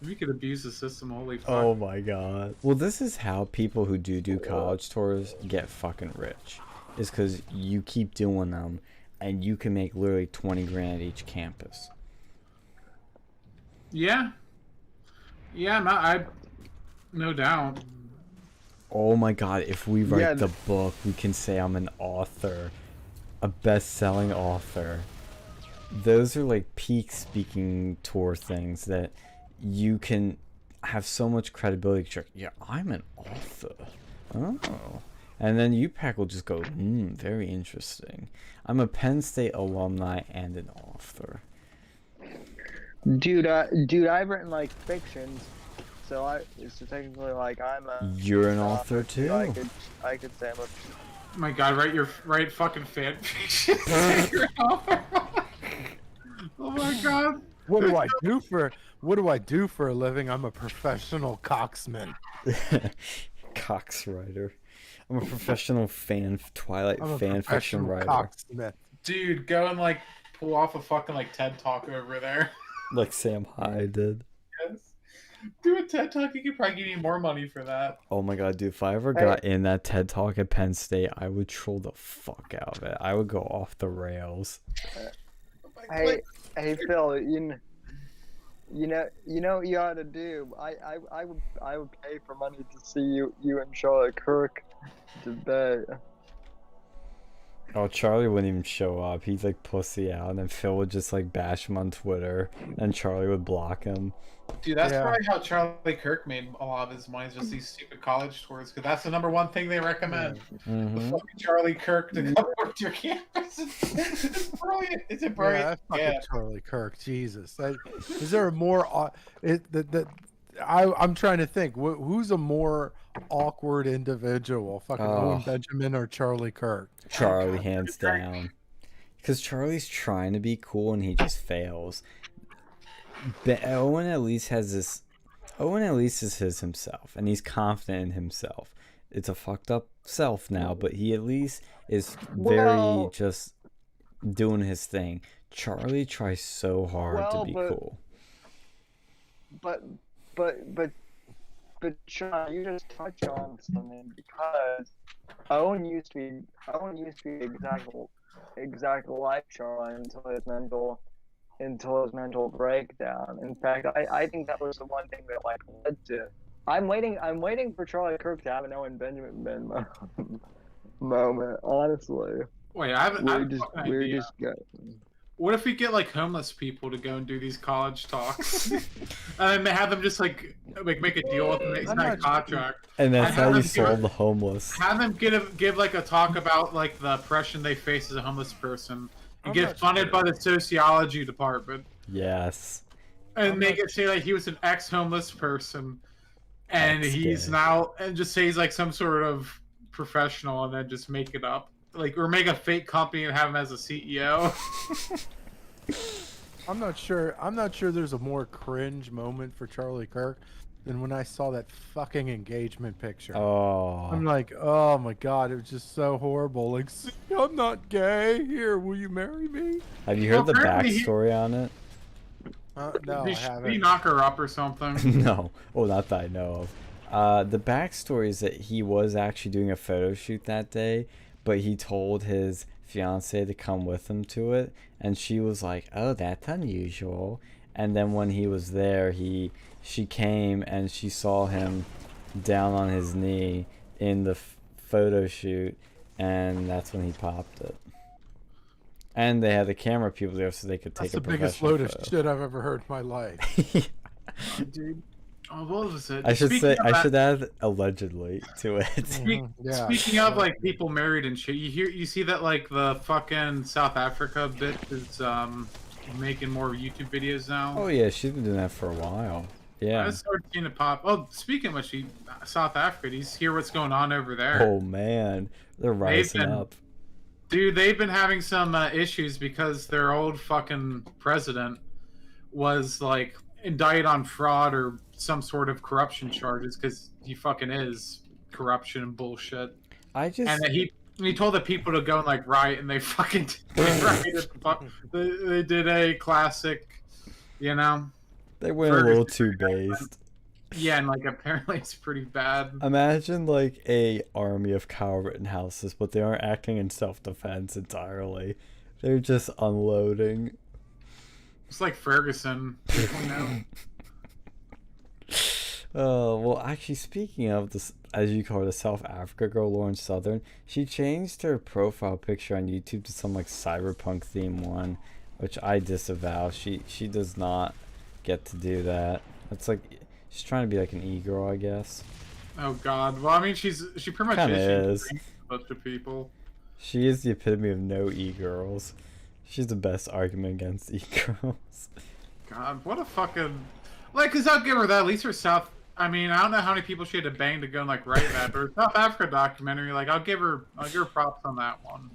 We could abuse the system, holy fuck. Oh my god. Well, this is how people who do college tours get fucking rich. Is because you keep doing them and you can make literally 20 grand at each campus. Yeah. Yeah, no doubt. Oh my god, if we write the book, we can say I'm an author. A best-selling author. Those are like peak speaking tour things that you can have so much credibility. You're like, yeah, I'm an author. Oh. And then UPAC will just go, very interesting. I'm a Penn State alumni and an author. Dude, I've written like fictions, so technically like I'm a. You're an author too. I could say I'm a. Oh my god, write fucking fan fiction. Oh my god. What do I do for a living? I'm a professional coxman. Cox writer. I'm a professional Twilight fan fiction writer. Cocksmith. Dude, go and like pull off a fucking like TED talk over there. Like Sam Hyde did. Yes. Do a TED talk, you could probably give me more money for that. Oh my god, dude, if I ever got in that TED talk at Penn State, I would troll the fuck out of it. I would go off the rails. Hey Phil, you know what you ought to do. I would pay for money to see you and Charlie Kirk today. Oh, Charlie wouldn't even show up. He'd like pussy out, and then Phil would just like bash him on Twitter, and Charlie would block him. Dude, that's Yeah. probably how Charlie Kirk made a lot of his money, is just these stupid college tours, because that's the #1 thing they recommend. Mm-hmm. Fucking Charlie Kirk to come work to your campus. It's brilliant. It's a Yeah, brilliant. that's fucking Yeah. Charlie Kirk. Jesus, is there a more? I'm trying to think. Who's a more awkward individual? Fucking Owen Benjamin or Charlie Kirk? Charlie, hands down. Because Charlie's trying to be cool and he just fails. But Owen at least has this. Owen at least is himself, and he's confident in himself. It's a fucked up self now, but he at least is very just doing his thing. Charlie tries so hard to be cool. But Sean, you just touched on something, because Owen used to be exactly like Charlie until his mental breakdown. In fact, I think that was the one thing that like led to. I'm waiting for Charlie Kirk to have an Owen Benjamin moment. Honestly, Wait, I have we're a just fucking idea. good. What if we get like homeless people to go and do these college talks, and then have them just like make a deal with them, make a contract, And that's how you them solve the homeless. have them give like a talk about like the oppression they face as a homeless person, and I'm get not funded sure. by the sociology department, Yes. and I'm make not it say like he was an ex-homeless person, and he's Ex-gay. now, and just say he's like some sort of professional, and then just make it up. Like, or make a fake company and have him as a CEO. I'm not sure. I'm not sure there's a more cringe moment for Charlie Kirk than when I saw that fucking engagement picture. Oh. I'm like, oh my god, it was just so horrible. Like, see, I'm not gay. Here, will you marry me? Have you heard the apparently he- backstory on it? No, I Did he haven't. knock her up or something? No. Well, not that I know of. The backstory is that he was actually doing a photo shoot that day, but he told his fiance to come with him to it, and she was like, "Oh, that's unusual." And then when he was there, she came and she saw him down on his knee in the photo shoot, and that's when he popped it. And they had the camera people there so they could take That's a the biggest professional load of photo. shit I've ever heard in my life. Dude. Oh, what was it? I should Speaking say of I that- should add allegedly to it. Mhm, yeah. Speaking of like people married and shit, you see that like the fucking South Africa bitch is making more YouTube videos now. Oh yeah, she's been doing that for a while. I Yeah. just started seeing it pop. Oh, speaking of which, South Africa, do you hear what's going on over there? Oh man, they're rising been- up. Dude, they've been having some issues because their old fucking president was like indicted on fraud or some sort of corruption charges, because he fucking is corruption and bullshit. I just And he told the people to go and like riot, and they fucking did rioted. They did a classic, you know. they went a little too based. Yeah, and like apparently it's pretty bad. Imagine like a army of Kyle Rittenhouses, but they aren't acting in self-defense entirely. They're just unloading. It's like Ferguson. You know? Oh, well, actually, speaking of this, as you call her, the South Africa girl, Lauren Southern, she changed her profile picture on YouTube to some like cyberpunk theme one, which I disavow. She does not get to do that. It's like she's trying to be like an e-girl, I guess. Oh God. Well, I mean, she pretty much Kinda is. is. She's a bunch of people. She is the epitome of no e-girls. She's the best argument against e-girls. God, what a fucking like. Cause I'll give her that. At least her South. I mean, I don't know how many people she had to bang to go and like write that, but her South Africa documentary, like, I'll give her props on that one.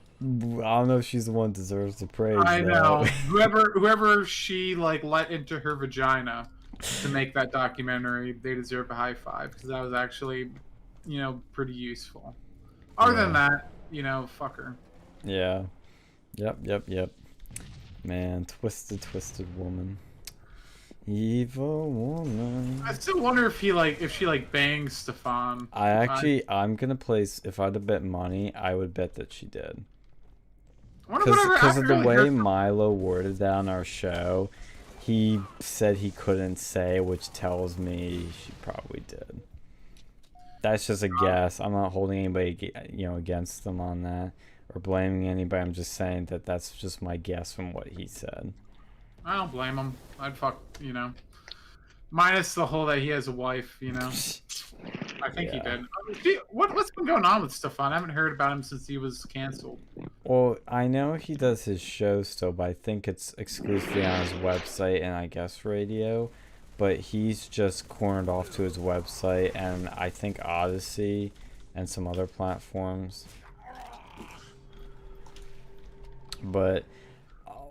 I don't know if she's the one that deserves the praise. I though. know. Whoever she like let into her vagina to make that documentary, they deserve a high five, because that was actually, you know, pretty useful. Other than that, you know, fuck her. Yeah. Yep. Man, twisted woman. Evil woman. I still wonder if she bangs Stefan. I'm gonna place, if I had to bet money, I would bet that she did. I wonder whatever Because of the actually way heard- Milo worded that on our show, he said he couldn't say, which tells me she probably did. That's just a guess. I'm not holding anybody, against them on that or blaming anybody. I'm just saying that that's just my guess from what he said. I don't blame him. I'd fuck, minus the whole that he has a wife, I think he did. What's been going on with Stefan? I haven't heard about him since he was canceled. Well, I know he does his show still, but I think it's exclusively on his website and I guess radio. But he's just cornered off to his website and I think Odyssey and some other platforms. But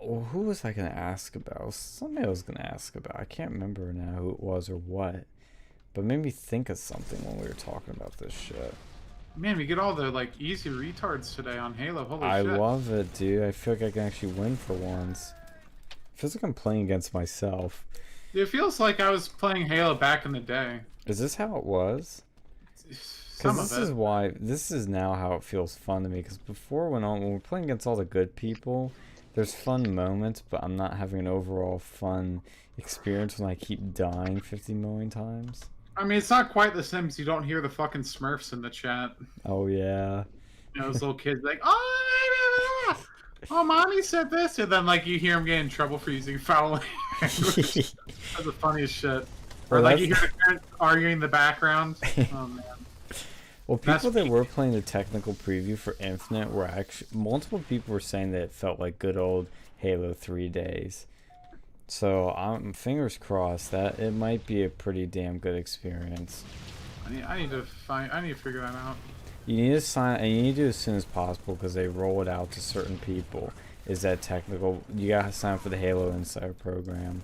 who was I going to ask about? Somebody I was going to ask about. I can't remember now who it was or what. But made me think of something when we were talking about this shit. Man, we get all the easy retards today on Halo. Holy I shit. love it, dude. I feel like I can actually win for once. It feels like I'm playing against myself. It feels like I was playing Halo back in the day. Is this how it was? Some Because of it. this is now how it feels fun to me. Because before, when we're playing against all the good people, there's fun moments, but I'm not having an overall fun experience when I keep dying 50 million times. I mean, it's not quite the same because you don't hear the fucking Smurfs in the chat. Oh, yeah. Those little kids like, oh, mommy said this. And then, you hear them get in trouble for using foul language. That's the funniest shit. Or, you hear the parents arguing in the background. Oh, man. Well, people that were playing the technical preview for Infinite were actually... Multiple people were saying that it felt like good old Halo 3 days. So, I'm fingers crossed that it might be a pretty damn good experience. I need to figure that out. You need to sign, and you need to do it as soon as possible because they roll it out to certain people. Is that technical? You gotta sign up for the Halo Insider program.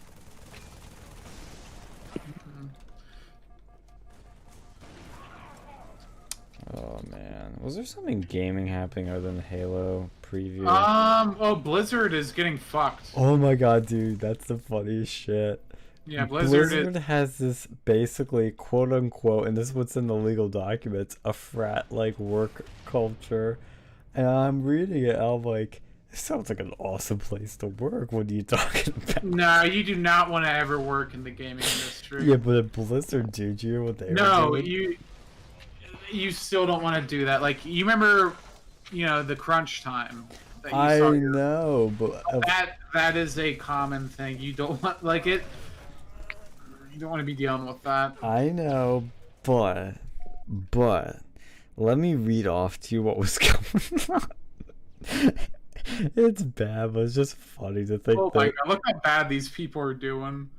Oh man, was there something gaming happening other than the Halo preview? Well, Blizzard is getting fucked. Oh my god, dude, that's the funniest shit. Yeah, Blizzard has this basically, quote unquote, and this is what's in the legal documents, a frat-like work culture. And I'm reading it, and I'm like, this sounds like an awesome place to work. What are you talking about? No, you do not want to ever work in the gaming industry. Yeah, but at Blizzard, dude, you know what they No, were doing? you still don't want to do that. You remember, the crunch time. That I know, but that is a common thing. You don't want it. You don't want to be dealing with that. I know, but let me read off to you what was going on. It's bad, but it's just funny to think. Oh my god! Look how bad these people are doing.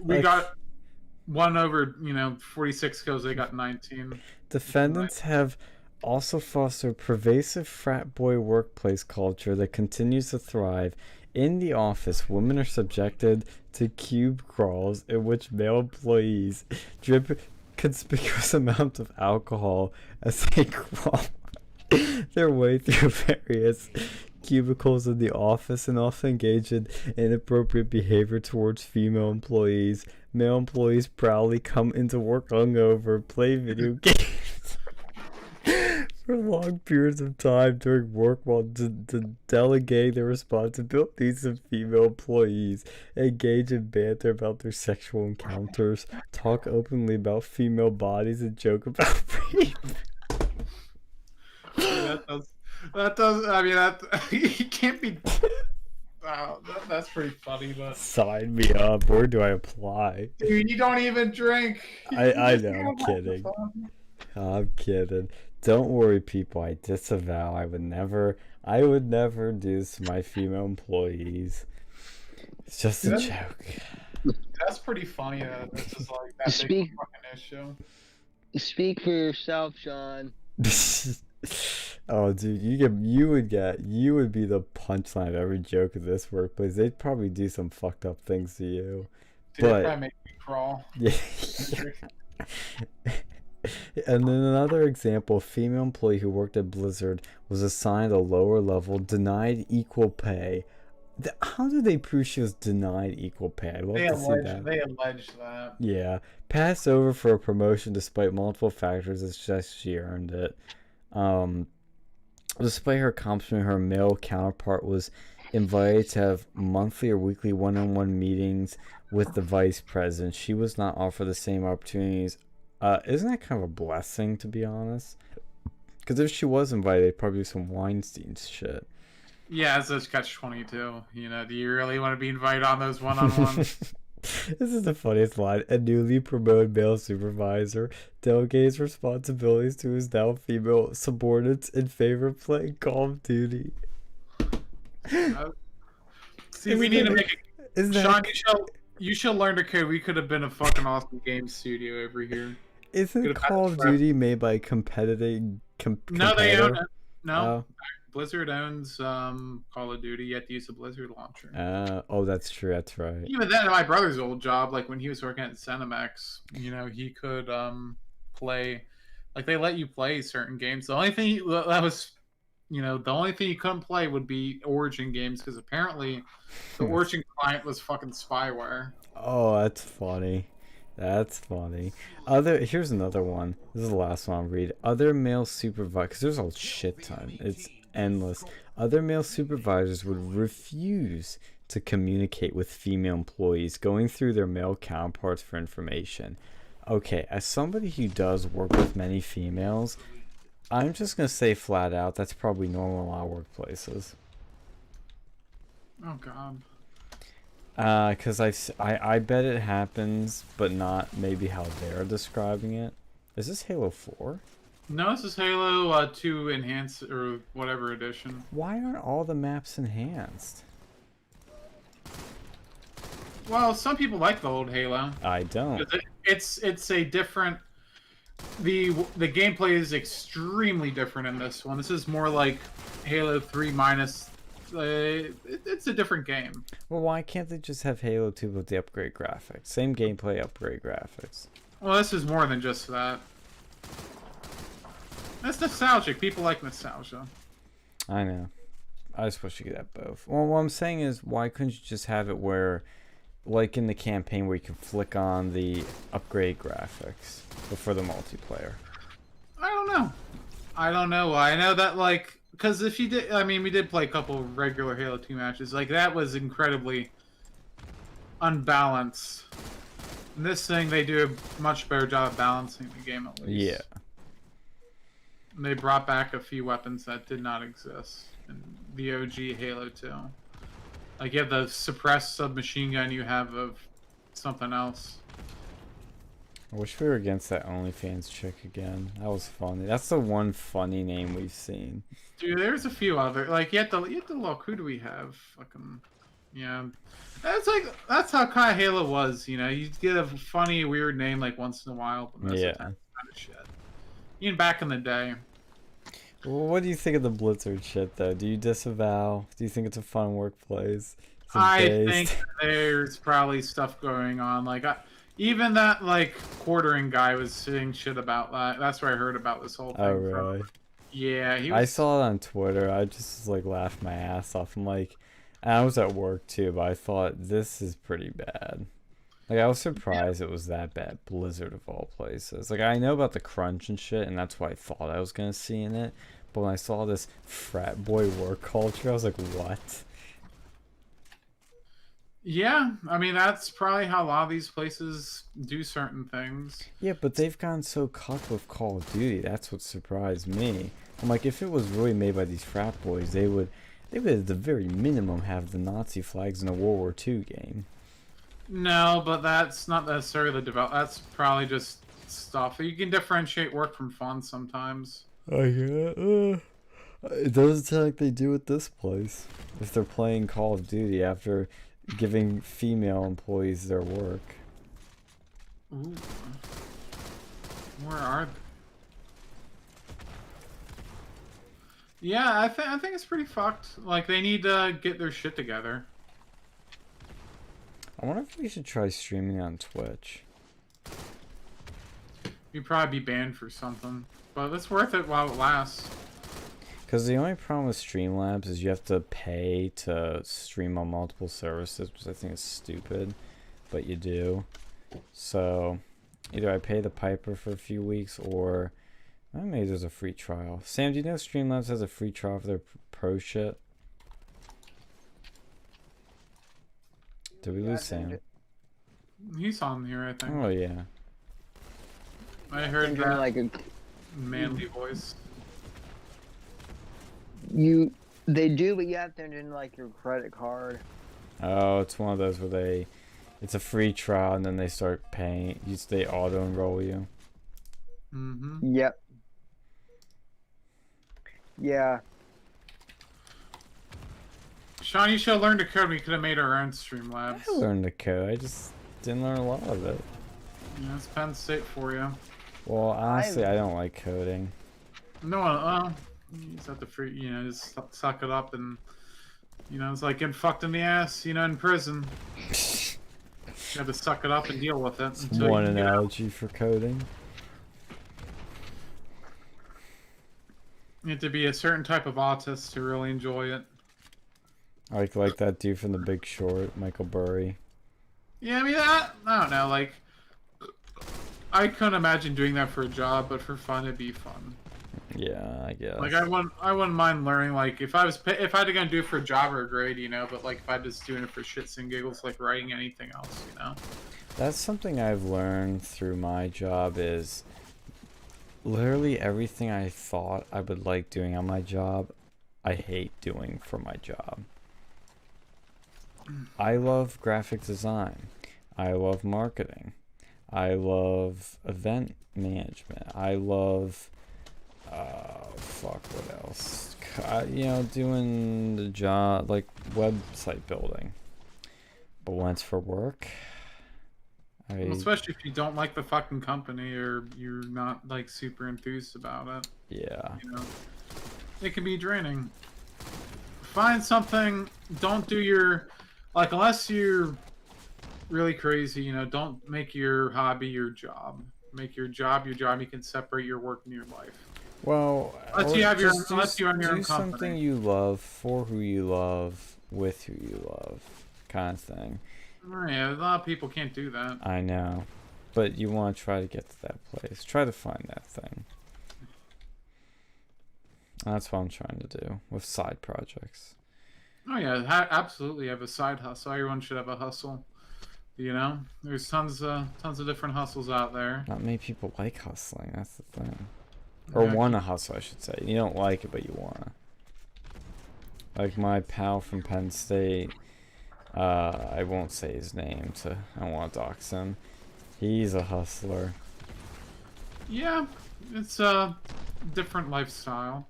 We got one over, 46 kills. They got 19. Defendants have also fostered pervasive frat boy workplace culture that continues to thrive. In the office, women are subjected to cube crawls in which male employees drip conspicuous amounts of alcohol as they crawl their way through various cubicles in the office and often engage in inappropriate behavior towards female employees. Male employees proudly come into work hungover, play video games for long periods of time during work while delegating their responsibilities to female employees, engage in banter about their sexual encounters, talk openly about female bodies, and joke about rape. That does. I mean, you can't be. Wow, that's pretty funny, but Sign me up. Where do I apply? dude, you don't even drink. I know. I'm kidding. I'm kidding. Don't worry, people. I disavow. I would never do this to my female employees. It's just a joke. That's pretty funny. This is that big fucking issue. Speak for yourself, Sean. Oh, dude, you would be the punchline of every joke of this workplace. They'd probably do some fucked up things to you. Dude, but that make me crawl. Yeah. And then another example, a female employee who worked at Blizzard was assigned a lower level, denied equal pay. How did they prove she was denied equal pay? I'd love to see that. They alleged that. Yeah. Passed over for a promotion despite multiple factors. It's just she earned it. Despite her accomplishment, her male counterpart was invited to have monthly or weekly one-on-one meetings with the vice president. She was not offered the same opportunities. Isn't that kind of a blessing, to be honest? Because if she was invited, it'd probably be some Weinstein shit. Yeah, it's those catch-22. You know, do you really want to be invited on those one-on-ones? This is the funniest line. A newly promoted male supervisor delegates responsibilities to his now female subordinates in favor of playing Call of Duty. See, we need to make it. Isn't Sean, that, you shall learn to code. We could have been a fucking awesome game studio over here. isn't could've had Call it of forever. Duty made by competing No, they own competitor? it. No, Oh. Blizzard owns Call of Duty. You have to use a Blizzard launcher. Oh, that's true. That's right. Even then, at my brother's old job, like when he was working at Cinemax, you know, he could play, like they let you play certain games. The only thing that was, you know, the only thing you couldn't play would be Origin games because apparently the Origin client was fucking spyware. Oh, that's funny. That's funny. Here's another one. This is the last one I'll read. Other male supervisors, there's a shit ton. It's endless. Other male supervisors would refuse to communicate with female employees, going through their male counterparts for information. Okay, as somebody who does work with many females, I'm just gonna say flat out that's probably normal in a lot of workplaces. Oh god. Because I bet it happens, but not maybe how they're describing it. Is this Halo 4? No, this is Halo 2 Enhanced or whatever edition. Why aren't all the maps enhanced? Well, some people like the old Halo. I don't. It's a different. The gameplay is extremely different in this one. This is more like Halo 3 minus. It's a different game. Well, why can't they just have Halo 2 with the upgrade graphics? Same gameplay, upgrade graphics. Well, this is more than just that. That's nostalgic. People like nostalgia. I know. I just wish you could have both. Well, what I'm saying is, why couldn't you just have it where, like in the campaign, where you can flick on the upgrade graphics before the multiplayer? I don't know. I know that, like, because if you did, I mean, we did play a couple of regular Halo 2 matches. Like, that was incredibly unbalanced. In this thing, they do a much better job of balancing the game, at least. Yeah. And they brought back a few weapons that did not exist in the OG Halo 2. Like, you have the suppressed submachine gun you have of something else. I wish we were against that OnlyFans chick again. That was funny. That's the one funny name we've seen. Dude, there's a few other, like, you have to look. Who do we have? Fucking, yeah. That's how kind of Halo was, you know. You get a funny, weird name like once in a while, but most of the time, it's kind of shit. Even back in the day. Well, what do you think of the Blizzard shit, though? Do you disavow? Do you think it's a fun workplace? I think there's probably stuff going on. Like, even that, like, quartering guy was saying shit about that. That's where I heard about this whole thing. Oh, really? Yeah, he I was... saw it on Twitter. I just, like, laughed my ass off. I'm like, and I was at work, too, but I thought, this is pretty bad. Like, I was surprised it was that bad. Blizzard of all places. Like, I know about the crunch and shit, and that's what I thought I was going to see in it. But when I saw this frat boy work culture, I was like, what? Yeah, I mean, that's probably how a lot of these places do certain things. Yeah, but they've gotten so cut with Call of Duty. That's what surprised me. I'm like, if it was really made by these frat boys, they would at the very minimum have the Nazi flags in a World War II game. No, but that's not necessarily the develop. That's probably just stuff. You can differentiate work from fun sometimes. It doesn't sound like they do at this place. If they're playing Call of Duty after giving female employees their work. Ooh. Where are they? Yeah, I think it's pretty fucked. Like, they need to get their shit together. I wonder if we should try streaming on Twitch. You'd probably be banned for something. But it's worth it while it lasts. Because the only problem with Streamlabs is you have to pay to stream on multiple services, which I think is stupid, but you do. So either I pay the piper for a few weeks, or maybe there's a free trial. Sam, do you know Streamlabs has a free trial for their pro shit? Did we lose Sam? He's on here, I think. Oh yeah. I heard Doing that like a manly voice. they do, but you have to enter in like your credit card. Oh, it's one of those where it's a free trial and then they start paying. They auto enroll you. Mm-hmm. Yep. Yeah. Sean, you should have learned to code. We could have made our own Streamlabs. I learned the code. I just didn't learn a lot of it. Yeah, it's Penn State for you. Well, honestly, I don't like coding. No, you just have to just suck it up and, it's like getting fucked in the ass, in prison. You have to suck it up and deal with it. until One you get out. analogy for coding. You have to be a certain type of autist to really enjoy it. Like that dude from The Big Short, Michael Burry. Yeah, I mean, I don't know, like, I couldn't imagine doing that for a job, but for fun, it'd be fun. Yeah, I guess. Like, I wouldn't mind learning, like, if I had to go do it for a job or a grade, but, like, if I was doing it for shits and giggles, like, writing anything else, That's something I've learned through my job is literally everything I thought I would like doing on my job, I hate doing for my job. I love graphic design. I love marketing. I love event management. I love, what else? Doing the job, like website building. But when it's for work, Well, especially if you don't like the fucking company or you're not, like, super enthused about it. Yeah. It can be draining. Find something, don't do your, like, unless you're really crazy, don't make your hobby your job. Make your job your job. You can separate your work and your life. Well, Unless you have unless you own your own do company. something you love for who you love with who you love, kind of thing. Yeah, a lot of people can't do that. I know, but you want to try to get to that place. Try to find that thing. That's what I'm trying to do with side projects. Oh yeah, absolutely. Have a side hustle. Everyone should have a hustle. There's tons of different hustles out there. Not many people like hustling. That's the thing. Or Yeah. want to hustle, I should say. You don't like it, but you want to. Like my pal from Penn State. I won't say his name, I don't want to dox him. He's a hustler. Yeah, it's a different lifestyle,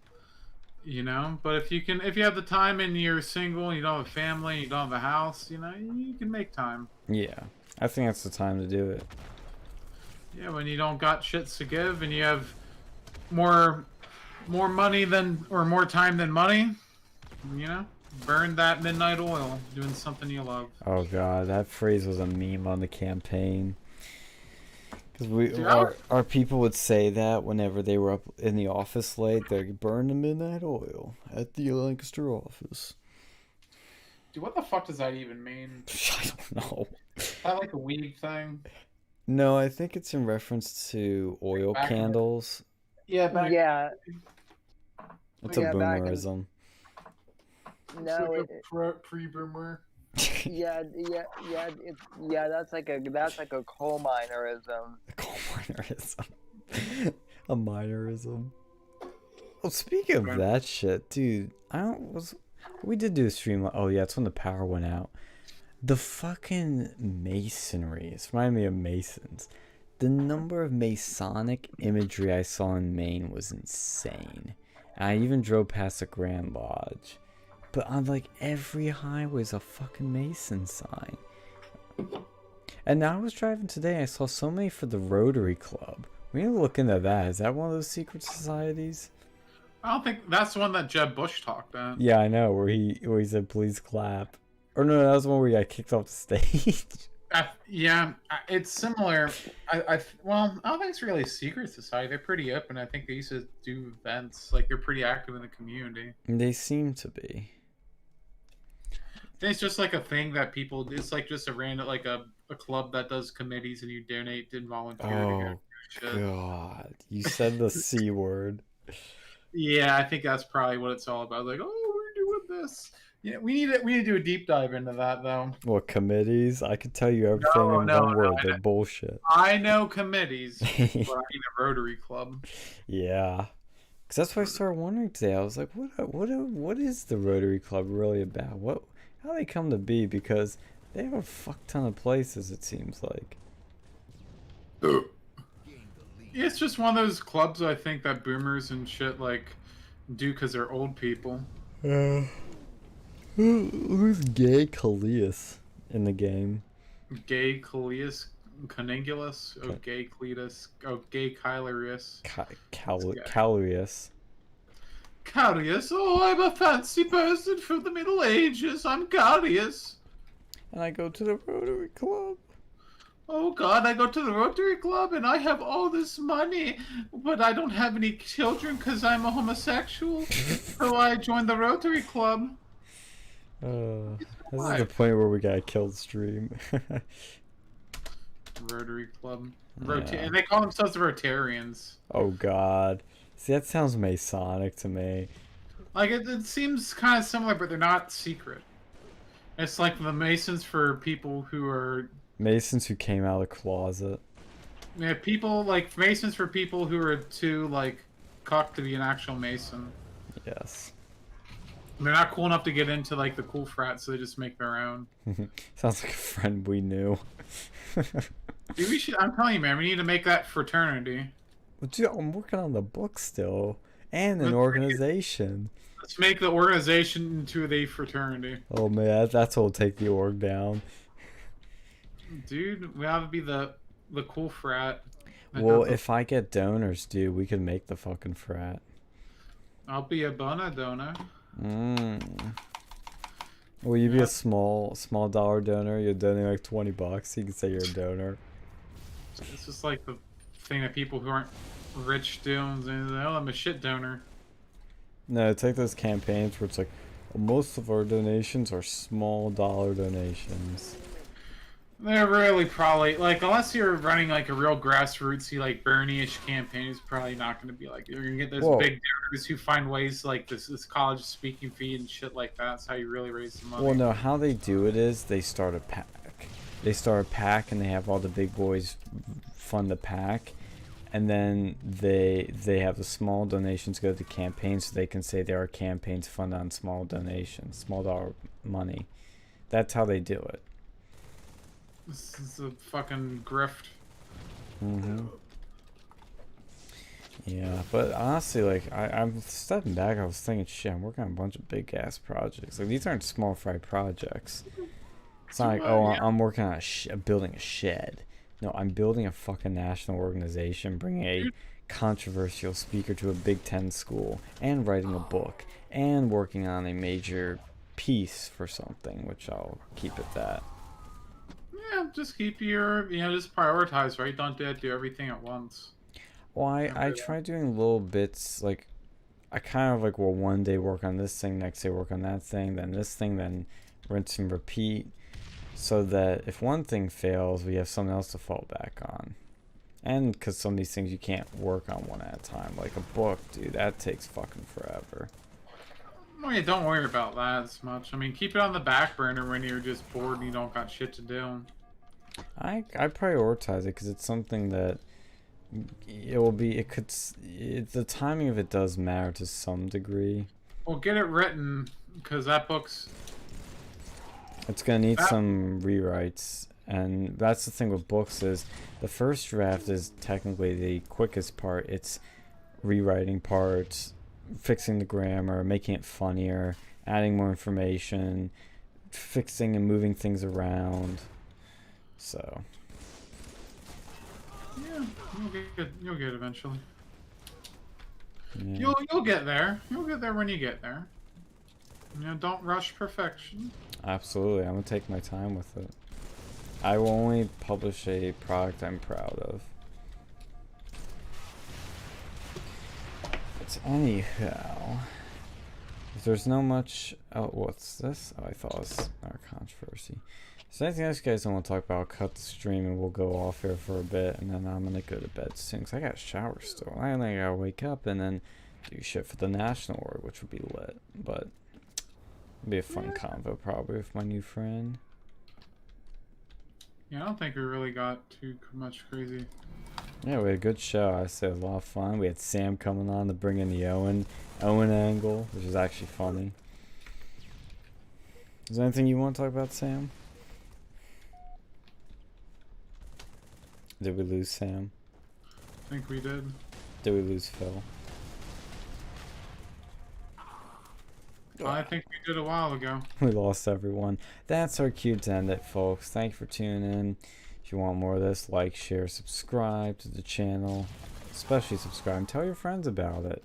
But if you have the time and you're single, and you don't have a family, you don't have a house, you can make time. Yeah, I think that's the time to do it. Yeah, when you don't got shits to give and you have more money or more time than money, burn that midnight oil doing something you love. Oh god, that phrase was a meme on the campaign. Because our people would say that whenever they were up in the office late, they'd burn the midnight oil at the Lancaster office. Dude, what the fuck does that even mean? I don't know. Is that like a weed thing? No, I think it's in reference to oil candles. Yeah, Yeah. It's a boomerism. No, it's like a pre-boomer. That's like a coal minerism. A coal minerism. A minerism. Well, speaking of that shit, dude, we did do a stream. Oh yeah, it's when the power went out. The fucking masonry. It's reminding me of Masons. The number of Masonic imagery I saw in Maine was insane. And I even drove past the Grand Lodge. But on like every highway is a fucking Mason sign. And now I was driving today, I saw so many for the Rotary Club. We need to look into that. Is that one of those secret societies? I don't think that's the one that Jeb Bush talked at. Yeah, I know, where he said please clap. Or no, that was the one where he got kicked off the stage. It's similar. I don't think it's really a secret society. They're pretty open. I think they used to do events. Like, they're pretty active in the community. They seem to be. I think it's just like a thing that people. It's like just a random, like a club that does committees, and you donate and volunteer. Oh god, you said the C word. Yeah, I think that's probably what it's all about. Like, oh, we're doing this. Yeah, we need to do a deep dive into that though. What committees? I could tell you everything No, in no, one word. no, They're bullshit. I know committees, but I mean a Rotary Club. Yeah. Because that's why I started wondering today. I was like, what is the Rotary Club really about? How they come to be? Because they have a fuck ton of places, it seems like. It's just one of those clubs I think that boomers and shit like do because they're old people. Who's gay Cleus in the game? Gay Cleus, Caningulus, gay Cletus, gay Kylarius. Caleus. Carius, oh, I'm a fancy person from the Middle Ages. I'm Carius. And I go to the Rotary Club. Oh God, I go to the Rotary Club and I have all this money, but I don't have any children because I'm a homosexual. So I joined the Rotary Club. This is the point where we gotta kill the stream. Rotary Club. Yeah. And they call themselves the Rotarians. Oh God. See, that sounds Masonic to me. Like, it seems kind of similar, but they're not secret. It's like the Masons for people who are... Masons who came out of the closet. Yeah, people, like, Masons for people who are too, like, cocked to be an actual Mason. Yes. They're not cool enough to get into, like, the cool frat, so they just make their own. Sounds like a friend we knew. Dude, we should... I'm telling you, man, we need to make that fraternity. Well, dude, I'm working on the book still. And an organization. Let's make the organization into a fraternity. Oh, man, that's what'll take the org down. Dude, we have to be the cool frat. Well, if I get donors, dude, we can make the fucking frat. I'll be a bona donor. Will you be a small dollar donor? You're donating like $20. You can say you're a donor. It's just like the thing that people who aren't rich do. And say, oh, I'm a shit donor. No, it's like those campaigns where it's like, most of our donations are small dollar donations. They're really probably, like, unless you're running, like, a real grassrootsy, like, Bernie-ish campaign, it's probably not going to be like, you're going to get those big donors who find ways, like, this college speaking fee and shit like that. That's how you really raise the money. Well, no, how they do it is they start a pack. They start a pack and they have all the big boys fund the pack. And then they have the small donations go to the campaign so they can say there are campaigns funded on small donations, small dollar money. That's how they do it. This is a fucking grift. Yeah, but honestly, like, I'm stepping back. I was thinking, shit, I'm working on a bunch of big ass projects. Like, these aren't small fry projects. It's not like, oh, yeah. I'm working on building a shed. No, I'm building a fucking national organization, bringing a controversial speaker to a Big Ten school, and writing a book, and working on a major piece for something, which I'll keep at that. Yeah, just keep your, just prioritize, right? Don't do everything at once. Well, I try doing little bits, like, I kind of like, well, one day work on this thing, next day work on that thing, then this thing, then rinse and repeat, so that if one thing fails, we have something else to fall back on. And because some of these things you can't work on one at a time, like a book, dude, that takes fucking forever. Oh yeah, don't worry about that as much. I mean, keep it on the back burner when you're just bored and you don't got shit to do. I prioritize it because it's something that the timing of it does matter to some degree. Well, get it written, because that book's... It's gonna need some rewrites, and that's the thing with books is the first draft is technically the quickest part. It's rewriting parts, fixing the grammar, making it funnier, adding more information, fixing and moving things around. So yeah, you'll get eventually. Yeah. You'll get there. You'll get there when you get there. Don't rush perfection. Absolutely, I'm gonna take my time with it. I will only publish a product I'm proud of. But anyhow, if there's no much... Oh, what's this? Oh, I thought it was our controversy. So anything else you guys don't want to talk about, I'll cut the stream and we'll go off here for a bit, and then I'm gonna go to bed soon, because I got a shower still. I gotta wake up and then do shit for the National Org, which would be lit. But Be a fun convo probably with my new friend. Yeah, I don't think we really got too much crazy. Yeah, we had a good show. I said it was a lot of fun. We had Sam coming on to bring in the Owen angle, which is actually funny. Is there anything you want to talk about, Sam? Did we lose Sam? I think we did. Did we lose Phil? I think we did a while ago. We lost everyone. That's our cue to end it, folks. Thank you for tuning in. If you want more of this, like, share, subscribe to the channel. Especially subscribe and tell your friends about it.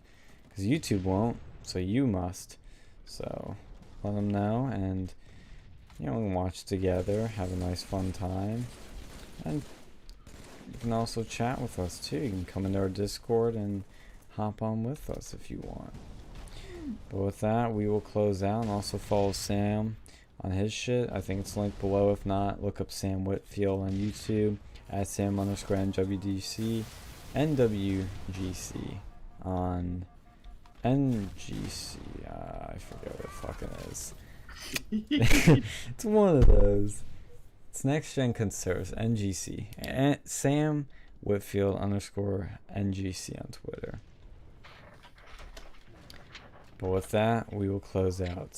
Because YouTube won't, so you must. So let them know, and we can watch together, have a nice fun time. And you can also chat with us too. You can come into our Discord and hop on with us if you want. But with that, we will close out, and also follow Sam on his shit. I think it's linked below. If not, look up Sam Whitfield on YouTube at Sam_NWDC, NWGC on NGC. I forget what the fuck it is. It's one of those. It's Next Gen Conserves, NGC. And Sam Whitfield _NGC on Twitter. But with that, we will close out.